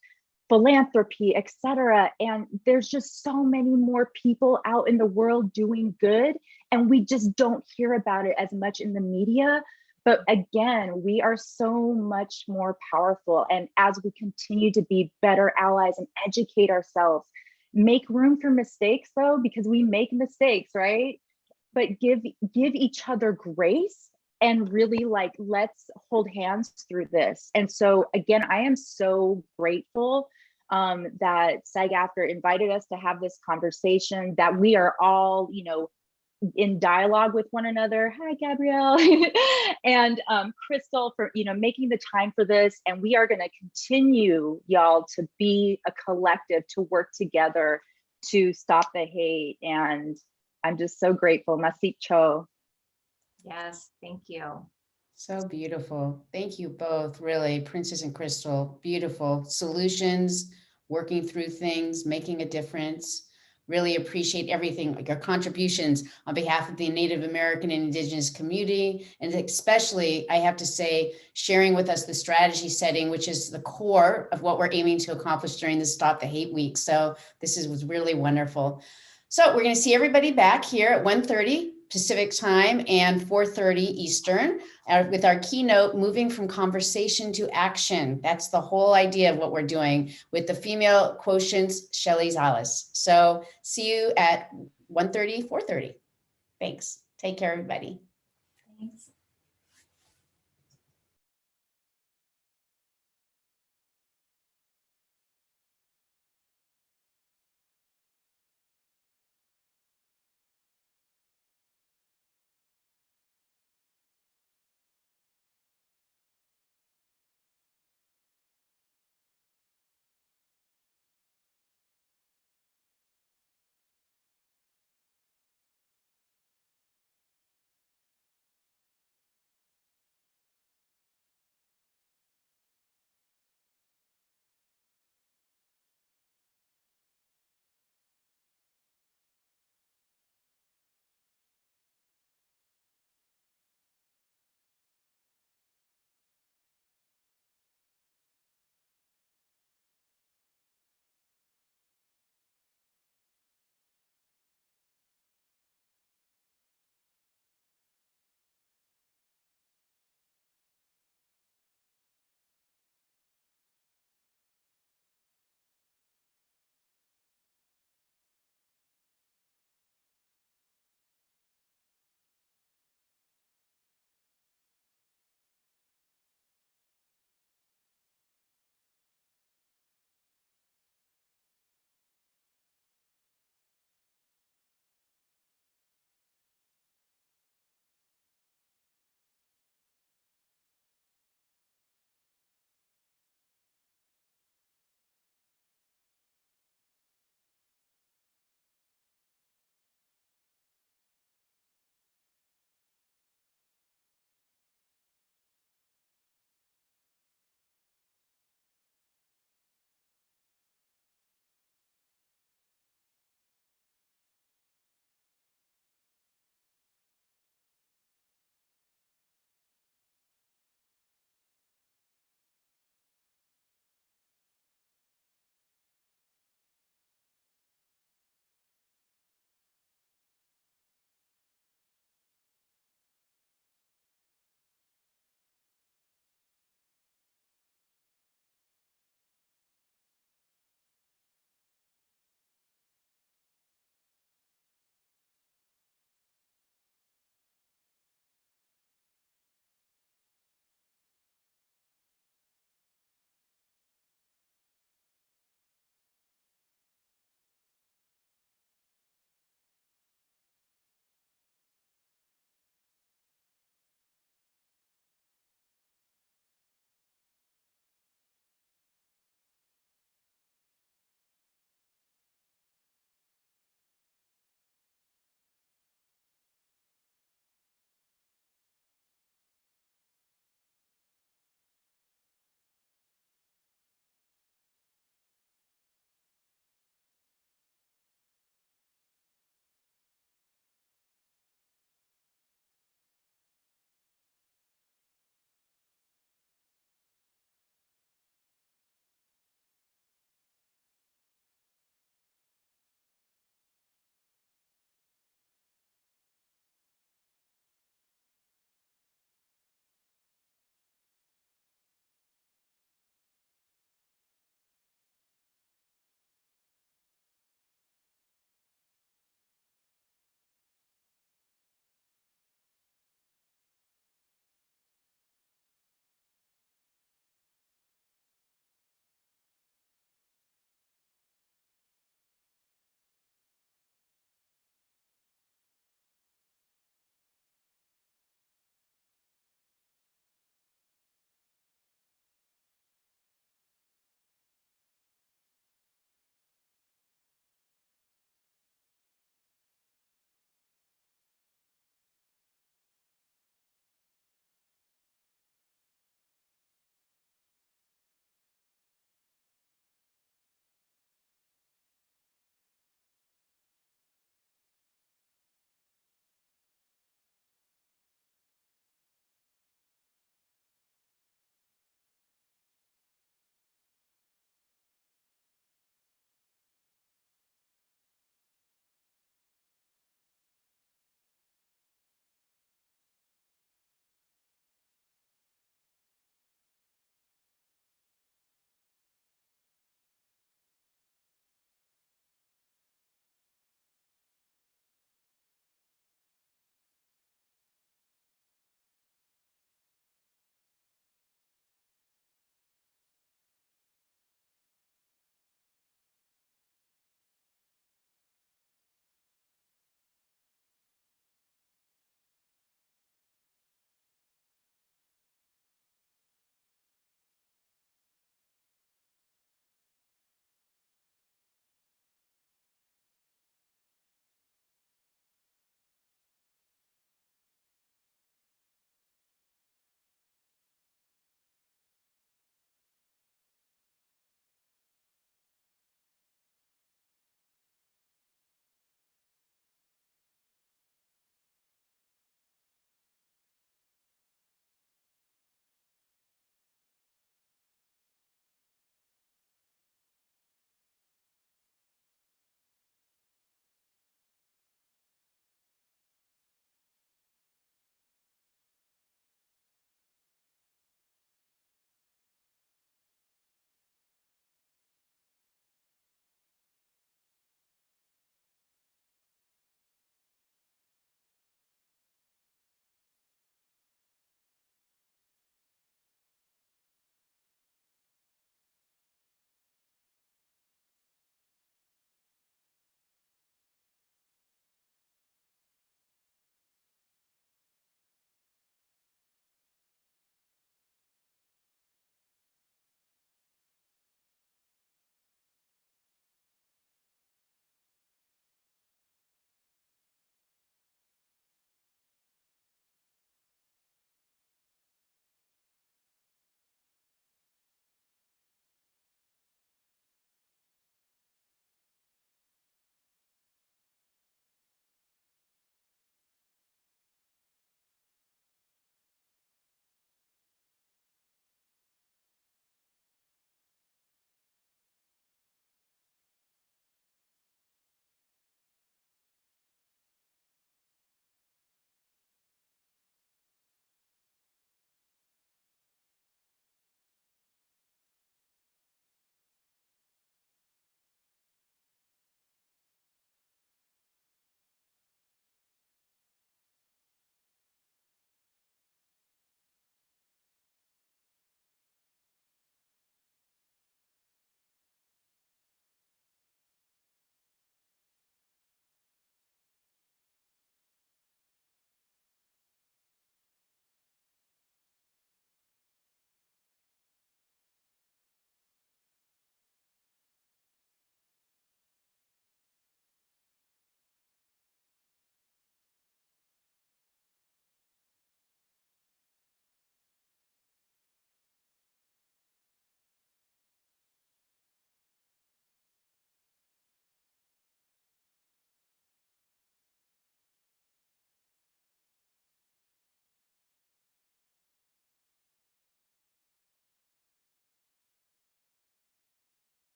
philanthropy, et cetera. And there's just so many more people out in the world doing good. And we just don't hear about it as much in the media. But again, we are so much more powerful. And as we continue to be better allies and educate ourselves, make room for mistakes though, because we make mistakes, right? But give each other grace and really like, let's hold hands through this. And so again, I am so grateful that SAG-AFTRA invited us to have this conversation, that we are all, you know, in dialogue with one another. Hi, Gabrielle. And Crystal for, you know, making the time for this. And we are going to continue, y'all, to be a collective, to work together to stop the hate. And I'm just so grateful. Masik Cho. Yes, thank you. So beautiful. Thank you both, really, Princess and Crystal. Beautiful solutions, working through things, making a difference. Really appreciate everything, like your contributions on behalf of the Native American and Indigenous community. And especially, I have to say, sharing with us the strategy setting, which is the core of what we're aiming to accomplish during the Stop the Hate Week. So was really wonderful. So we're going to see everybody back here at 1:30 Pacific time and 4:30 Eastern with our keynote, Moving from Conversation to Action. That's the whole idea of what we're doing with the female quotients, Shelley's Alice. So see you at 1:30, 4:30. Thanks. Take care, everybody. Thanks.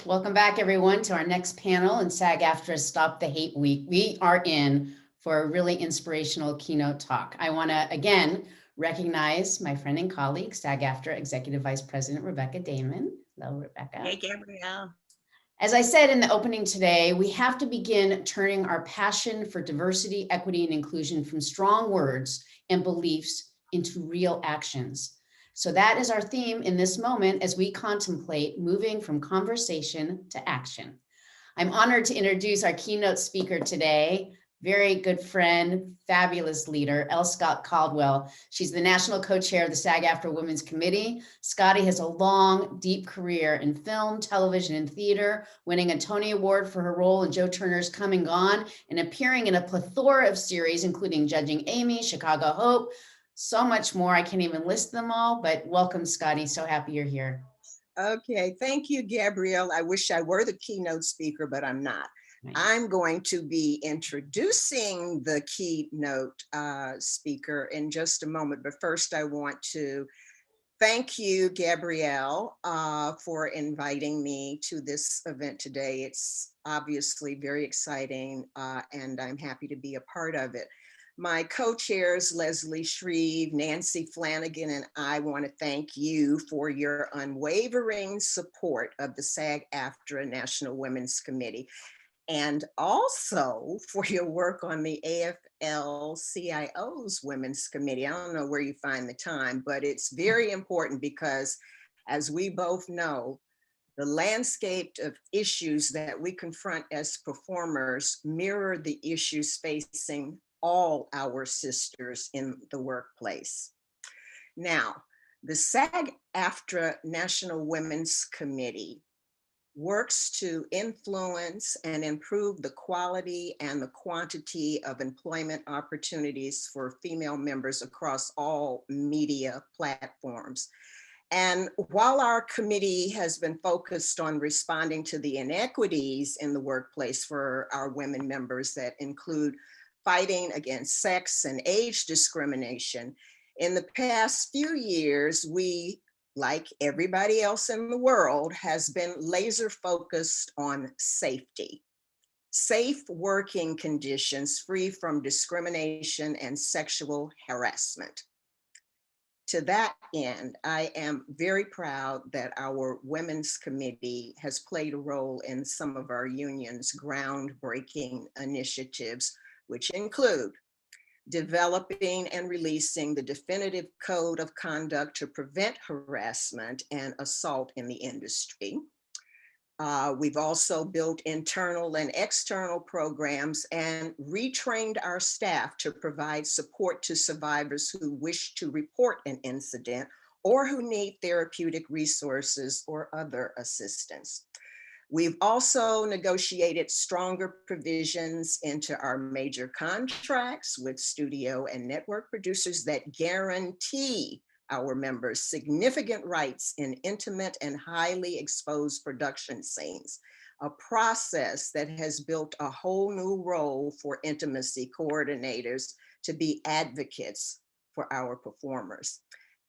Welcome back, everyone, to our next panel in SAG-AFTRA Stop the Hate Week. We are in for a really inspirational keynote talk. I want to, again, recognize my friend and colleague, SAG-AFTRA Executive Vice President Rebecca Damon. Hello, Rebecca. Hey, Gabrielle. As I said in the opening today, we have to begin turning our passion for diversity, equity, and inclusion from strong words and beliefs into real actions. So that is our theme in this moment as we contemplate moving from conversation to action. I'm honored to introduce our keynote speaker today, very good friend, fabulous leader, L. Scott Caldwell. She's the national co-chair of the SAG-AFTRA Women's Committee. Scotty has a long, deep career in film, television, and theater, winning a Tony Award for her role in Joe Turner's Come and Gone, and appearing in a plethora of series, including Judging Amy, Chicago Hope, so much more. I can't even list them all, but welcome, Scotty. So happy you're here. Okay, thank you, Gabrielle. I wish I were the keynote speaker, but I'm not. Nice. I'm going to be introducing the keynote speaker in just a moment, but first I want to thank you, Gabrielle, for inviting me to this event today. It's obviously very exciting, and I'm happy to be a part of it. My co-chairs, Leslie Shreve, Nancy Flanagan, and I want to thank you for your unwavering support of the SAG-AFTRA National Women's Committee, and also for your work on the AFL-CIO's Women's Committee. I don't know where you find the time, but it's very important because, as we both know, the landscape of issues that we confront as performers mirror the issues facing all our sisters in the workplace. Now, the SAG-AFTRA National Women's Committee works to influence and improve the quality and the quantity of employment opportunities for female members across all media platforms. And while our committee has been focused on responding to the inequities in the workplace for our women members that include fighting against sex and age discrimination, in the past few years, we, like everybody else in the world, has been laser focused on safety. Safe working conditions free from discrimination and sexual harassment. To that end, I am very proud that our Women's Committee has played a role in some of our union's groundbreaking initiatives, which include developing and releasing the definitive code of conduct to prevent harassment and assault in the industry. We've also built internal and external programs and retrained our staff to provide support to survivors who wish to report an incident or who need therapeutic resources or other assistance. We've also negotiated stronger provisions into our major contracts with studio and network producers that guarantee our members significant rights in intimate and highly exposed production scenes, a process that has built a whole new role for intimacy coordinators to be advocates for our performers.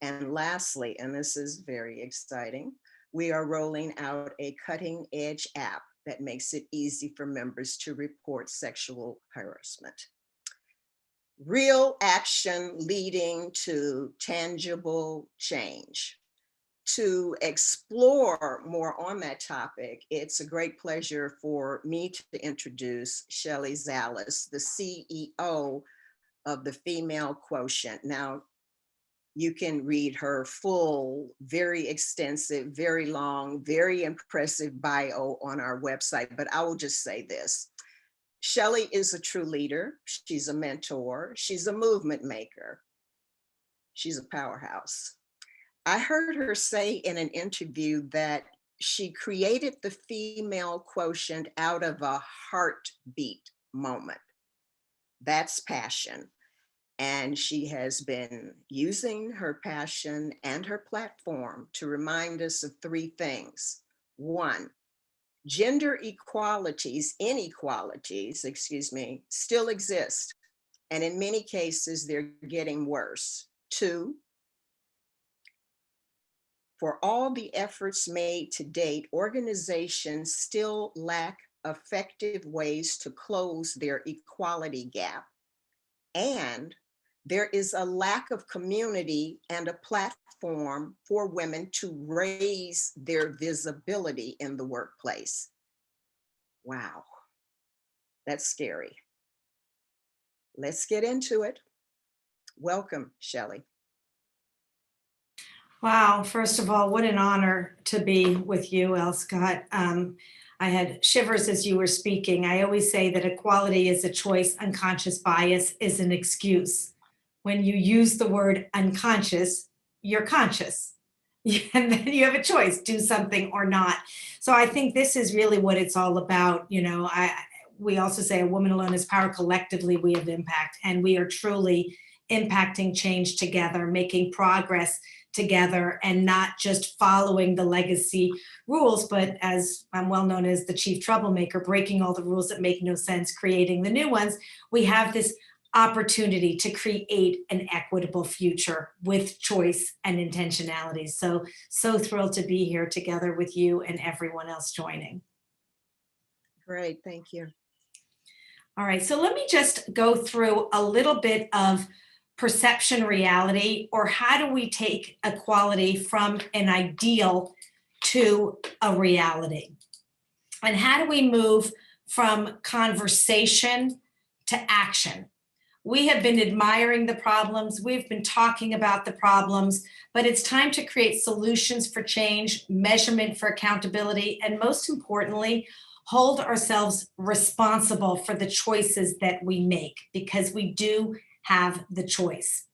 And lastly, and this is very exciting, we are rolling out a cutting-edge app that makes it easy for members to report sexual harassment. Real action leading to tangible change. To explore more on that topic, it's a great pleasure for me to introduce Shelley Zallis, the CEO of the Female Quotient. Now, you can read her full, very extensive, very long, very impressive bio on our website, but I will just say this. Shelley is a true leader. She's a mentor. She's a movement maker. She's a powerhouse. I heard her say in an interview that she created the Female Quotient out of a heartbeat moment. That's passion. And she has been using her passion and her platform to remind us of three things. One, gender inequalities, still exist. And in many cases, they're getting worse. Two, For all the efforts made to date, organizations still lack effective ways to close their equality gap. And there is a lack of community and a platform for women to raise their visibility in the workplace. Wow, that's scary. Let's get into it. Welcome, Shelley. Wow, first of all, what an honor to be with you, El Scott. I had shivers as you were speaking. I always say that equality is a choice, unconscious bias is an excuse. When you use the word unconscious, you're conscious. And then you have a choice, do something or not. So I think this is really what it's all about. You know, we also say a woman alone is power, collectively we have impact, and we are truly impacting change together, making progress together, and not just following the legacy rules, but as I'm well known as the chief troublemaker, breaking all the rules that make no sense, creating the new ones. We have this opportunity to create an equitable future with choice and intentionality. So thrilled to be here together with you and everyone else joining. Great, thank you. All right, so let me just go through a little bit of perception reality, or how do we take equality from an ideal to a reality? And how do we move from conversation to action? We have been admiring the problems, we've been talking about the problems, but it's time to create solutions for change, measurement for accountability, and most importantly, hold ourselves responsible for the choices that we make, because we do have the choice.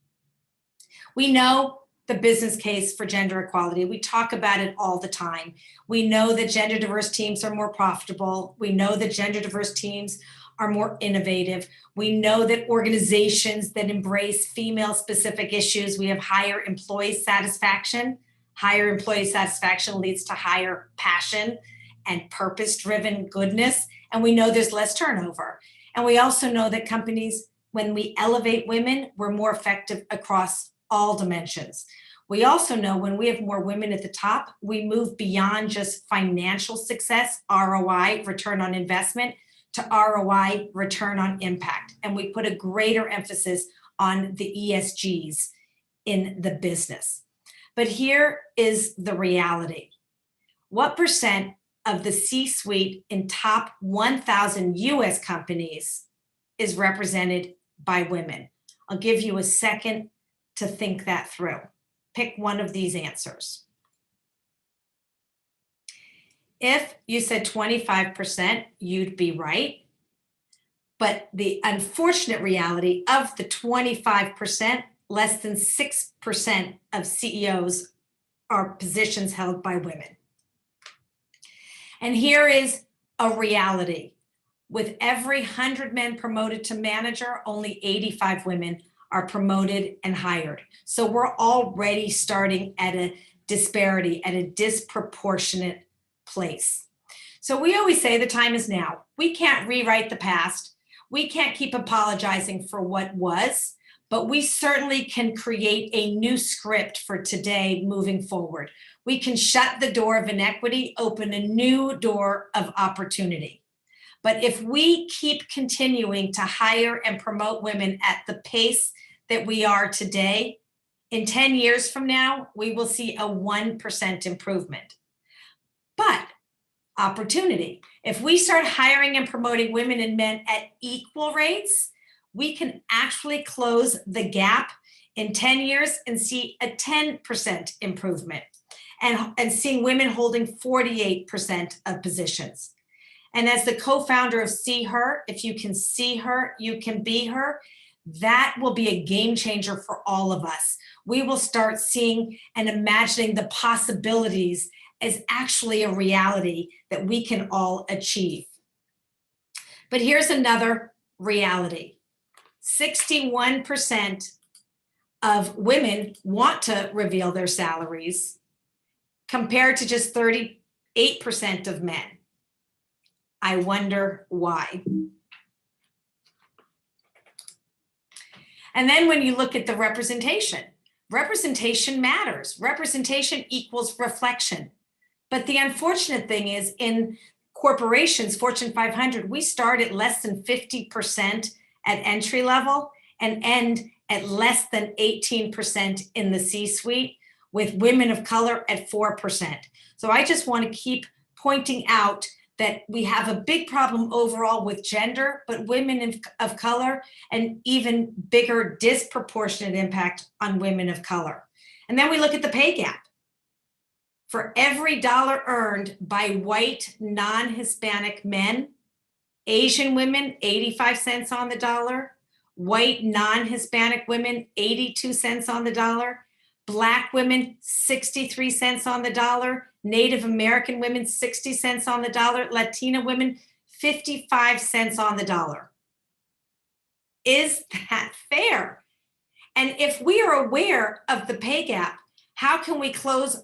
We know the business case for gender equality. We talk about it all the time. We know that gender diverse teams are more profitable. We know that gender diverse teams are more innovative. We know that organizations that embrace female specific issues, we have higher employee satisfaction. Higher employee satisfaction leads to higher passion and purpose-driven goodness. And we know there's less turnover. And we also know that companies, when we elevate women, we're more effective across all dimensions. We also know when we have more women at the top, we move beyond just financial success, ROI, return on investment, to ROI, return on impact. And we put a greater emphasis on the ESGs in the business. But here is the reality. What percent of the C-suite in top 1,000 US companies is represented by women? I'll give you a second to think that through. Pick one of these answers. If you said 25%, you'd be right. But the unfortunate reality of the 25%, less than 6% of CEOs are positions held by women. And here is a reality. With every 100 men promoted to manager, only 85 women are promoted and hired. So we're already starting at a disparity, at a disproportionate place. So we always say the time is now. We can't rewrite the past. We can't keep apologizing for what was, but we certainly can create a new script for today moving forward. We can shut the door of inequity, open a new door of opportunity. But if we keep continuing to hire and promote women at the pace that we are today, in 10 years from now, we will see a 1% improvement. But opportunity, if we start hiring and promoting women and men at equal rates, we can actually close the gap in 10 years and see a 10% improvement, and seeing women holding 48% of positions. And as the co-founder of See Her, if you can see her, you can be her, that will be a game changer for all of us. We will start seeing and imagining the possibilities as actually a reality that we can all achieve. But here's another reality. 61% of women want to reveal their salaries compared to just 38% of men. I wonder why. And then when you look at the representation representation matters. Representation equals reflection. But the unfortunate thing is in corporations, Fortune 500, we start at less than 50% at entry level and end at less than 18% in the C-suite, with women of color at 4%. So I just want to keep pointing out that we have a big problem overall with gender, but women of color, and even bigger disproportionate impact on women of color. And then we look at the pay gap. For every dollar earned by white, non-Hispanic men, Asian women, 85 cents on the dollar, white, non-Hispanic women, 82 cents on the dollar, Black women, 63 cents on the dollar, Native American women, 60 cents on the dollar, Latina women, 55 cents on the dollar. Is that fair? And if we are aware of the pay gap, how can we close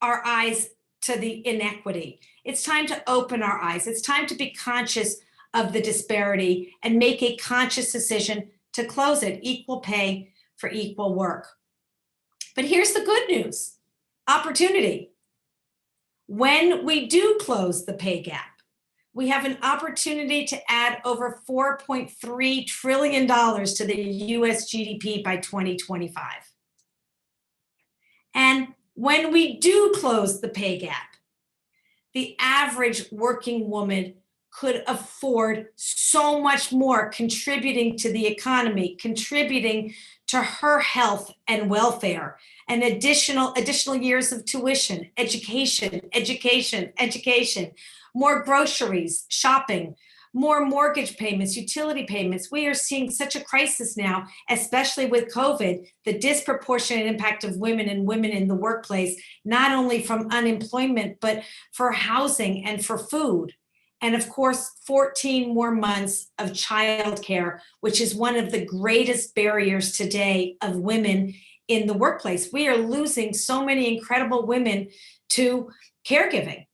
our eyes to the inequity? It's time to open our eyes. It's time to be conscious of the disparity and make a conscious decision to close it. Equal pay for equal work. But here's the good news, opportunity. When we do close the pay gap, we have an opportunity to add over $4.3 trillion to the US GDP by 2025. And when we do close the pay gap, the average working woman could afford so much more, contributing to the economy, contributing to her health and welfare, and additional years of tuition, education, more groceries, shopping, more mortgage payments, utility payments. We are seeing such a crisis now, especially with COVID, the disproportionate impact of women and women in the workplace, not only from unemployment, but for housing and for food. And of course, 14 more months of childcare, which is one of the greatest barriers today of women in the workplace. We are losing so many incredible women to caregiving.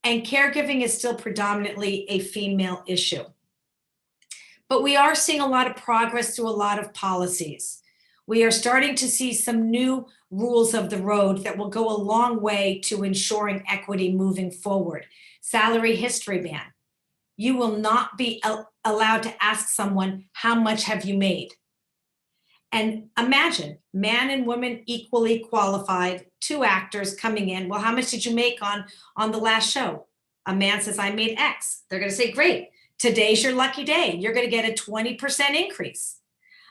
And caregiving is still predominantly a female issue. But we are seeing a lot of progress through a lot of policies. We are starting to see some new rules of the road that will go a long way to ensuring equity moving forward. Salary history ban. You will not be allowed to ask someone, how much have you made? And imagine, man and woman equally qualified, two actors coming in. Well, how much did you make on the last show? A man says, I made X. They're going to say, great, today's your lucky day. You're going to get a 20% increase.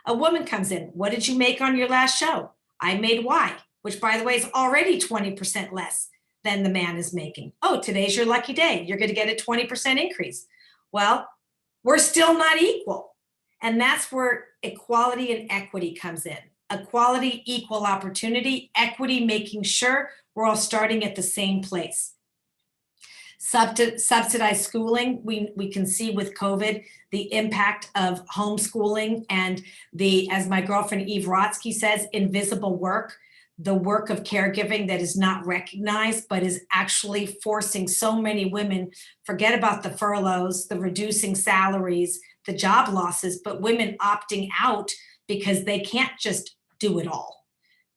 A woman comes in, what did you make on your last show? I made Y, which by the way is already 20% less than the man is making. Oh, today's your lucky day. You're going to get a 20% increase. Well, we're still not equal. And that's where equality and equity comes in. Equality, equal opportunity, equity, making sure we're all starting at the same place. Subsidized schooling, we can see with COVID, the impact of homeschooling and the, as my girlfriend Eve Rotsky says, invisible work, the work of caregiving that is not recognized, but is actually forcing so many women, forget about the furloughs, the reducing salaries, the job losses, but women opting out because they can't just do it all.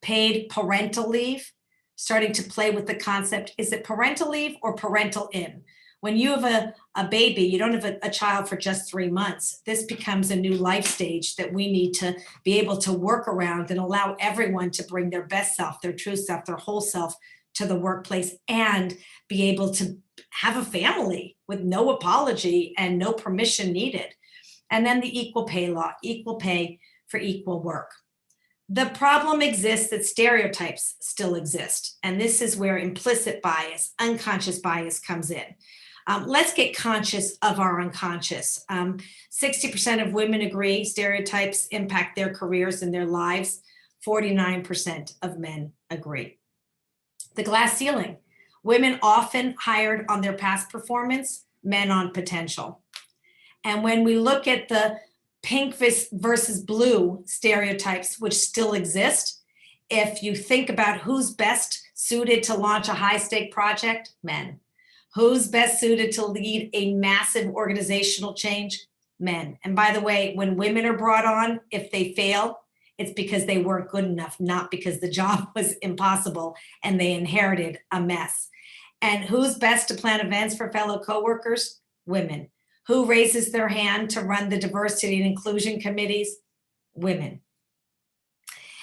Paid parental leave, starting to play with the concept, is it parental leave or parental in? When you have a baby, you don't have a child for just 3 months. This becomes a new life stage that we need to be able to work around and allow everyone to bring their best self, their true self, their whole self to the workplace and be able to have a family with no apology and no permission needed. And then the equal pay law, equal pay for equal work. The problem exists that stereotypes still exist. And this is where implicit bias, unconscious bias comes in. Let's get conscious of our unconscious. 60% of women agree stereotypes impact their careers and their lives. 49% of men agree. The glass ceiling. Women often hired on their past performance, men on potential. And when we look at the pink versus blue stereotypes, which still exist, if you think about who's best suited to launch a high-stake project, men. Who's best suited to lead a massive organizational change? Men. And by the way, when women are brought on, if they fail, It's because they weren't good enough, not because the job was impossible and they inherited a mess. And who's best to plan events for fellow coworkers? Women. Who raises their hand to run the diversity and inclusion committees? Women.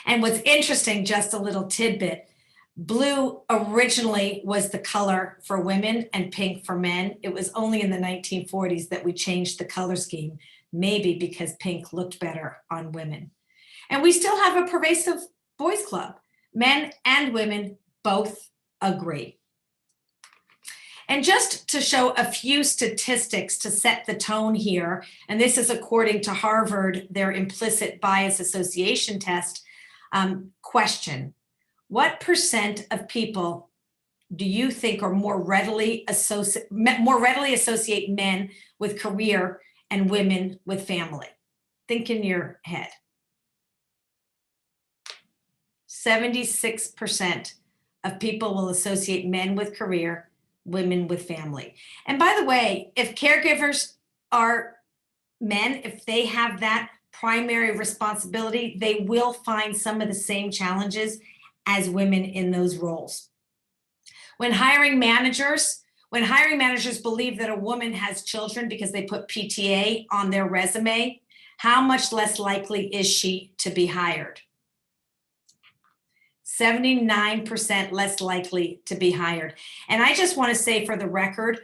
And what's interesting, just a little tidbit, blue originally was the color for women and pink for men. It was only in the 1940s that we changed the color scheme, maybe because pink looked better on women. And we still have a pervasive boys club. Men and women both agree. And just to show a few statistics to set the tone here, and this is according to Harvard, their implicit bias association test, question, what percent of people do you think are more readily associate men with career and women with family? Think in your head. 76% of people will associate men with career, women with family. And by the way, if caregivers are men, if they have that primary responsibility, they will find some of the same challenges as women in those roles. When hiring managers believe that a woman has children because they put PTA on their resume, how much less likely is she to be hired? 79% less likely to be hired. And I just want to say for the record,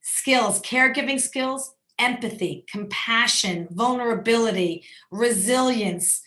skills, caregiving skills, empathy, compassion, vulnerability, resilience,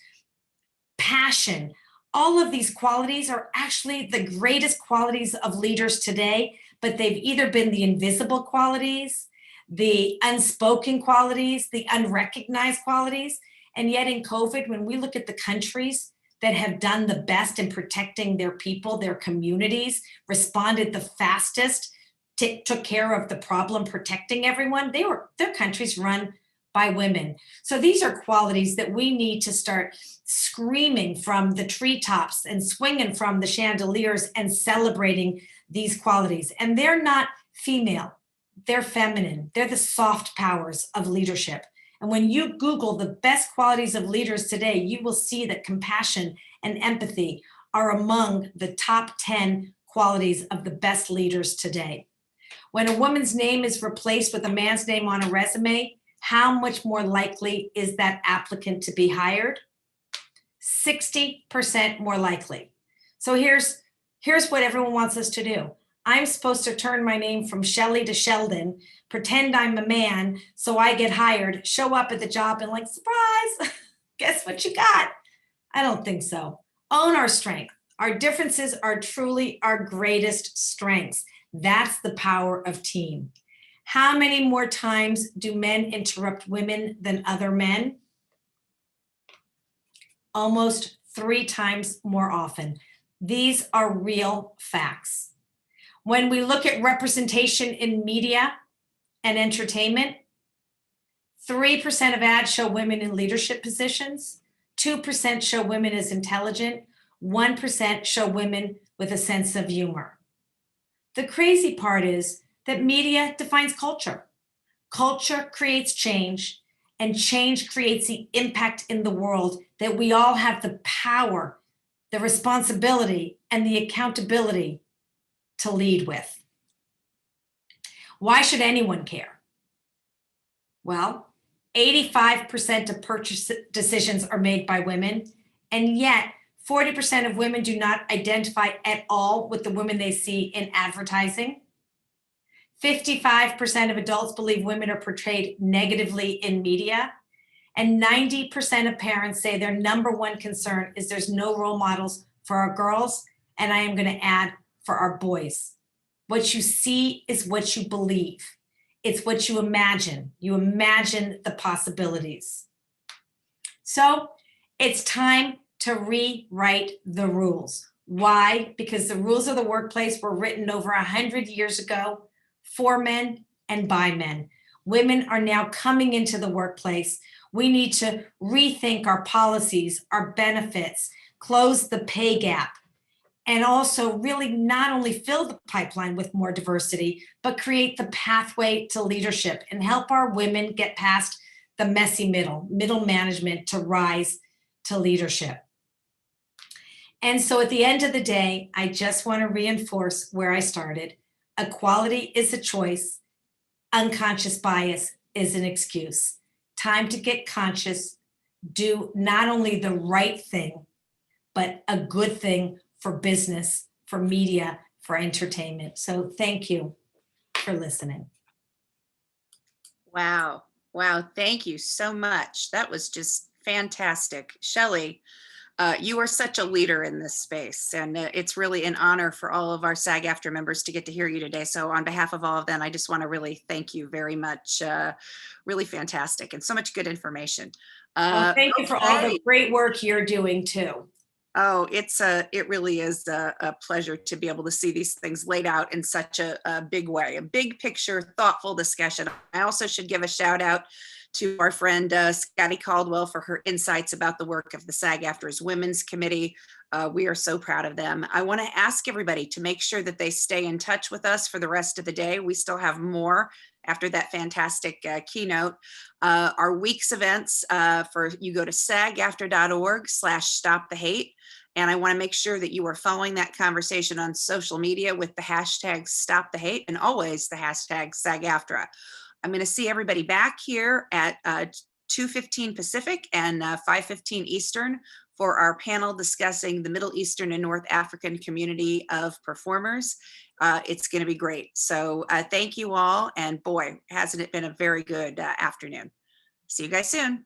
passion, all of these qualities are actually the greatest qualities of leaders today, but they've either been the invisible qualities, the unspoken qualities, the unrecognized qualities. And yet in COVID, when we look at the countries that have done the best in protecting their people, their communities, responded the fastest, took care of the problem, protecting everyone, their countries run by women. So these are qualities that we need to start screaming from the treetops and swinging from the chandeliers and celebrating these qualities. And they're not female, they're feminine. They're the soft powers of leadership. And when you Google the best qualities of leaders today, you will see that compassion and empathy are among the top 10 qualities of the best leaders today. When a woman's name is replaced with a man's name on a resume, how much more likely is that applicant to be hired? 60% more likely. So here's what everyone wants us to do. I'm supposed to turn my name from Shelley to Sheldon, pretend I'm a man so I get hired, show up at the job and like, surprise, guess what you got? I don't think so. Own our strength. Our differences are truly our greatest strengths. That's the power of team. How many more times do men interrupt women than other men? Almost 3 times more often. These are real facts. When we look at representation in media and entertainment, 3% of ads show women in leadership positions, 2% show women as intelligent, 1% show women with a sense of humor. The crazy part is that media defines culture. Culture creates change, and change creates the impact in the world that we all have the power, the responsibility, and the accountability to lead with. Why should anyone care? Well, 85% of purchase decisions are made by women, and yet 40% of women do not identify at all with the women they see in advertising. 55% of adults believe women are portrayed negatively in media, and 90% of parents say their number one concern is there's no role models for our girls, and I am going to add, for our boys. What you see is what you believe. It's what you imagine. You imagine the possibilities. So it's time to rewrite the rules. Why? Because the rules of the workplace were written over 100 years ago for men and by men. Women are now coming into the workplace. We need to rethink our policies, our benefits, close the pay gap, and also really not only fill the pipeline with more diversity, but create the pathway to leadership and help our women get past the messy middle management to rise to leadership. And so at the end of the day, I just want to reinforce where I started. Equality is a choice. Unconscious bias is an excuse. Time to get conscious, do not only the right thing, but a good thing for business, for media, for entertainment. So thank you for listening. Wow. Wow. Thank you so much. That was just fantastic. Shelley, you are such a leader in this space, and it's really an honor for all of our SAG-AFTRA members to get to hear you today. So on behalf of all of them, I just want to really thank you very much. Really fantastic and so much good information. Well, thank you for all the great work you're doing too. Oh, it really is a pleasure to be able to see these things laid out in such a big way, a big picture, thoughtful discussion. I also should give a shout out to our friend Scotty Caldwell for her insights about the work of the SAG-AFTRA's Women's Committee. We are so proud of them. I want to ask everybody to make sure that they stay in touch with us for the rest of the day. We still have more after that fantastic keynote. Our week's events you go to sagaftra.org/stopthehate. And I want to make sure that you are following that conversation on social media with the hashtag Stop the Hate and always the hashtag SAG-AFTRA. I'm going to see everybody back here at 2:15 Pacific and 5:15 Eastern for our panel discussing the Middle Eastern and North African community of performers. It's going to be great. So thank you all. And boy, hasn't it been a very good afternoon. See you guys soon.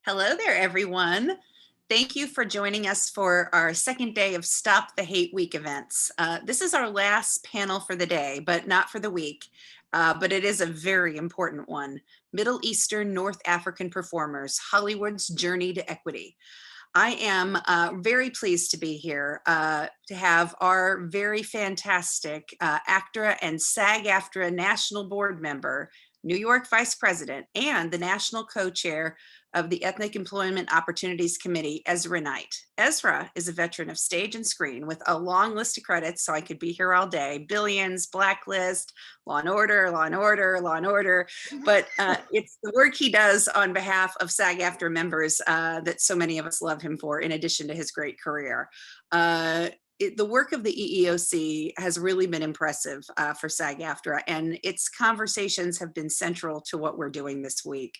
Hello there, everyone. Thank you for joining us for our second day of Stop the Hate Week events. This is our last panel for the day, but not for the week, but it is a very important one. Middle Eastern North African performers, Hollywood's journey to equity. I am very pleased to be here to have our very fantastic ACTRA and SAG-AFTRA National Board member, New York Vice President, and the National Co-Chair of the Ethnic Employment Opportunities Committee, Ezra Knight. Ezra is a veteran of stage and screen with a long list of credits, so I could be here all day. Billions, Blacklist, Law and Order, Law and Order, Law and Order. But it's the work he does on behalf of SAG-AFTRA members that so many of us love him for, in addition to his great career. The work of the EEOC has really been impressive for SAG-AFTRA, and its conversations have been central to what we're doing this week.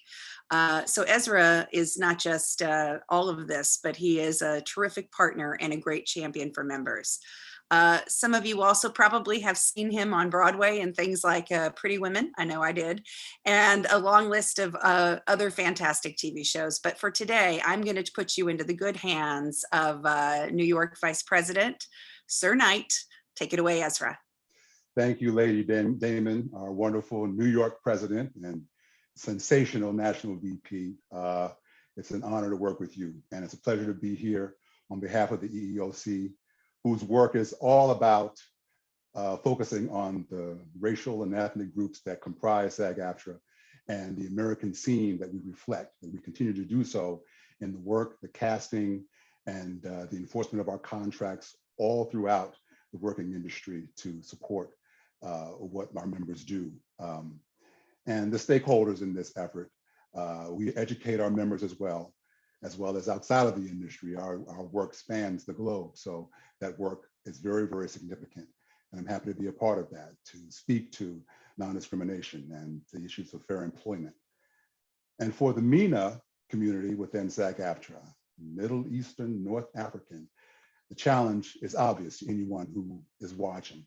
So Ezra is not just all of this, but he is a terrific partner and a great champion for members. Some of you also probably have seen him on Broadway and things like Pretty Women, I know I did, and a long list of other fantastic TV shows. But for today, I'm going to put you into the good hands of New York Vice President, Sir Knight. Take it away, Ezra. Thank you, Lady Damon, our wonderful New York President and sensational National VP. It's an honor to work with you, and it's a pleasure to be here on behalf of the EEOC, whose work is all about focusing on the racial and ethnic groups that comprise SAG-AFTRA and the American scene that we reflect, and we continue to do so in the work, the casting, and the enforcement of our contracts all throughout the working industry to support what our members do. And the stakeholders in this effort, we educate our members as well as outside of the industry. Our work spans the globe, so that work is very, very significant. And I'm happy to be a part of that, to speak to non-discrimination and the issues of fair employment. And for the MENA community within SAG-AFTRA, Middle Eastern North African, the challenge is obvious to anyone who is watching.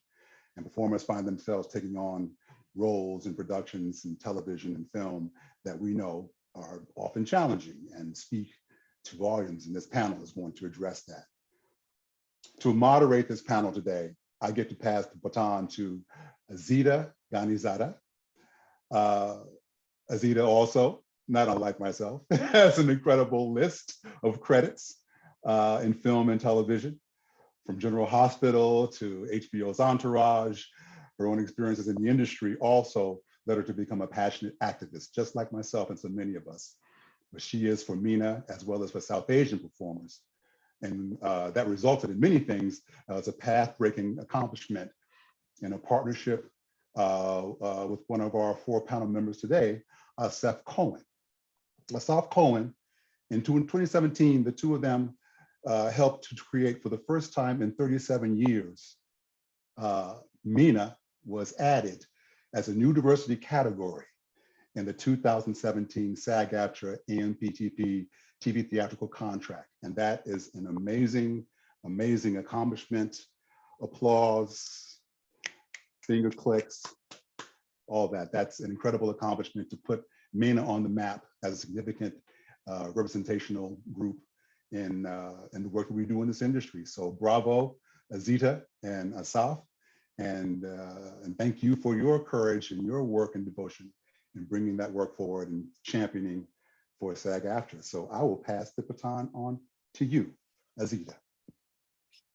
And performers find themselves taking on roles in productions and television and film that we know are often challenging and speak to volumes, and this panel is going to address that. To moderate this panel today, I get to pass the baton to Azita Ghanizada. Azita also, not unlike myself, has an incredible list of credits in film and television, from General Hospital to HBO's Entourage. Her own experiences in the industry also led her to become a passionate activist, just like myself and so many of us. But she is for MENA as well as for South Asian performers. And that resulted in many things as a path-breaking accomplishment in a partnership with one of our 4 panel members today, Asaf Cohen. Asaf Cohen, in 2017, the two of them helped to create, for the first time in 37 years, MENA was added as a new diversity category in the 2017 SAG-AFTRA AMPTP TV theatrical contract. And that is an amazing, amazing accomplishment. Applause, finger clicks, all that. That's an incredible accomplishment to put MENA on the map as a significant representational group in the work that we do in this industry. So bravo, Azita and Asaf. And thank you for your courage and your work and devotion in bringing that work forward and championing for SAG-AFTRA. So I will pass the baton on to you, Azita.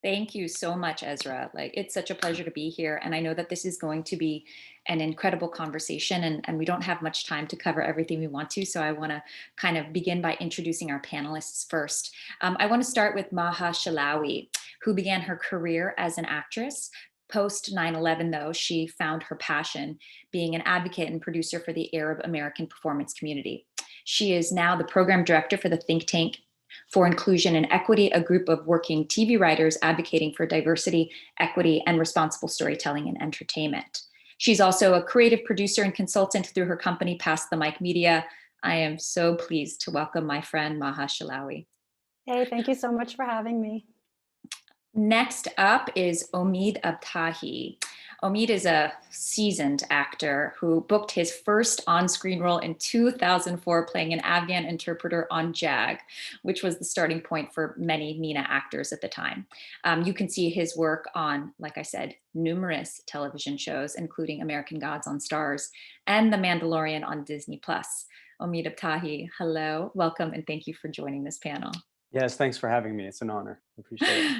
Thank you so much, Ezra. It's such a pleasure to be here. And I know that this is going to be an incredible conversation, and we don't have much time to cover everything we want to. So I want to kind of begin by introducing our panelists first. I want to start with Maha Shalawi, who began her career as an actress. Post 9/11, though, she found her passion being an advocate and producer for the Arab American performance community. She is now the program director for the think tank for Inclusion and Equity, a group of working TV writers advocating for diversity, equity, and responsible storytelling in entertainment. She's also a creative producer and consultant through her company, Pass the Mic Media. I am so pleased to welcome my friend Maha Shalawi. Hey, thank you so much for having me. Next up is Omid Abtahi. Omid is a seasoned actor who booked his first on-screen role in 2004 playing an Afghan interpreter on JAG, which was the starting point for many MENA actors at the time. You can see his work on, like I said, numerous television shows, including American Gods on Stars and The Mandalorian on Disney+. Omid Abtahi, hello, welcome, and thank you for joining this panel. Yes, thanks for having me. It's an honor. I appreciate it.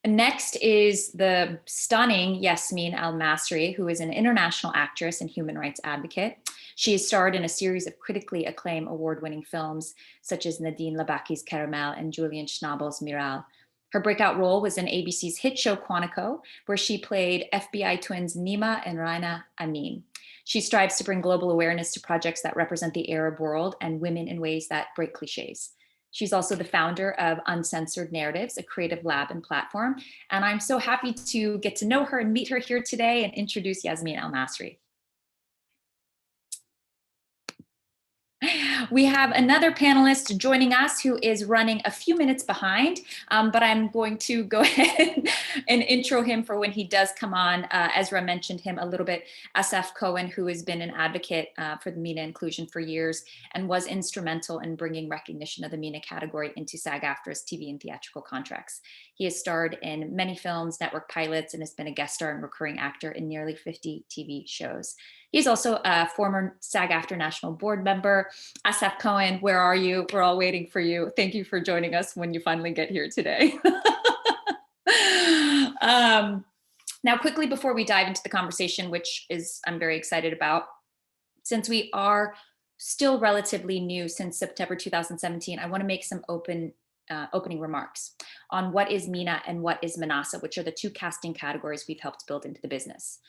Next is the stunning Yasmin Al-Masri, who is an international actress and human rights advocate. She has starred in a series of critically acclaimed award-winning films, such as Nadine Labaki's Caramel and Julian Schnabel's Miral. Her breakout role was in ABC's hit show Quantico, where she played FBI twins Nima and Raina Amin. She strives to bring global awareness to projects that represent the Arab world and women in ways that break cliches. She's also the founder of Uncensored Narratives, a creative lab and platform. And I'm so happy to get to know her and meet her here today and introduce Yasmin Al-Masri. We have another panelist joining us who is running a few minutes behind, but I'm going to go ahead and intro him for when he does come on. Ezra mentioned him a little bit. Asaf Cohen, who has been an advocate for the MENA inclusion for years and was instrumental in bringing recognition of the MENA category into SAG-AFTRA's TV and theatrical contracts. He has starred in many films, network pilots, and has been a guest star and recurring actor in nearly 50 TV shows. He's also a former SAG-AFTRA National Board member. Asaf Cohen, where are you? We're all waiting for you. Thank you for joining us when you finally get here today. Now, quickly before we dive into the conversation, which is I'm very excited about, since we are still relatively new since September 2017, I want to make some opening remarks on what is MENA and what is MENASA, which are the two casting categories we've helped build into the business.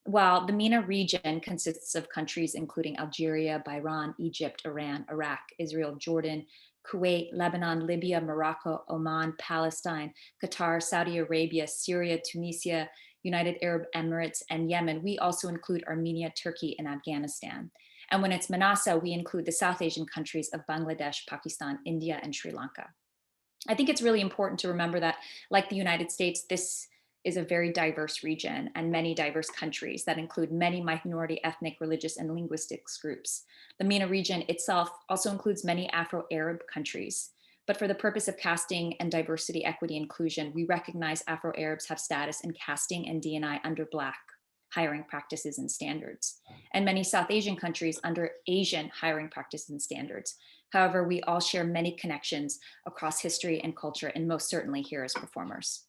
While the MENA region consists of countries including Algeria, Bahrain, Egypt, Iran, Iraq, Israel, Jordan, Kuwait, Lebanon, Libya, Morocco, Oman, Palestine, Qatar, Saudi Arabia, Syria, Tunisia, United Arab Emirates, and Yemen, we also include Armenia, Turkey, and Afghanistan. And when it's MENASA, we include the South Asian countries of Bangladesh, Pakistan, India, and Sri Lanka. I think it's really important to remember that, like the United States, this is a very diverse region and many diverse countries that include many minority ethnic, religious, and linguistic groups. The MENA region itself also includes many Afro-Arab countries. But for the purpose of casting and diversity, equity, inclusion, we recognize Afro-Arabs have status in casting and D&I under Black hiring practices and standards, and many South Asian countries under Asian hiring practices and standards. However, we all share many connections across history and culture, and most certainly here as performers.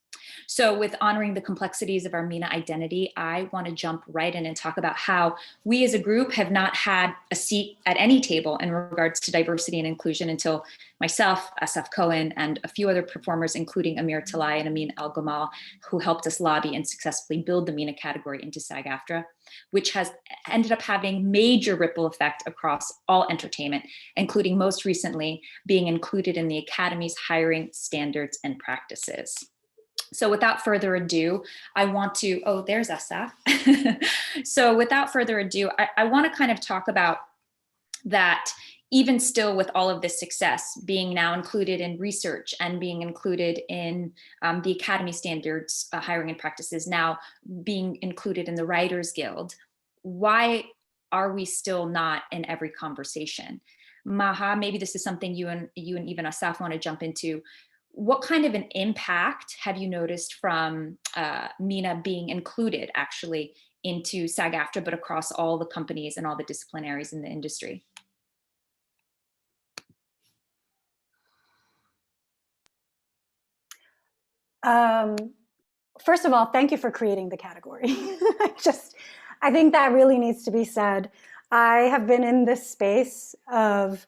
So with honoring the complexities of our MENA identity, I want to jump right in and talk about how we as a group have not had a seat at any table in regards to diversity and inclusion until myself, Asaf Cohen, and a few other performers, including Amir Talai and Amin Al-Gamal, who helped us lobby and successfully build the MENA category into SAG-AFTRA, which has ended up having major ripple effect across all entertainment, including most recently being included in the Academy's hiring standards and practices. So without further ado, I want to, oh, there's Asaf. So without further ado, I want to kind of talk about that even still with all of this success being now included in research and being included in the Academy standards hiring and practices, now being included in the Writers Guild, why are we still not in every conversation? Maha, maybe this is something you and even Asaf want to jump into. What kind of an impact have you noticed from MENA being included actually into SAG-AFTRA, but across all the companies and all the disciplinaries in the industry? First of all, thank you for creating the category. I think that really needs to be said. I have been in this space of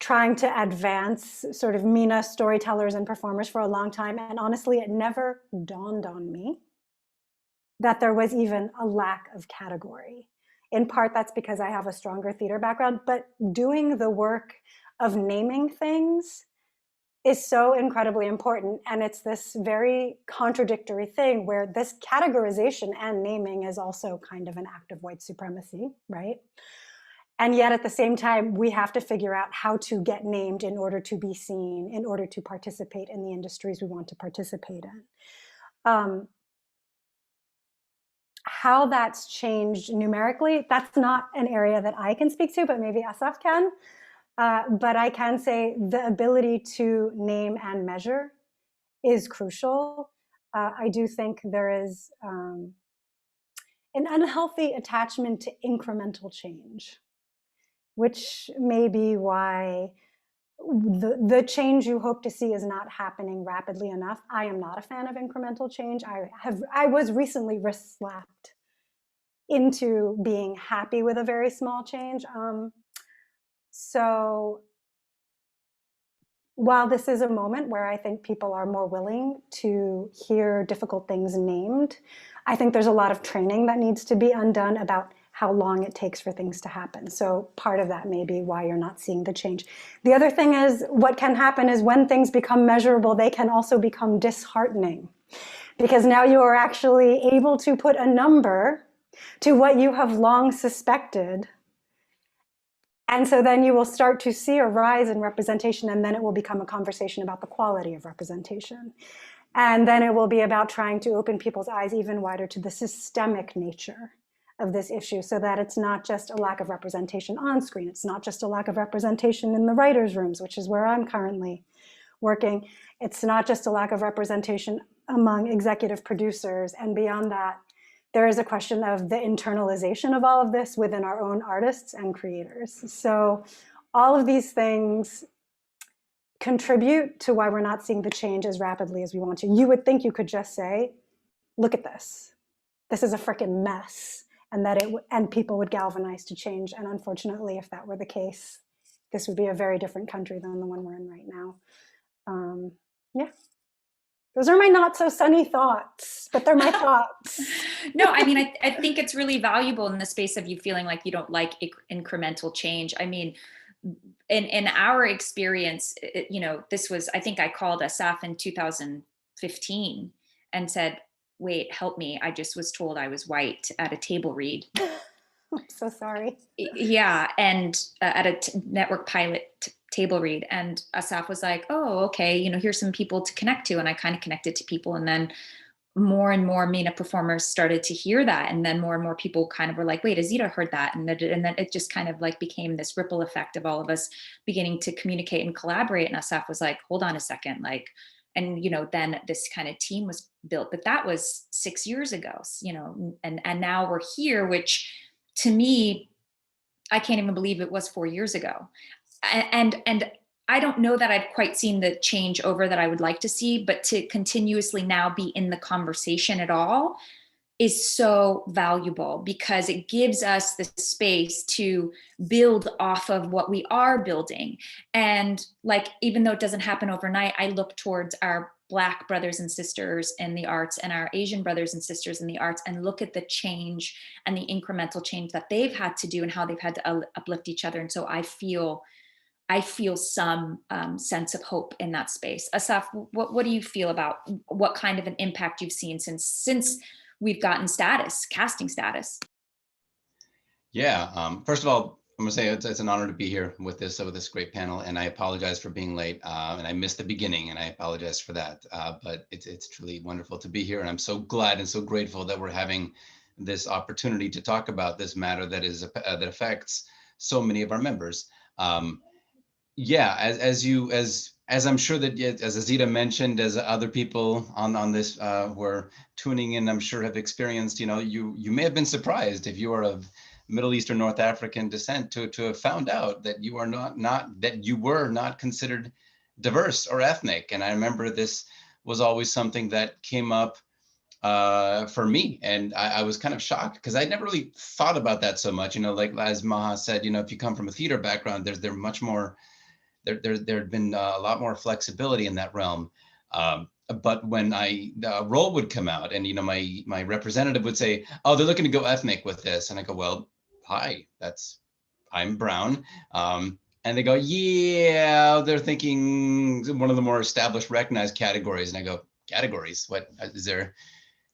trying to advance sort of MENA storytellers and performers for a long time. And honestly, it never dawned on me that there was even a lack of category. In part, that's because I have a stronger theater background, but doing the work of naming things is so incredibly important. And it's this very contradictory thing where this categorization and naming is also kind of an act of white supremacy, right? And yet at the same time, we have to figure out how to get named in order to be seen, in order to participate in the industries we want to participate in. How that's changed numerically, that's not an area that I can speak to, but maybe Asaf can. But I can say the ability to name and measure is crucial. I do think there is an unhealthy attachment to incremental change, which may be why the change you hope to see is not happening rapidly enough. I am not a fan of incremental change. I was recently wrist slapped into being happy with a very small change. So while this is a moment where I think people are more willing to hear difficult things named, I think there's a lot of training that needs to be undone about how long it takes for things to happen. So part of that may be why you're not seeing the change. The other thing is, what can happen is when things become measurable, they can also become disheartening, because now you are actually able to put a number to what you have long suspected. And so then you will start to see a rise in representation, and then it will become a conversation about the quality of representation. And then it will be about trying to open people's eyes even wider to the systemic nature of this issue, so that it's not just a lack of representation on screen. It's not just a lack of representation in the writers' rooms, which is where I'm currently working. It's not just a lack of representation among executive producers. And beyond that, there is a question of the internalization of all of this within our own artists and creators. So all of these things contribute to why we're not seeing the change as rapidly as we want to. You would think you could just say, look at this. This is a freaking mess. And people would galvanize to change. And unfortunately, if that were the case, this would be a very different country than the one we're in right now. Yeah. Those are my not so sunny thoughts, but they're my thoughts. No, I mean, I think it's really valuable in the space of you feeling like you don't like incremental change. I mean, in our experience, this was, I think I called Asaf in 2015 and said, wait, help me. I just was told I was white at a table read. I'm so sorry. Yeah. And at a network pilot table read. And Asaf was like, oh, okay, here's some people to connect to. And I kind of connected to people. And then more and more MENA performers started to hear that. And then more people kind of were like, wait, Azita heard that. And then it just kind of like became this ripple effect of all of us beginning to communicate and collaborate. And Asaf was like, hold on a second, and then this kind of team was built. But that was 6 years ago, and now we're here, which to me, I can't even believe it was 4 years ago. And I don't know that I've quite seen the change over that I would like to see, but to continuously now be in the conversation at all is so valuable, because it gives us the space to build off of what we are building. And even though it doesn't happen overnight, I look towards our Black brothers and sisters in the arts and our Asian brothers and sisters in the arts and look at the change and the incremental change that they've had to do and how they've had to uplift each other. And so I feel some sense of hope in that space. Asaf, what do you feel about what kind of an impact you've seen since we've gotten casting status? Yeah, first of all, I'm gonna say it's an honor to be here with this great panel, and I apologize for being late, and I missed the beginning, and I apologize for that. But it's truly wonderful to be here, and I'm so glad and so grateful that we're having this opportunity to talk about this matter that affects so many of our members. Yeah, as I'm sure that, as Azita mentioned, as other people on this who are tuning in, I'm sure have experienced, you may have been surprised if you are of Middle Eastern North African descent to have found out that you are that you were not considered diverse or ethnic. And I remember this was always something that came up for me, and I was kind of shocked because I never really thought about that so much. Like as Maha said, if you come from a theater background, there's much more. There'd been a lot more flexibility in that realm. But when the role would come out and, my representative would say, oh, they're looking to go ethnic with this. And I go, well, hi, I'm brown. And they go, yeah, they're thinking one of the more established, recognized categories. And I go, categories? What is there?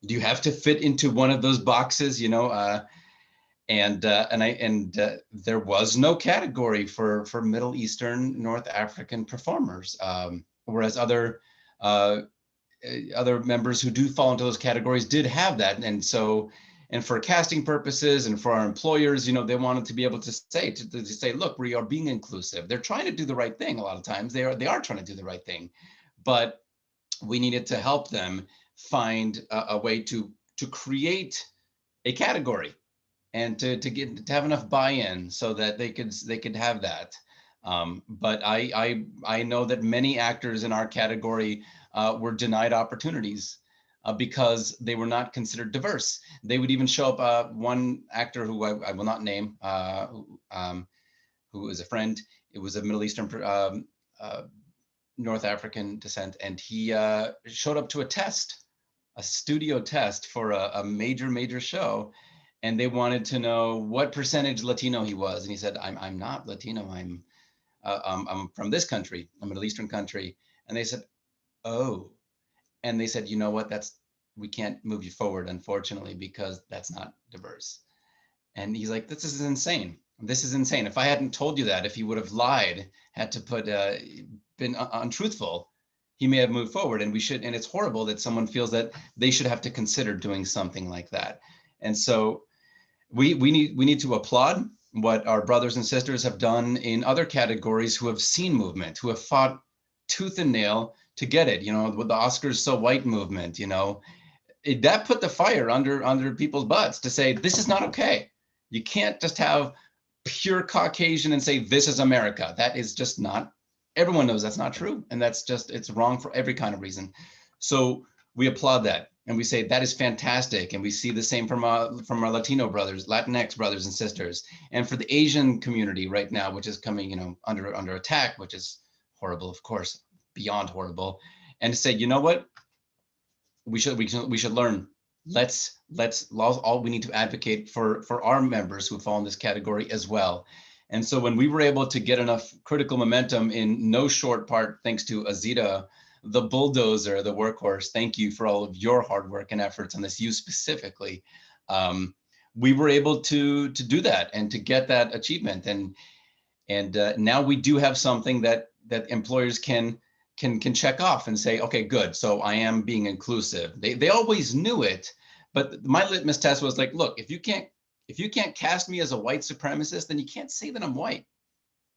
Do you have to fit into one of those boxes? And there was no category for Middle Eastern North African performers, whereas other other members who do fall into those categories did have that. And so, and for casting purposes and for our employers, you know, they wanted to be able to say, look, we are being inclusive. They're trying to do the right thing. A lot of times they are trying to do the right thing, but we needed to help them find a way to create a category and to have enough buy-in so that they could have that. But I know that many actors in our category were denied opportunities because they were not considered diverse. They would even show up. One actor who I will not name, who is a friend. It was a Middle Eastern, North African descent, and he showed up to a studio test for a major show, and they wanted to know what percentage Latino he was, and he said, "I'm not Latino. I'm from this country, a Middle Eastern country." And they said, "Oh," and they said, "You know what? We can't move you forward, unfortunately, because that's not diverse." And he's like, "This is insane. This is insane. If I hadn't told you that, if he would have lied, had to been untruthful, he may have moved forward." And it's horrible that someone feels that they should have to consider doing something like that. And so we need to applaud what our brothers and sisters have done in other categories who have seen movement, who have fought tooth and nail to get it. You know, with the Oscars So White movement, you know, that put the fire under people's butts to say, this is not okay. You can't just have pure Caucasian and say, this is America. That is just not, everyone knows that's not true. And it's wrong for every kind of reason. So we applaud that. And we say that is fantastic. And we see the same from our Latino brothers, Latinx brothers and sisters. And for the Asian community right now, which is coming, you know, under attack, which is horrible, of course, beyond horrible. And to say, you know what, we should learn. We need to advocate for our members who fall in this category as well. And so when we were able to get enough critical momentum in no short part, thanks to Azita, the bulldozer, the workhorse, thank you for all of your hard work and efforts on this, you specifically. We were able to do that and to get that achievement. And now we do have something that employers can check off and say, okay, good. So I am being inclusive. They always knew it, but my litmus test was like, look, if you can't cast me as a white supremacist, then you can't say that I'm white.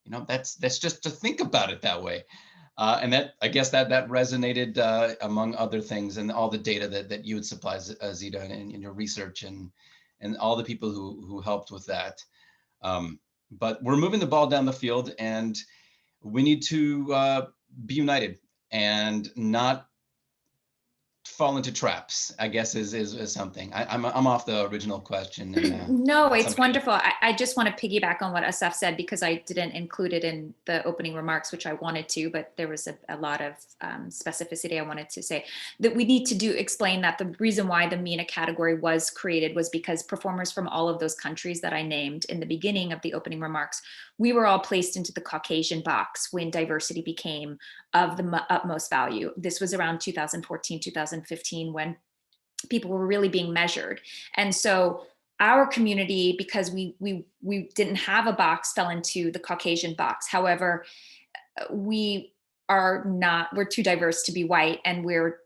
You know, that's just to think about it that way. And that, I guess that resonated among other things, and all the data that you would supply, Zita, in your research, and all the people who helped with that. But we're moving the ball down the field, and we need to be united and not fall into traps, I guess is something. I'm off the original question. And, no, it's wonderful. I just want to piggyback on what Asaf said, because I didn't include it in the opening remarks, which I wanted to, but there was a lot of specificity I wanted to say. That we need to explain that the reason why the MENA category was created was because performers from all of those countries that I named in the beginning of the opening remarks, we were all placed into the Caucasian box when diversity became of the utmost value. This was around 2014, 2015, when people were really being measured. And so our community, because we didn't have a box, fell into the Caucasian box. However, we're too diverse to be white, and we're,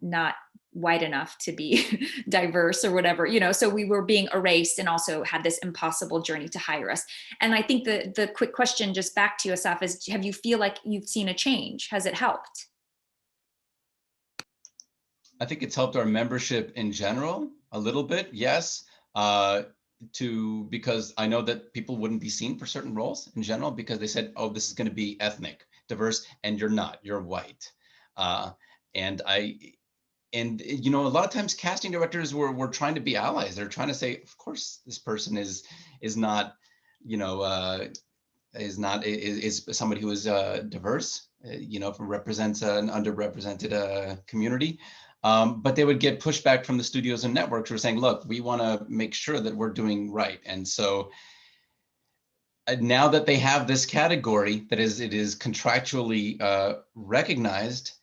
not white enough to be diverse or whatever, so we were being erased, and also had this impossible journey to hire us. And I think the quick question just back to you, Asaf, is, have you feel like you've seen a change? Has it helped? I think it's helped our membership in general a little bit, yes, because I know that people wouldn't be seen for certain roles in general, because they said, oh, this is going to be ethnic, diverse, and you're not, you're white. And a lot of times casting directors were trying to be allies. They're trying to say, of course, this person is not somebody who is diverse, represents an underrepresented community. But they would get pushback from the studios and networks who are saying, look, we want to make sure that we're doing right. And so now that they have this category it is contractually recognized,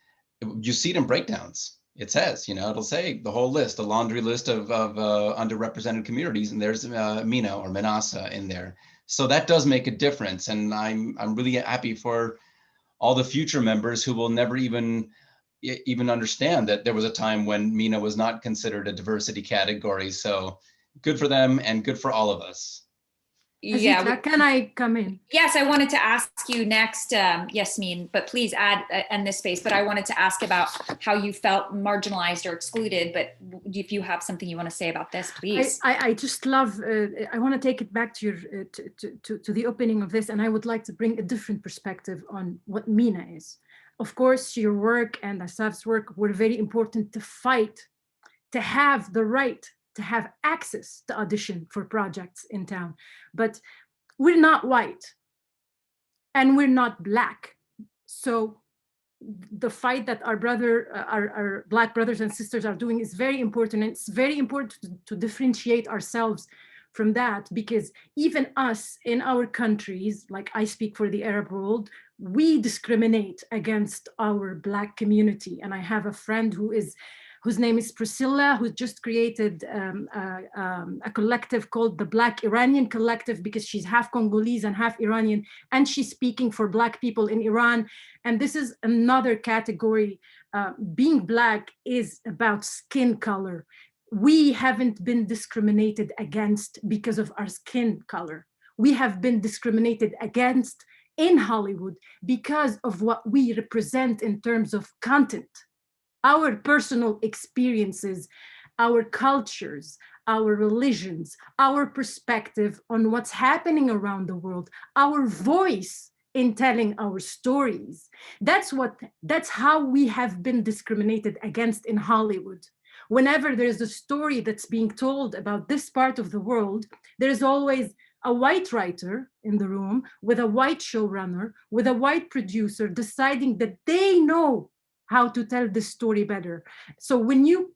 you see it in breakdowns. It says, it'll say the whole list, a laundry list of underrepresented communities, and there's MENA or MENASA in there. So that does make a difference. And I'm really happy for all the future members who will never even even understand that there was a time when MENA was not considered a diversity category. So good for them and good for all of us. Yeah. Can I come in? Yes, I wanted to ask you next, Yasmin, but please add in this space. But I wanted to ask about how you felt marginalized or excluded. But if you have something you want to say about this, please. I just love. I want to take it back to your to the opening of this, and I would like to bring a different perspective on what MENA is. Of course, your work and Asaf's work were very important to fight, to have the right to have access to audition for projects in town. But we're not white and we're not Black. So the fight that our Black brothers and sisters are doing is very important. And it's very important to differentiate ourselves from that, because even us in our countries, like I speak for the Arab world, we discriminate against our Black community. And I have a friend whose name is Priscilla, who just created a collective called the Black Iranian Collective, because she's half Congolese and half Iranian, and she's speaking for Black people in Iran. And this is another category. Being Black is about skin color. We haven't been discriminated against because of our skin color. We have been discriminated against in Hollywood because of what we represent in terms of content. Our personal experiences, our cultures, our religions, our perspective on what's happening around the world, our voice in telling our stories. That's how we have been discriminated against in Hollywood. Whenever there's a story that's being told about this part of the world, there's always a white writer in the room with a white showrunner, with a white producer deciding that they know how to tell the story better. So when you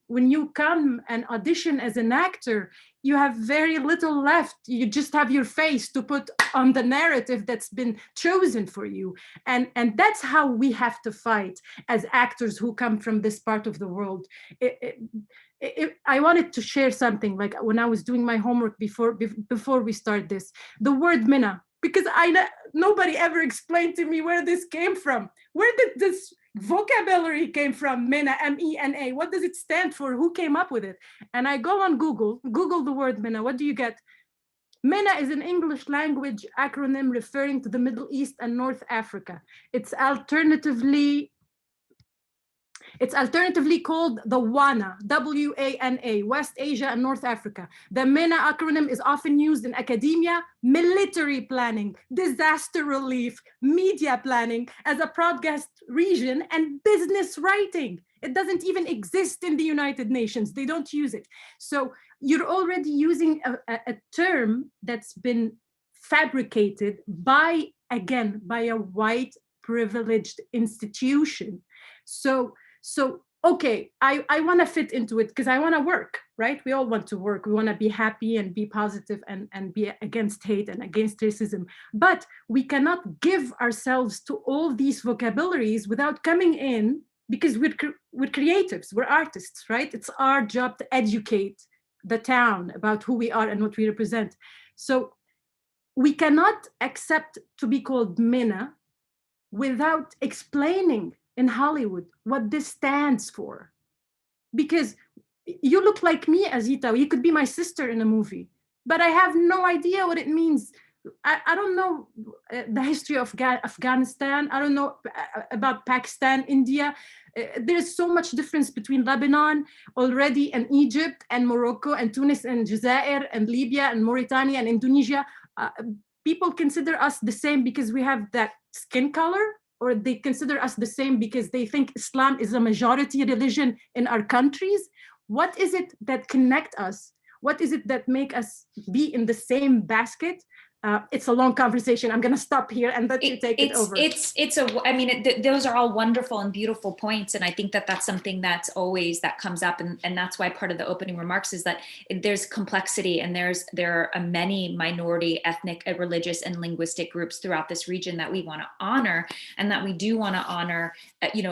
come and audition as an actor, you have very little left. You just have your face to put on the narrative that's been chosen for you. And that's how we have to fight as actors who come from this part of the world. I wanted to share something, like when I was doing my homework before we start this, the word MENA, because nobody ever explained to me where this came from. Where did this vocabulary came from? MENA, M-E-N-A. What does it stand for? Who came up with it? And I go on Google the word MENA. What do you get? MENA is an English language acronym referring to the Middle East and North Africa. It's alternatively called the WANA, W-A-N-A, West Asia and North Africa. The MENA acronym is often used in academia, military planning, disaster relief, media planning, as a broadcast region, and business writing. It doesn't even exist in the United Nations. They don't use it. So you're already using a term that's been fabricated by a white privileged institution. So okay, I want to fit into it because I want to work, right? We all want to work. We want to be happy and be positive and be against hate and against racism. But we cannot give ourselves to all these vocabularies without coming in, because we're creatives, we're artists, right? It's our job to educate the town about who we are and what we represent. So we cannot accept to be called MENA without explaining in Hollywood what this stands for. Because you look like me, Azita, you could be my sister in a movie, but I have no idea what it means. I don't know the history of Afghanistan. I don't know about Pakistan, India. There's so much difference between Lebanon already and Egypt and Morocco and Tunis and Jazair and Libya and Mauritania and Indonesia. People consider us the same because we have that skin color, or they consider us the same because they think Islam is a majority religion in our countries. What is it that connect us? What is it that make us be in the same basket? It's a long conversation. I'm going to stop here and let you take it over. Those are all wonderful and beautiful points. And I think that that's something that comes up. And that's why part of the opening remarks is that there's complexity, and there are many minority, ethnic, religious, and linguistic groups throughout this region that we want to honor, and that we do want to honor,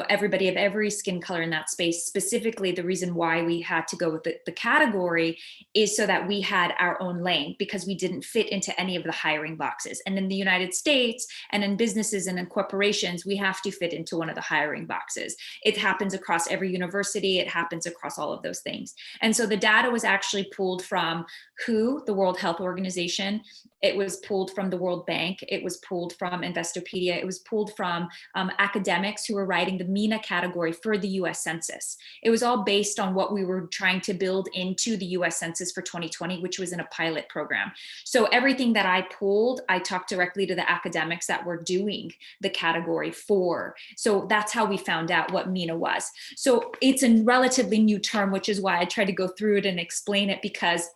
everybody of every skin color in that space. Specifically, the reason why we had to go with the category is so that we had our own lane, because we didn't fit into any of the hiring boxes. And in the United States and in businesses and in corporations, we have to fit into one of the hiring boxes. It happens across every university. It happens across all of those things. And so the data was actually pulled from WHO, the World Health Organization. It was pulled from the World Bank. It was pulled from Investopedia. It was pulled from academics who were writing the MENA category for the US Census. It was all based on what we were trying to build into the US Census for 2020, which was in a pilot program. So everything that I pulled, I talked directly to the academics that were doing the category for. So that's how we found out what MENA was. So it's a relatively new term, which is why I try to go through it and explain it, because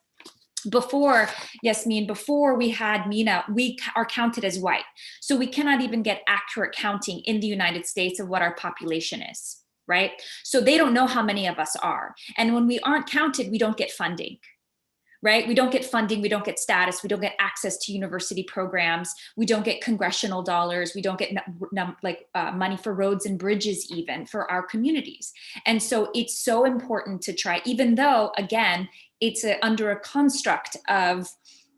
before, Yasmin, before we had MENA, we are counted as white. So we cannot even get accurate counting in the United States of what our population is, right? So they don't know how many of us are. And when we aren't counted, we don't get funding, right? We don't get funding, we don't get status, we don't get access to university programs, we don't get congressional dollars, we don't get money for roads and bridges even for our communities. And so it's so important to try, even though, again, it's under a construct of,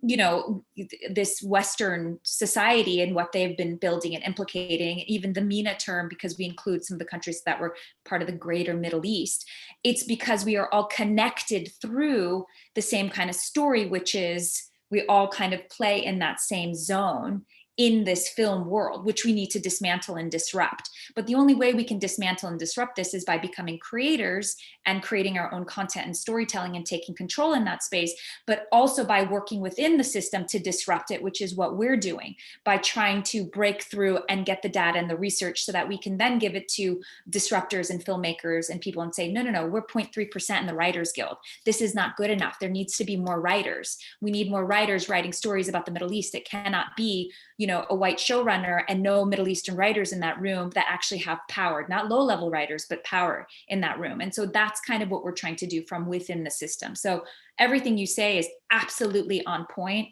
you know, this Western society and what they've been building and implicating, even the MENA term, because we include some of the countries that were part of the greater Middle East. It's because we are all connected through the same kind of story, which is we all kind of play in that same zone in this film world, which we need to dismantle and disrupt. But the only way we can dismantle and disrupt this is by becoming creators and creating our own content and storytelling and taking control in that space, but also by working within the system to disrupt it, which is what we're doing by trying to break through and get the data and the research so that we can then give it to disruptors and filmmakers and people and say, no, no, no, we're 0.3% in the Writers Guild. This is not good enough. There needs to be more writers. We need more writers writing stories about the Middle East. It cannot be, you know, a white showrunner and no Middle Eastern writers in that room that actually have power, not low-level writers, but power in that room. And so that's kind of what we're trying to do from within the system. So everything you say is absolutely on point.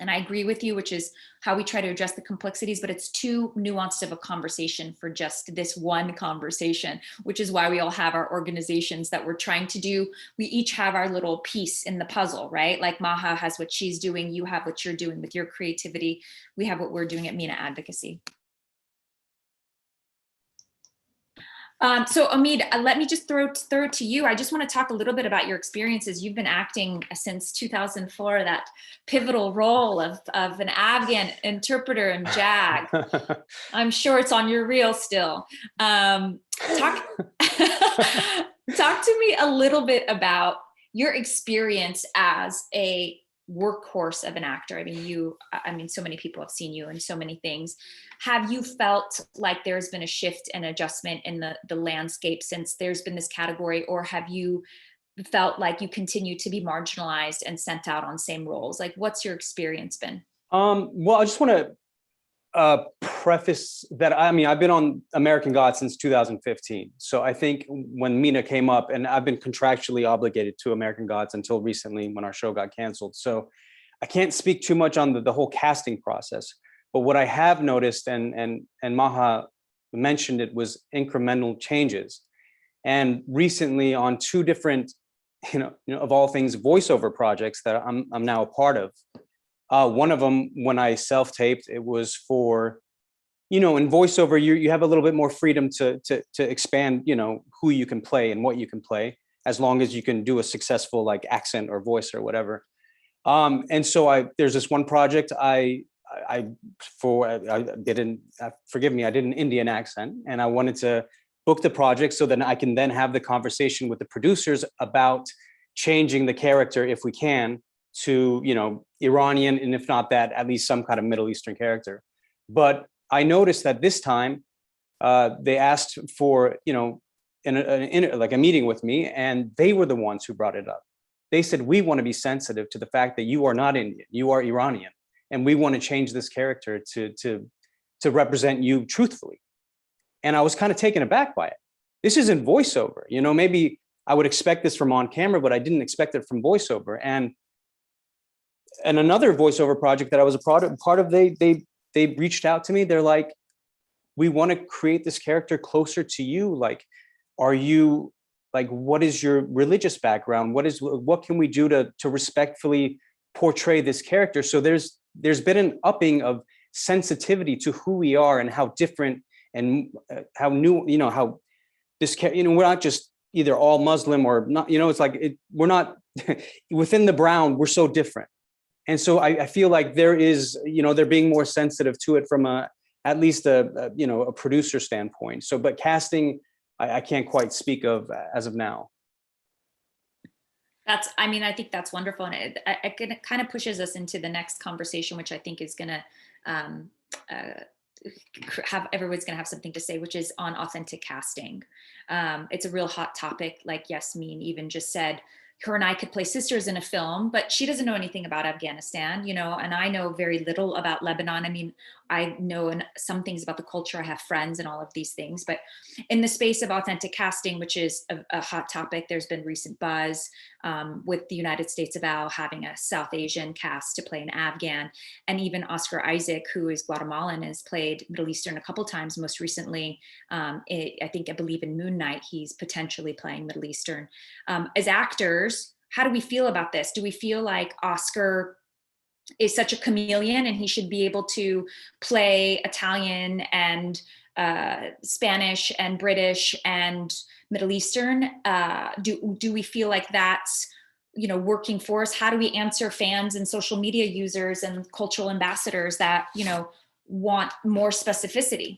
And I agree with you, which is how we try to address the complexities, but it's too nuanced of a conversation for just this one conversation, which is why we all have our organizations that we're trying to do. We each have our little piece in the puzzle, right? Like Maha has what she's doing. You have what you're doing with your creativity. We have what we're doing at MENA Advocacy. So Omid, let me just throw it to you. I just want to talk a little bit about your experiences. You've been acting since 2004, that pivotal role of an Afghan interpreter in JAG. I'm sure it's on your reel still. Talk to me a little bit about your experience as a workhorse of an actor. I mean, so many people have seen you in so many things. Have you felt like there's been a shift and adjustment in the landscape since there's been this category, or have you felt like you continue to be marginalized and sent out on same roles? Like, what's your experience been? Well, I just want to preface that, I mean, I've been on American Gods since 2015. So I think when MENA came up, and I've been contractually obligated to American Gods until recently when our show got canceled. So I can't speak too much on the whole casting process. But what I have noticed, and Maha mentioned it, was incremental changes. And recently on two different, you know, of all things, voiceover projects that I'm now a part of. One of them, when I self-taped, it was for, you know, in voiceover, you have a little bit more freedom to expand, you know, who you can play and what you can play, as long as you can do a successful like accent or voice or whatever. And so there's this one project I did an Indian accent, and I wanted to book the project so that I can then have the conversation with the producers about changing the character, if we can, to, you know, Iranian, and if not that, at least some kind of Middle Eastern character. But I noticed that this time they asked for, you know, like a meeting with me, and they were the ones who brought it up. They said, we want to be sensitive to the fact that you are not Indian, you are Iranian, and we want to change this character to represent you truthfully. And I was kind of taken aback by it. This isn't voiceover, you know, maybe I would expect this from on camera, but I didn't expect it from voiceover. And another voiceover project that I was a part of, they reached out to me. They're like, we want to create this character closer to you. Like, are you, like, what is your religious background? What can we do to respectfully portray this character? So there's there's been an upping of sensitivity to who we are and how different and how new, how this, we're not just either all Muslim or not, it's like, we're not within the brown, we're so different. And so I feel like there is, they're being more sensitive to it from at least a producer standpoint. So, but casting, I can't quite speak of as of now. I think that's wonderful. And it kind of pushes us into the next conversation, which I think is going to everyone's going to have something to say, which is on authentic casting. It's a real hot topic. Like Yasmin even just said, her and I could play sisters in a film, but she doesn't know anything about Afghanistan, and I know very little about Lebanon. I mean, I know some things about the culture. I have friends and all of these things, but in the space of authentic casting, which is a hot topic, there's been recent buzz with the United States of A having a South Asian cast to play an Afghan, and even Oscar Isaac, who is Guatemalan, has played Middle Eastern a couple times. Most recently, I believe in Moon Knight, he's potentially playing Middle Eastern. As actors, how do we feel about this? Do we feel like Oscar is such a chameleon and he should be able to play Italian and Spanish and British and Middle Eastern? Do we feel like that's working for us? How do we answer fans and social media users and cultural ambassadors that want more specificity?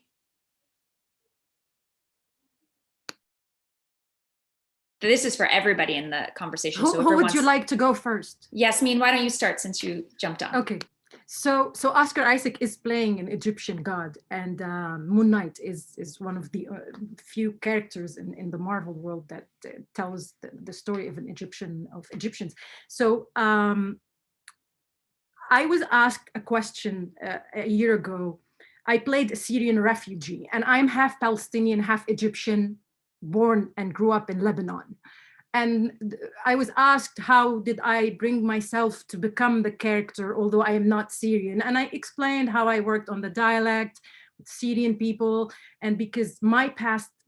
This is for everybody in the conversation. Who would you like to go first? Yasmin, why don't you start since you jumped on? Okay. So Oscar Isaac is playing an Egyptian god, and Moon Knight is one of the few characters in the Marvel world that tells the story of Egyptians. So I was asked a question a year ago. I played a Syrian refugee, and I'm half Palestinian, half Egyptian, born and grew up in Lebanon. And I was asked, how did I bring myself to become the character, although I am not Syrian? And I explained how I worked on the dialect with Syrian people. And because my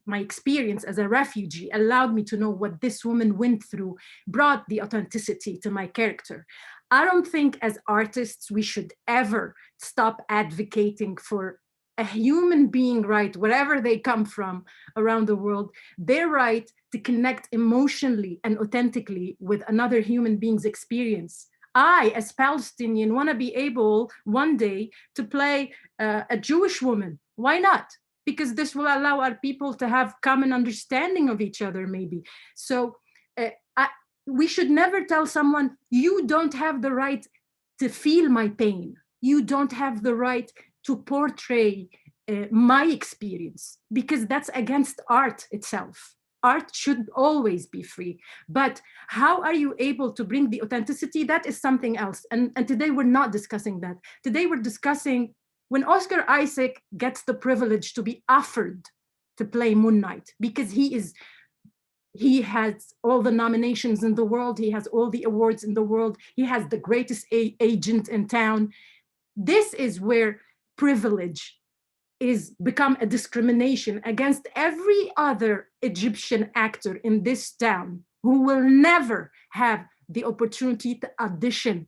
experience as a refugee allowed me to know what this woman went through, brought the authenticity to my character. I don't think as artists, we should ever stop advocating for a human being right, wherever they come from around the world, their right to connect emotionally and authentically with another human being's experience. I, as Palestinian, want to be able one day to play a Jewish woman. Why not? Because this will allow our people to have common understanding of each other, maybe. So we should never tell someone, you don't have the right to feel my pain. You don't have the right to portray my experience, because that's against art itself. Art should always be free. But how are you able to bring the authenticity? That is something else. And today we're not discussing that. Today we're discussing when Oscar Isaac gets the privilege to be offered to play Moon Knight, because he has all the nominations in the world. He has all the awards in the world. He has the greatest agent in town. This is where privilege is become a discrimination against every other Egyptian actor in this town who will never have the opportunity to audition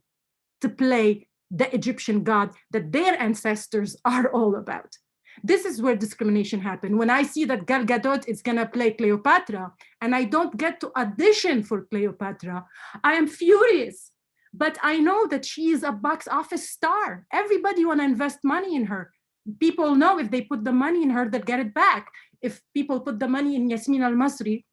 to play the Egyptian god that their ancestors are all about. This is where discrimination happened. When I see that Gal Gadot is gonna play Cleopatra and I don't get to audition for Cleopatra, I am furious. But I know that she is a box office star. Everybody want to invest money in her. People know if they put the money in her, they'll get it back. If people put the money in Yasmin Al-Masri,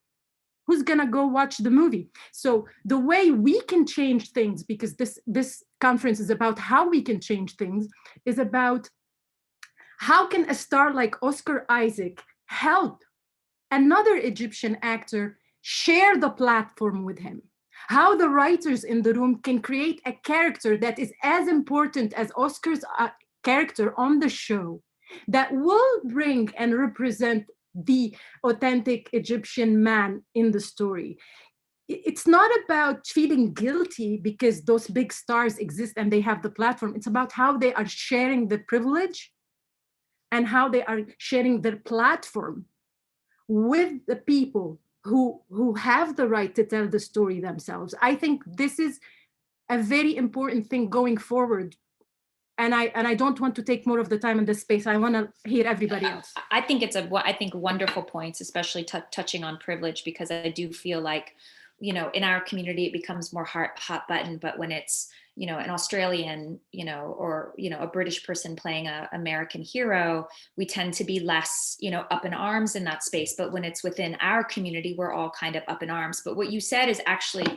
who's gonna go watch the movie? So the way we can change things, because this conference is about how we can change things, is about how can a star like Oscar Isaac help another Egyptian actor share the platform with him? How the writers in the room can create a character that is as important as Oscar's character on the show, that will bring and represent the authentic Egyptian man in the story. It's not about feeling guilty because those big stars exist and they have the platform. It's about how they are sharing the privilege and how they are sharing their platform with the people who have the right to tell the story themselves. I think this is a very important thing going forward And I don't want to take more of the time in this space. I want to hear everybody else. I think it's wonderful points, especially touching on privilege, because I do feel like, you know, in our community, it becomes more hot button, but when it's, you know, an Australian, you know, or, you know, a British person playing a American hero, we tend to be less, you know, up in arms in that space. But when it's within our community, we're all kind of up in arms. But what you said is actually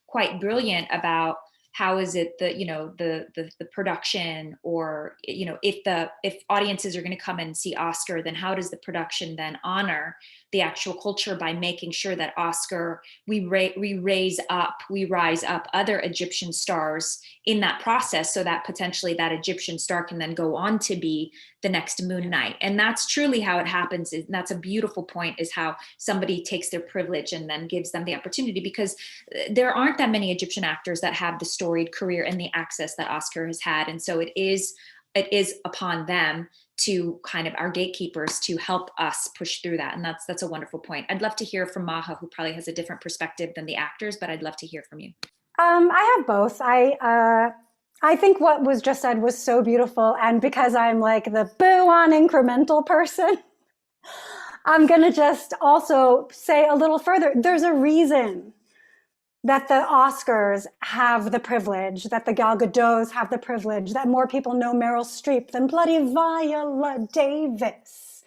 quite brilliant about how is it that, you know, the production, or, you know, if audiences are going to come and see Oscar, then how does the production then honor the actual culture by making sure that Oscar, we rise up other Egyptian stars in that process, so that potentially that Egyptian star can then go on to be the next Moon Knight. And that's truly how it happens. And that's a beautiful point, is how somebody takes their privilege and then gives them the opportunity, because there aren't that many Egyptian actors that have the storied career and the access that Oscar has had. And so it is upon them to kind of, our gatekeepers, to help us push through that. And that's a wonderful point. I'd love to hear from Maha, who probably has a different perspective than the actors, but I'd love to hear from you. I have both. I think what was just said was so beautiful. And because I'm like the boo on incremental person, I'm going to just also say a little further. There's a reason that the Oscars have the privilege, that the Gal Gadots have the privilege, that more people know Meryl Streep than bloody Viola Davis.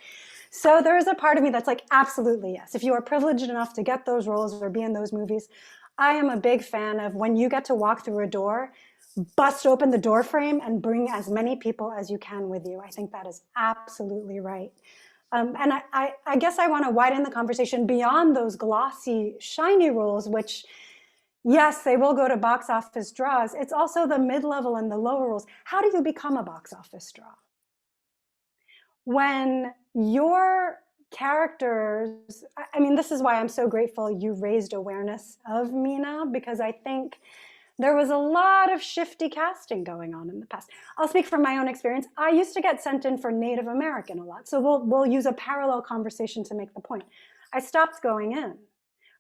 So there is a part of me that's like, absolutely yes. If you are privileged enough to get those roles or be in those movies, I am a big fan of when you get to walk through a door, bust open the door frame and bring as many people as you can with you. I think that is absolutely right. And I guess I want to widen the conversation beyond those glossy, shiny roles, which, yes, they will go to box office draws. It's also the mid-level and the lower roles. How do you become a box office draw? When your characters, I mean, this is why I'm so grateful you raised awareness of Mina, because I think there was a lot of shifty casting going on in the past. I'll speak from my own experience. I used to get sent in for Native American a lot. So we'll use a parallel conversation to make the point. I stopped going in.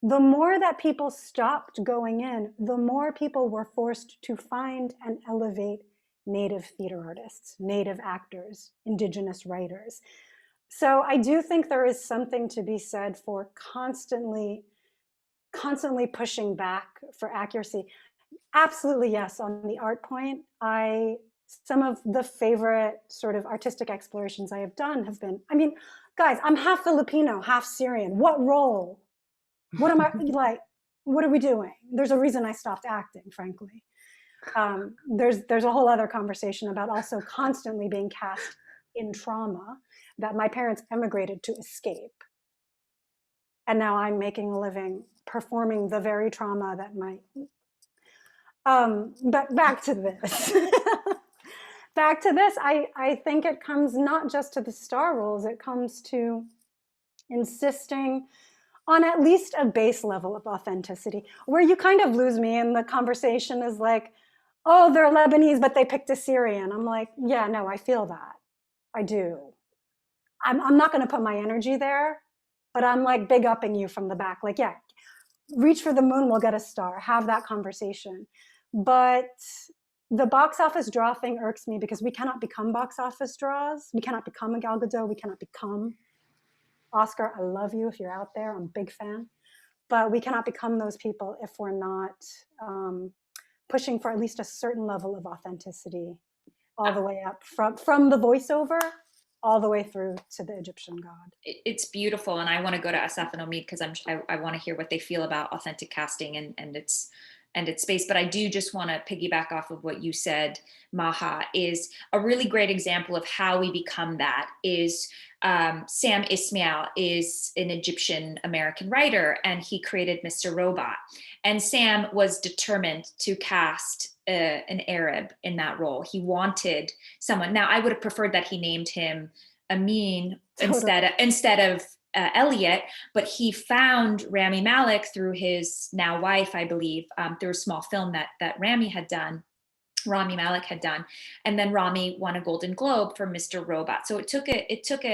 The more that people stopped going in, the more people were forced to find and elevate Native theater artists, Native actors, Indigenous writers. So I do think there is something to be said for constantly pushing back for accuracy. Absolutely, yes, on the art point, some of the favorite sort of artistic explorations I have done have been, I mean, guys, I'm half Filipino, half Syrian. What role? What am I, like, what are we doing? There's a reason I stopped acting, frankly. There's a whole other conversation about also constantly being cast in trauma that my parents emigrated to escape. And now I'm making a living performing the very trauma that but back to this. Back to this, I think it comes not just to the star roles, it comes to insisting on at least a base level of authenticity. Where you kind of lose me in the conversation is like, oh, they're Lebanese, but they picked a Syrian. I'm like, yeah, no, I feel that. I do. I'm not gonna put my energy there, but I'm like big upping you from the back. Like, yeah, reach for the moon, we'll get a star, have that conversation. But the box office draw thing irks me because we cannot become box office draws. We cannot become a Gal Gadot. We cannot become Oscar. I love you if you're out there. I'm a big fan. But we cannot become those people if we're not pushing for at least a certain level of authenticity all the way up from the voiceover all the way through to the Egyptian god. It's beautiful. And I want to go to Asaf and Omid because I want to hear what they feel about authentic casting and its space. But I do just want to piggyback off of what you said, Maha, is a really great example of how we become that is Sam Ismail is an Egyptian American writer, and he created Mr. Robot. And Sam was determined to cast an Arab in that role. He wanted someone. Now, I would have preferred that he named him Amin instead of Elliot, but he found Rami Malek through his now wife, I believe, through a small film that Rami Malek had done, and then Rami won a Golden Globe for Mr. Robot. So it took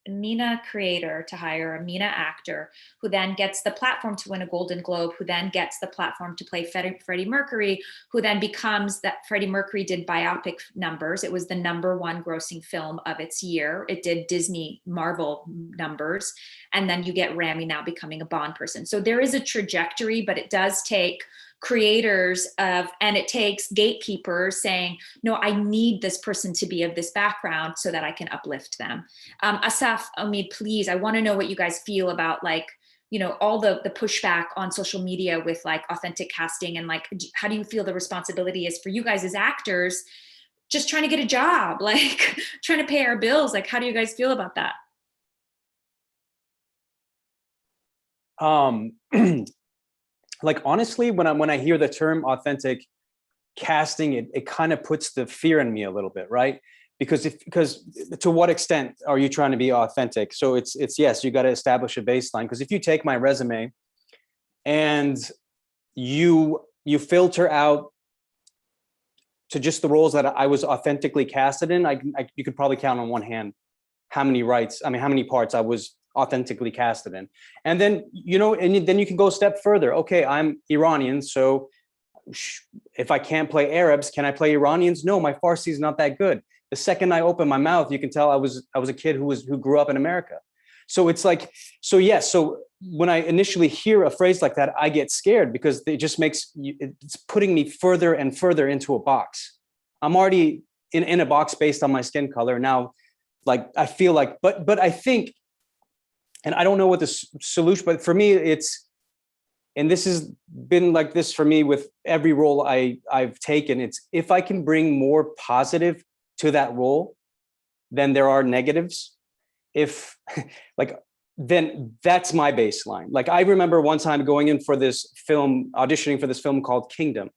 MENA creator to hire a MENA actor who then gets the platform to win a Golden Globe, who then gets the platform to play Freddie Mercury, who then becomes that Freddie Mercury did biopic numbers. It was the #1 grossing film of its year. It did Disney Marvel numbers. And then you get Rami now becoming a Bond person. So there is a trajectory, but it does take creators and it takes gatekeepers saying, no, I need this person to be of this background so that I can uplift them. Asaf, Omid, please, I want to know what you guys feel about, like, you know, all the pushback on social media with like authentic casting, and like, how do you feel the responsibility is for you guys as actors just trying to get a job, like trying to pay our bills? Like, how do you guys feel about that? Like, honestly, when I hear the term authentic casting, it kind of puts the fear in me a little bit, right? Because to what extent are you trying to be authentic? So it's yes, you got to establish a baseline. Because if you take my resume and you filter out to just the roles that I was authentically casted in, you could probably count on one hand how many parts I was authentically casted in. And then, you know, and then you can go a step further. Okay, I'm Iranian, so if I can't play Arabs, can I play Iranians? No, my Farsi is not that good. The second I open my mouth, you can tell I was a kid who grew up in America. So it's like, so yes. So when I initially hear a phrase like that, I get scared because it just it's putting me further and further into a box. I'm already in a box based on my skin color. Now, like, I feel like, but I think, and I don't know what the solution, but for me, and this has been like this for me with every role I've taken, it's if I can bring more positive to that role than there are negatives, then that's my baseline. Like, I remember one time going in for this film, auditioning for this film called Kingdom.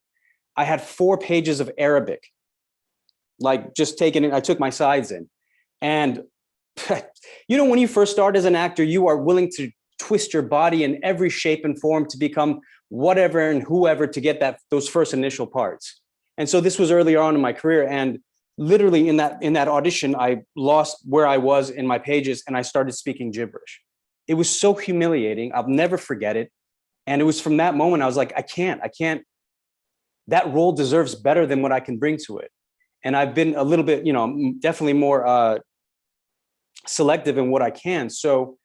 I had 4 pages of Arabic, like just I took my sides in. And you know, when you first start as an actor, you are willing to twist your body in every shape and form to become whatever and whoever to get those first initial parts. And so this was earlier on in my career, and literally in that audition, I lost where I was in my pages and I started speaking gibberish. It was so humiliating. I'll never forget it. And it was from that moment I was like, I can't. That role deserves better than what I can bring to it. And I've been a little bit, you know, definitely more selective in what I can. So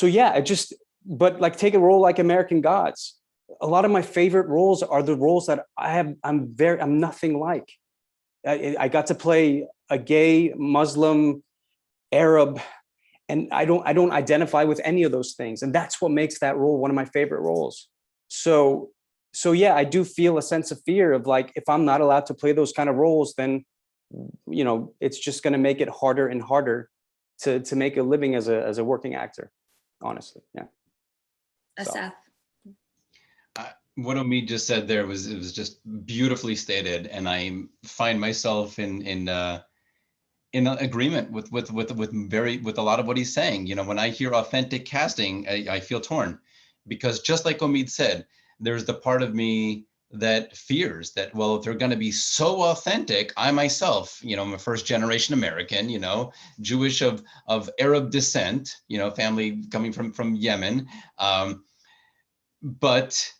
yeah, but like, take a role like American Gods. A lot of my favorite roles are the roles that I'm nothing like. I got to play a gay Muslim Arab, and I don't identify with any of those things. And that's what makes that role one of my favorite roles. So yeah, I do feel a sense of fear of, like, if I'm not allowed to play those kind of roles, then, you know, it's just going to make it harder and harder to make a living as a working actor, honestly. Yeah. Asaf. What Omid just said there was just beautifully stated, and I find myself in agreement with a lot of what he's saying. You know, when I hear authentic casting, I feel torn, because just like Omid said, there's the part of me that fears that, well, if they're going to be so authentic, I myself, you know, I'm a first generation American, you know, Jewish of Arab descent, you know, family coming from Yemen, but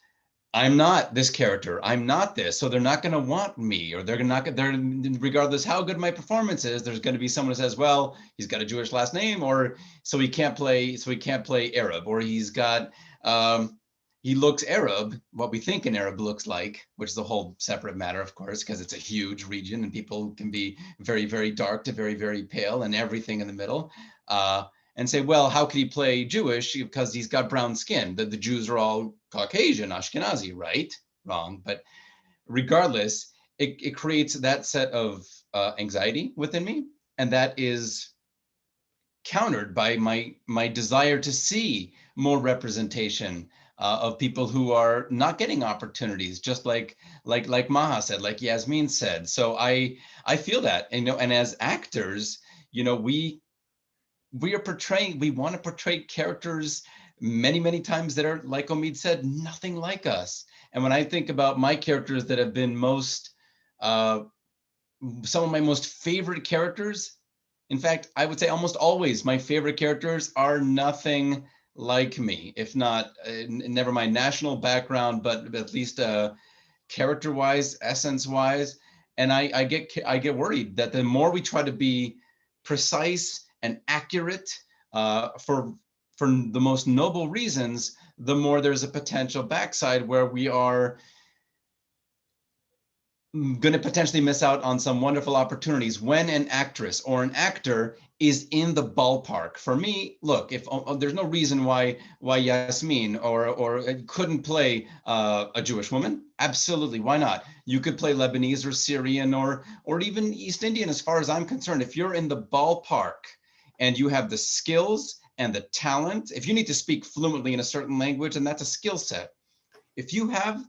I'm not this character. I'm not this. So they're not going to want me, or they're regardless how good my performance is, there's going to be someone who says, well, he's got a Jewish last name, or so he can't play Arab, or he's got, he looks Arab, what we think an Arab looks like, which is a whole separate matter, of course, because it's a huge region and people can be very, very dark to very, very pale and everything in the middle. And say, well, how could he play Jewish? Because he's got brown skin. The Jews are all Caucasian, Ashkenazi, right? Wrong. But regardless, it creates that set of anxiety within me. And that is countered by my desire to see more representation of people who are not getting opportunities, just like Maha said, like Yasmin said. So I feel that, and, you know, and as actors, you know, we want to portray characters many, many times that are, like Omid said, nothing like us. And when I think about my characters that have been some of my most favorite characters In fact, I would say almost always my favorite characters are nothing like me, if not, never mind national background, but at least character-wise, essence-wise. And I get worried that the more we try to be precise and accurate for the most noble reasons, the more there's a potential backside where we are going to potentially miss out on some wonderful opportunities when an actress or an actor is in the ballpark. For me, look, if there's no reason why Yasmin or couldn't play a Jewish woman, absolutely, why not? You could play Lebanese or Syrian or even East Indian. As far as I'm concerned, if you're in the ballpark and you have the skills and the talent, if you need to speak fluently in a certain language, and that's a skill set. If you have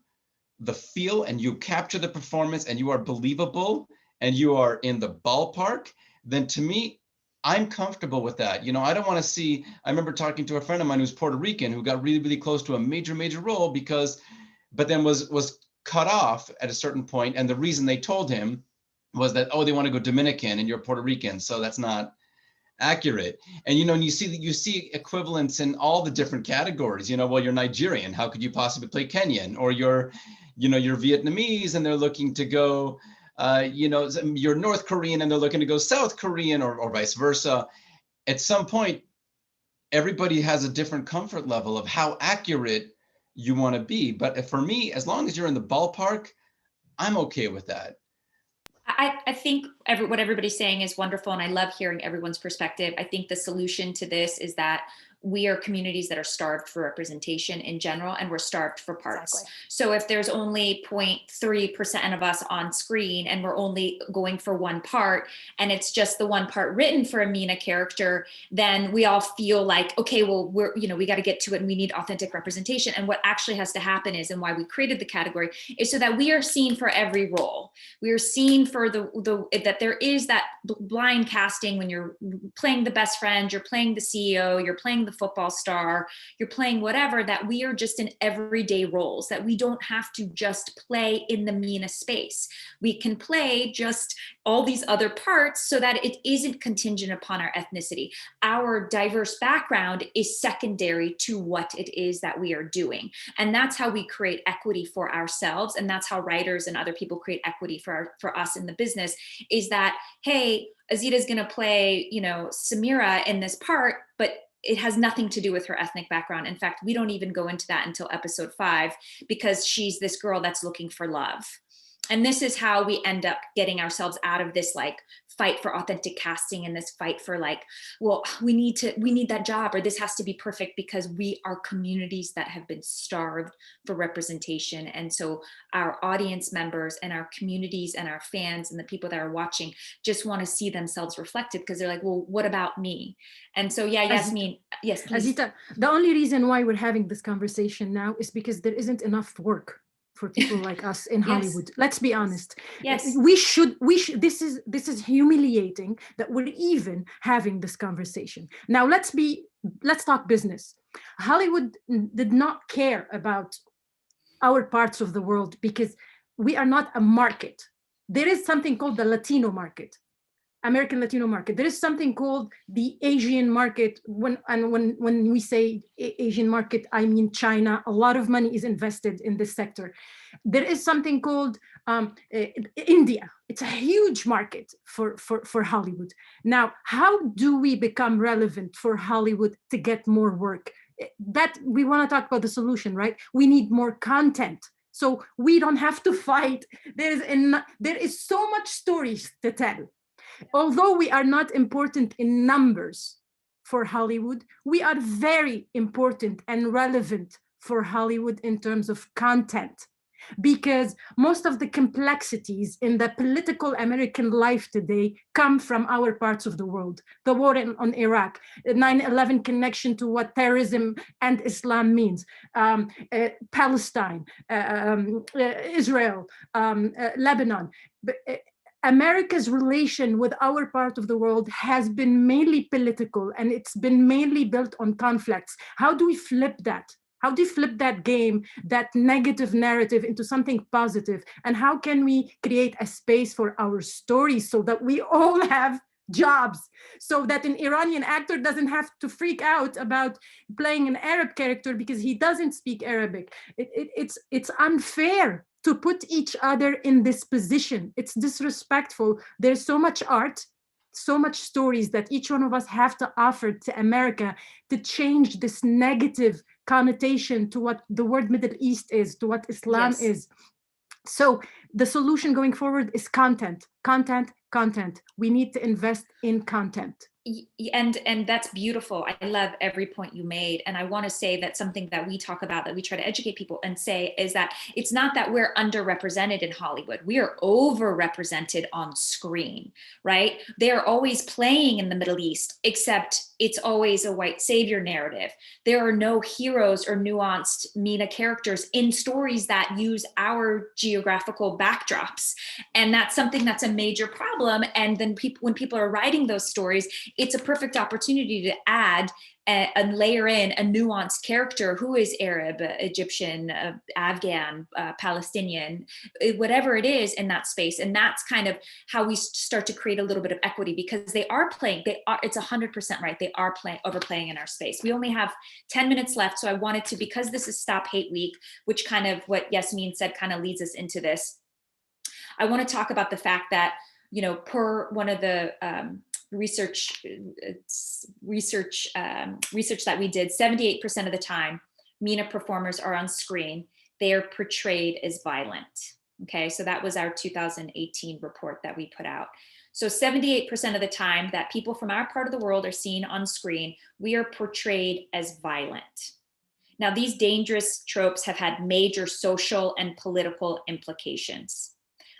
the feel and you capture the performance and you are believable and you are in the ballpark, then to me, I'm comfortable with that. You know, I don't want to see, I remember talking to a friend of mine who's Puerto Rican who got really, really close to a major role but then was cut off at a certain point. And the reason they told him was that, oh, they want to go Dominican and you're Puerto Rican. So that's not accurate. And, you know, and you see equivalents in all the different categories. You know, well, you're Nigerian, how could you possibly play Kenyan? Or you're Vietnamese and they're looking to go, you're North Korean and they're looking to go South Korean or vice versa. At some point, everybody has a different comfort level of how accurate you want to be. But for me, as long as you're in the ballpark, I'm okay with that. I think what everybody's saying is wonderful, and I love hearing everyone's perspective. I think the solution to this is that we are communities that are starved for representation in general, and we're starved for parts. Exactly. So if there's only 0.3% of us on screen and we're only going for one part, and it's just the one part written for a Mina character, then we all feel like, okay, well, we got to get to it and we need authentic representation. And what actually has to happen is, and why we created the category, is so that we are seen for every role. We are seen for that there is that blind casting when you're playing the best friend, you're playing the CEO, you're playing the football star, you're playing whatever, that we are just in everyday roles, that we don't have to just play in the Mina space. We can play just all these other parts so that it isn't contingent upon our ethnicity. Our diverse background is secondary to what it is that we are doing. And that's how we create equity for ourselves. And that's how writers and other people create equity for us in the business, is that, hey, Azita's going to play, Samira in this part, but it has nothing to do with her ethnic background. In fact, we don't even go into that until episode 5, because she's this girl that's looking for love. And this is how we end up getting ourselves out of this fight for authentic casting and this fight for we need that job, or this has to be perfect, because we are communities that have been starved for representation. And so our audience members and our communities and our fans and the people that are watching just want to see themselves reflected, because they're like, well, what about me? And so, yeah, Yasmin, yes, please. Azita, the only reason why we're having this conversation now is because there isn't enough work for people like us in Hollywood. Let's be honest. Yes. We should, this is humiliating that we're even having this conversation. Now let's talk business. Hollywood did not care about our parts of the world because we are not a market. There is something called the Latino market, American Latino market. There is something called the Asian market. When we say Asian market, I mean China. A lot of money is invested in this sector. There is something called India. It's a huge market for Hollywood. Now, how do we become relevant for Hollywood to get more work? That we want to talk about the solution, right? We need more content. So we don't have to fight. There is so much stories to tell. Although we are not important in numbers for Hollywood, we are very important and relevant for Hollywood in terms of content, because most of the complexities in the political American life today come from our parts of the world. The war on Iraq, the 9/11 connection to what terrorism and Islam means, Palestine, Israel, Lebanon. America's relation with our part of the world has been mainly political, and it's been mainly built on conflicts. How do we flip that? How do you flip that game, that negative narrative, into something positive? And how can we create a space for our stories so that we all have jobs, so that an Iranian actor doesn't have to freak out about playing an Arab character because he doesn't speak Arabic. It's unfair to put each other in this position. It's disrespectful. There's so much art, so much stories that each one of us have to offer to America to change this negative connotation to what the word Middle East is, to what Islam Yes. is. So the solution going forward is content, content, content. We need to invest in content. And that's beautiful. I love every point you made. And I want to say that something that we talk about, that we try to educate people and say, is that it's not that we're underrepresented in Hollywood. We are overrepresented on screen, right? They're always playing in the Middle East, except it's always a white savior narrative. There are no heroes or nuanced MENA characters in stories that use our geographical backdrops. And that's something that's a major problem. And then when people are writing those stories, it's a perfect opportunity to add and layer in a nuanced character who is Arab, Egyptian, Afghan, Palestinian, whatever it is in that space. And that's kind of how we start to create a little bit of equity, because they are playing, it's 100% right. They are overplaying in our space. We only have 10 minutes left. So I wanted to, because this is Stop Hate Week, which kind of what Yasmin said kind of leads us into this. I want to talk about the fact that, you know, per one of the research that we did, 78% of the time MENA performers are on screen, they are portrayed as violent. Okay, so that was our 2018 report that we put out. So 78% of the time that people from our part of the world are seen on screen, we are portrayed as violent. Now, these dangerous tropes have had major social and political implications.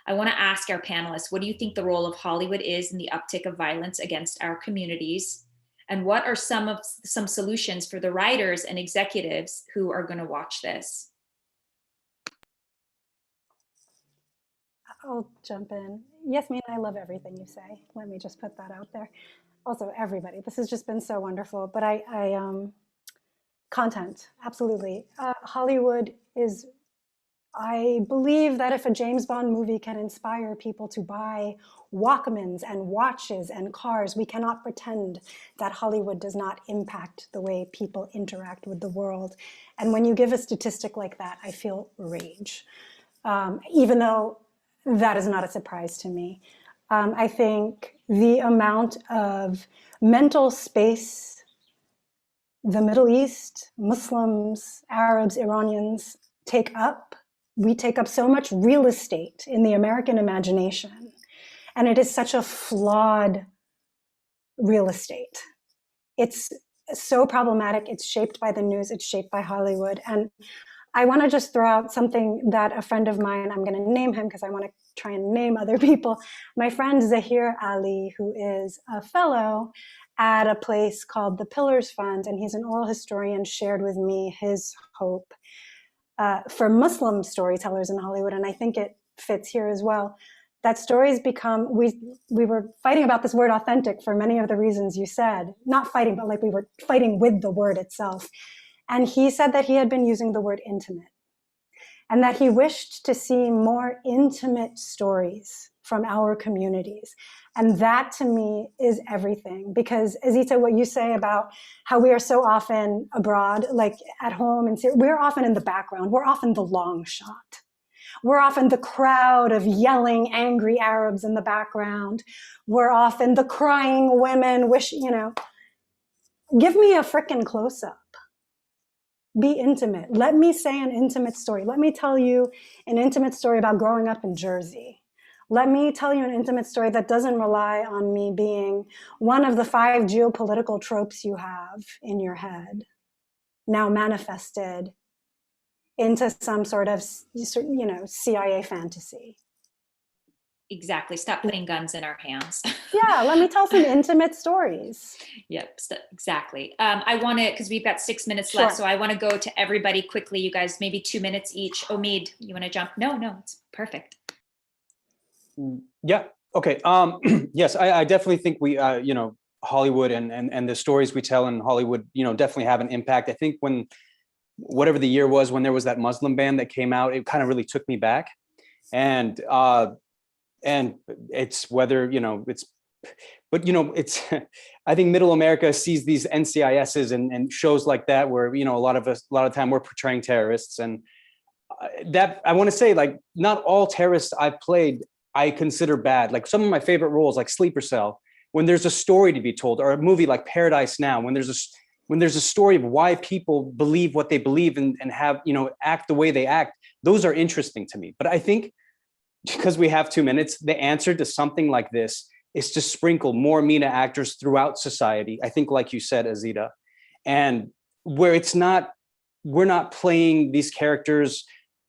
I want to ask our panelists, what do you think the role of Hollywood is in the uptick of violence against our communities? And what are some solutions for the writers and executives who are going to watch this? I'll jump in. Yes, Mina, I love everything you say. Let me just put that out there. Also, everybody, this has just been so wonderful. But content, absolutely. Hollywood is, I believe that if a James Bond movie can inspire people to buy Walkmans and watches and cars, we cannot pretend that Hollywood does not impact the way people interact with the world. And when you give a statistic like that, I feel rage, even though that is not a surprise to me. I think the amount of mental space the Middle East, Muslims, Arabs, Iranians take up, we take up so much real estate in the American imagination, and it is such a flawed real estate. It's so problematic. It's shaped by the news. It's shaped by Hollywood. And I want to just throw out something that a friend of mine, I'm going to name him because I want to try and name other people. My friend Zahir Ali, who is a fellow at a place called the Pillars Fund, and he's an oral historian, shared with me his hope for Muslim storytellers in Hollywood, and I think it fits here as well, that stories become, we were fighting about this word authentic for many of the reasons you said, not fighting, but like we were fighting with the word itself. And he said that he had been using the word intimate, and that he wished to see more intimate stories from our communities. And that to me is everything, because Azita, what you say about how we are so often abroad, like at home, and we're often in the background, we're often the long shot. We're often the crowd of yelling, angry Arabs in the background. We're often the crying women, give me a frickin' close-up. Be intimate. Let me say an intimate story. Let me tell you an intimate story about growing up in Jersey. Let me tell you an intimate story that doesn't rely on me being one of the 5 geopolitical tropes you have in your head, now manifested into some sort of, CIA fantasy. Exactly. Stop putting guns in our hands. Yeah, let me tell some intimate stories. Yep, exactly. I want to, because we've got 6 minutes left, so I want to go to everybody quickly. You guys, maybe 2 minutes each. Omid, you want to jump? No, it's perfect. Yeah. Okay. Yes, I definitely think we, Hollywood and the stories we tell in Hollywood, definitely have an impact. I think when, whatever the year was, when there was that Muslim ban that came out, it kind of really took me back. And it's whether, it's but it's, I think middle America sees these NCISs and shows like that where, a lot of time we're portraying terrorists. And that, I want to say, like, not all terrorists I've played, I consider bad. Like some of my favorite roles, like Sleeper Cell, when there's a story to be told, or a movie like Paradise Now, when there's a story of why people believe what they believe and have, act the way they act, those are interesting to me. But I think because we have 2 minutes, the answer to something like this is to sprinkle more MENA actors throughout society. I think, like you said, Azita, and where we're not playing these characters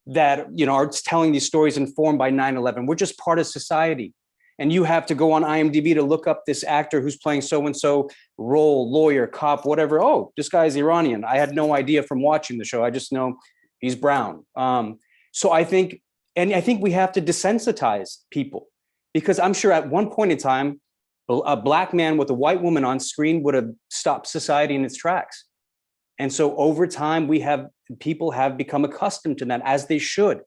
that, are telling these stories informed by 9/11. We're just part of society. And you have to go on IMDb to look up this actor who's playing so-and-so role, lawyer, cop, whatever. Oh, this guy's Iranian. I had no idea from watching the show. I just know he's brown. So I think we have to desensitize people, because I'm sure at one point in time, a Black man with a white woman on screen would have stopped society in its tracks. And so over time, people have become accustomed to that, as they should.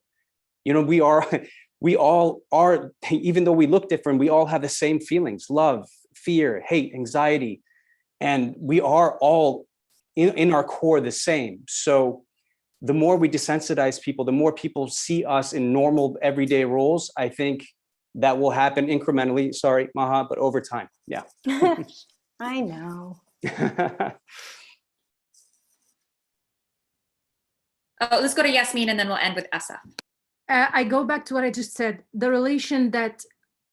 We all are, even though we look different, we all have the same feelings: love, fear, hate, anxiety. And we are all in our core the same. So the more we desensitize people, the more people see us in normal everyday roles, I think that will happen incrementally. Sorry, Maha, but over time. Yeah. I know. Let's go to Yasmin and then we'll end with Asaf. I go back to what I just said. The relation that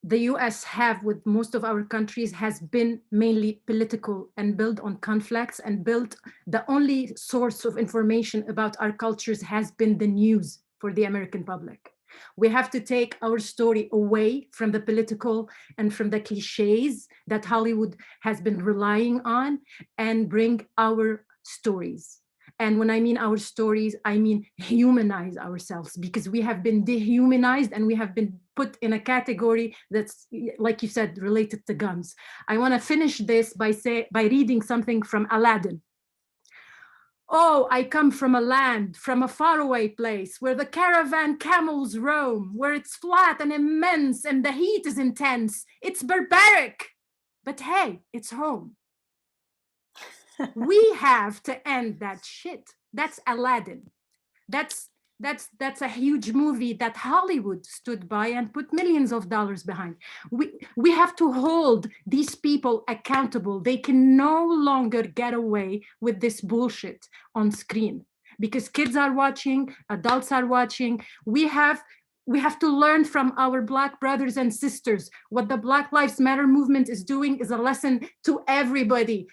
the US have with most of our countries has been mainly political and built on conflicts, and built, the only source of information about our cultures has been the news for the American public. We have to take our story away from the political and from the cliches that Hollywood has been relying on, and bring our stories. And when I mean our stories, I mean humanize ourselves, because we have been dehumanized and we have been put in a category that's, like you said, related to guns. I want to finish this by reading something from Aladdin. Oh, I come from a land, from a faraway place, where the caravan camels roam, where it's flat and immense and the heat is intense. It's barbaric, but hey, it's home. We have to end that shit. That's Aladdin. That's a huge movie that Hollywood stood by and put millions of dollars behind. We have to hold these people accountable. They can no longer get away with this bullshit on screen, because kids are watching, adults are watching. We have to learn from our Black brothers and sisters. What the Black Lives Matter movement is doing is a lesson to everybody,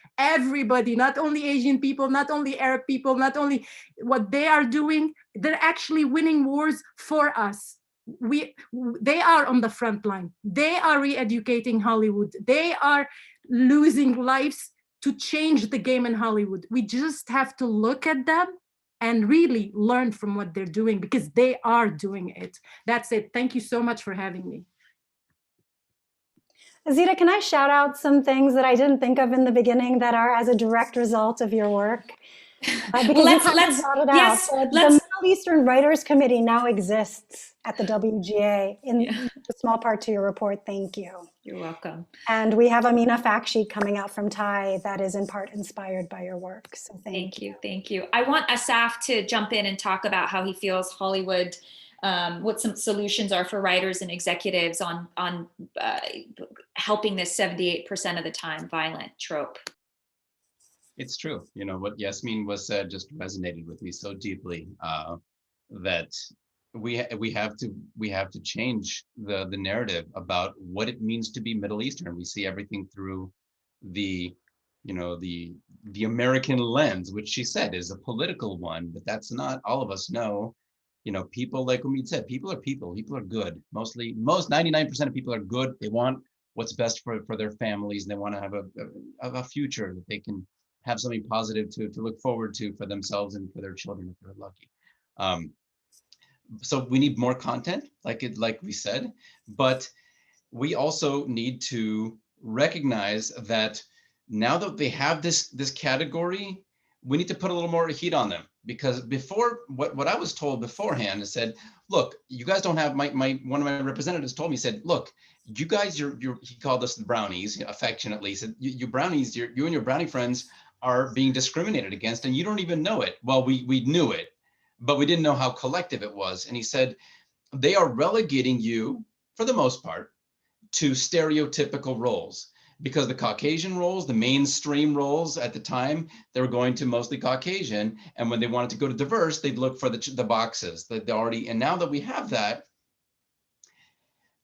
not only Asian people, not only Arab people, not only what they are doing. They're actually winning wars for us. They are on the front line. They are re-educating Hollywood. They are losing lives to change the game in Hollywood. We just have to look at them and really learn from what they're doing, because they are doing it. That's it. Thank you so much for having me. Azita, can I shout out some things that I didn't think of in the beginning that are as a direct result of your work? Because let's brought it out. The Middle Eastern Writers Committee now exists at the WGA, in a small part to your report. Thank you. You're welcome. And we have a MENA fact sheet coming out from Thai that is in part inspired by your work. So thank you. Thank you. I want Asaf to jump in and talk about how he feels Hollywood, what some solutions are for writers and executives on helping this 78% of the time violent trope. It's true. What Yasmin was said just resonated with me so deeply, that we have to change the narrative about what it means to be Middle Eastern. We see everything through the American lens, which she said is a political one, but that's not. All of us know, people, like Umid said, people are people. People are good. Most 99% of people are good. They want what's best for their families, and they want to have a future that they can have something positive to look forward to for themselves and for their children if they're lucky. So we need more content, like we said, but we also need to recognize that now that they have this category, we need to put a little more heat on them, because before, what I was told beforehand is said, look, you guys don't have, one of my representatives told me, said, look, you guys, he called us the brownies, affectionately, he said, you brownies, you and your brownie friends are being discriminated against and you don't even know it. Well, we knew it, but we didn't know how collective it was. And he said, they are relegating you, for the most part, to stereotypical roles, because the Caucasian roles, the mainstream roles at the time, they were going to mostly Caucasian. And when they wanted to go to diverse, they'd look for the boxes that they already, and now that we have that,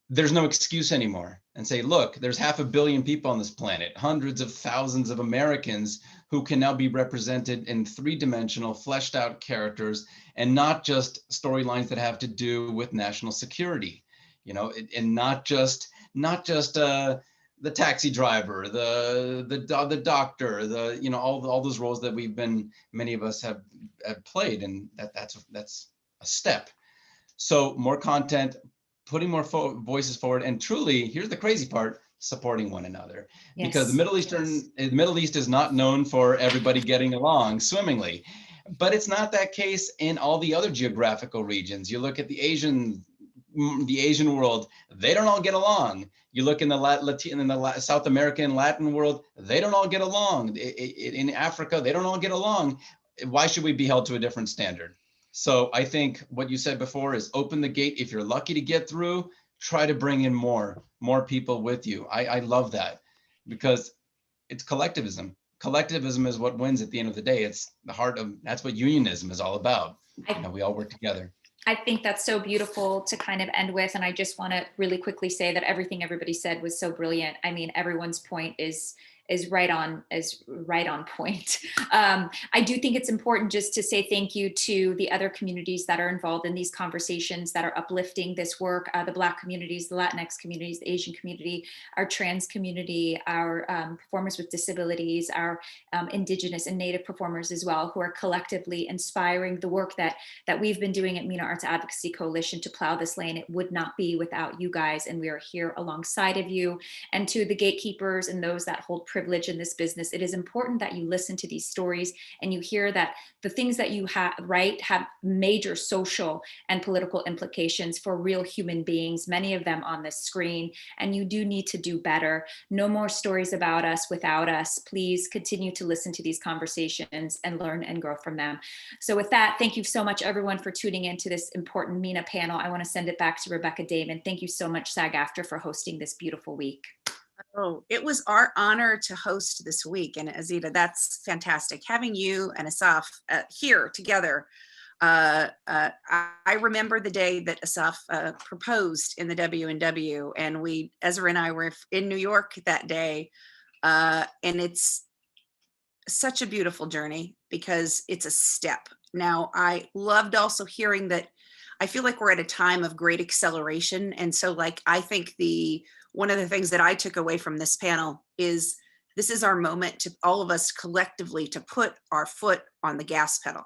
there's no excuse anymore, and say, look, there's 500 million people on this planet, hundreds of thousands of Americans who can now be represented in three-dimensional, fleshed out characters, and not just storylines that have to do with national security, and not just the taxi driver, the doctor, all those roles that many of us have played, and that's a step. So more content, putting more voices forward, and truly, here's the crazy part, supporting one another. Yes. Because the Middle East is not known for everybody getting along swimmingly, but it's not that case in all the other geographical regions. You look at the Asian world, they don't all get along. You look in the South American, Latin world, they don't all get along. In Africa, they don't all get along. Why should we be held to a different standard? So I think what you said before is open the gate. If you're lucky to get through, try to bring in more people with you. I love that, because it's collectivism. Collectivism is what wins at the end of the day. It's the heart of, that's what unionism is all about. We all work together. I think that's so beautiful to kind of end with. And I just want to really quickly say that everything everybody said was so brilliant. I mean, everyone's point is right on point. I do think it's important just to say thank you to the other communities that are involved in these conversations that are uplifting this work, the Black communities, the Latinx communities, the Asian community, our trans community, our performers with disabilities, our Indigenous and Native performers as well, who are collectively inspiring the work that we've been doing at MENA Arts Advocacy Coalition to plow this lane. It would not be without you guys, and we are here alongside of you. And to the gatekeepers and those that hold privilege in this business, it is important that you listen to these stories and you hear that the things that you write have major social and political implications for real human beings, many of them on this screen, and you do need to do better. No more stories about us without us. Please continue to listen to these conversations and learn and grow from them. So with that, thank you so much everyone for tuning into this important MENA panel. I want to send it back to Rebecca Damon. Thank you so much, SAG-AFTRA, for hosting this beautiful week. Oh, it was our honor to host this week. And Azita, that's fantastic. Having you and Asaf here together. I remember the day that Asaf proposed in the W&W, and Ezra and I were in New York that day. And it's such a beautiful journey because it's a step. Now, I loved also hearing that I feel like we're at a time of great acceleration. And so I think one of the things that I took away from this panel is this is our moment to all of us collectively to put our foot on the gas pedal.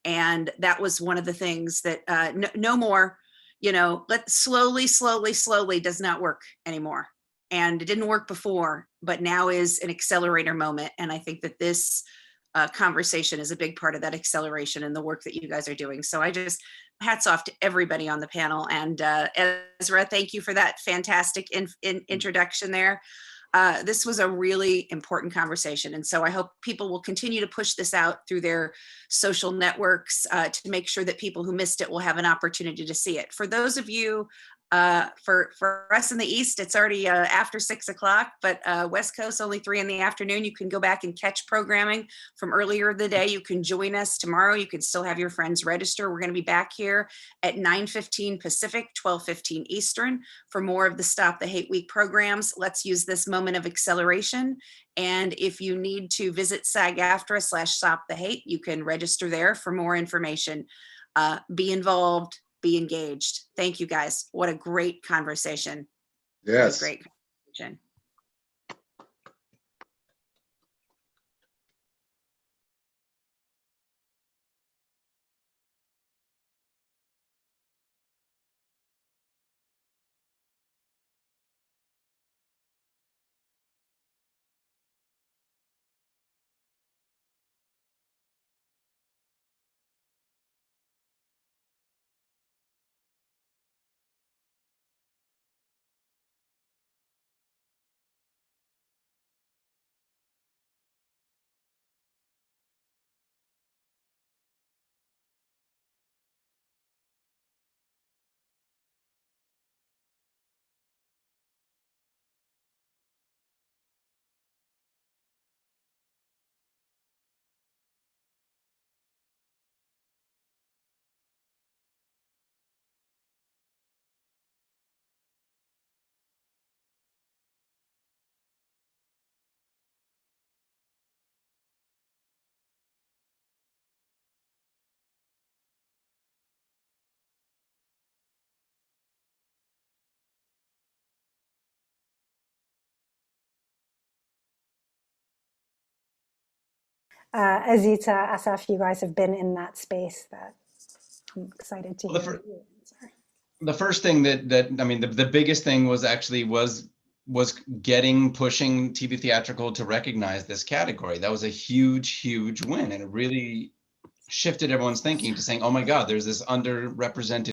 And that was one of the things that no more, slowly does not work anymore. And it didn't work before, but now is an accelerator moment. And I think that this conversation is a big part of that acceleration and the work that you guys are doing. So hats off to everybody on the panel. And Ezra, thank you for that fantastic introduction there. This was a really important conversation. And so I hope people will continue to push this out through their social networks to make sure that people who missed it will have an opportunity to see it. For those of you, for us in the East, it's already after 6 o'clock, but West Coast, only 3 in the afternoon. You can go back and catch programming from earlier in the day. You can join us tomorrow. You can still have your friends register. We're going to be back here at 9:15 Pacific, 12:15 Eastern for more of the Stop the Hate Week programs. Let's use this moment of acceleration. And if you need to visit SAG-AFTRA/Stop the Hate, you can register there for more information. Be involved. Be engaged. Thank you guys. What a great conversation. Yes. Great conversation. Azita, Asaf, you guys have been in that space that I'm excited to hear. The first thing that I mean, the biggest thing was actually pushing TV theatrical to recognize this category. That was a huge win, and it really shifted everyone's thinking to saying, oh my God, there's this underrepresented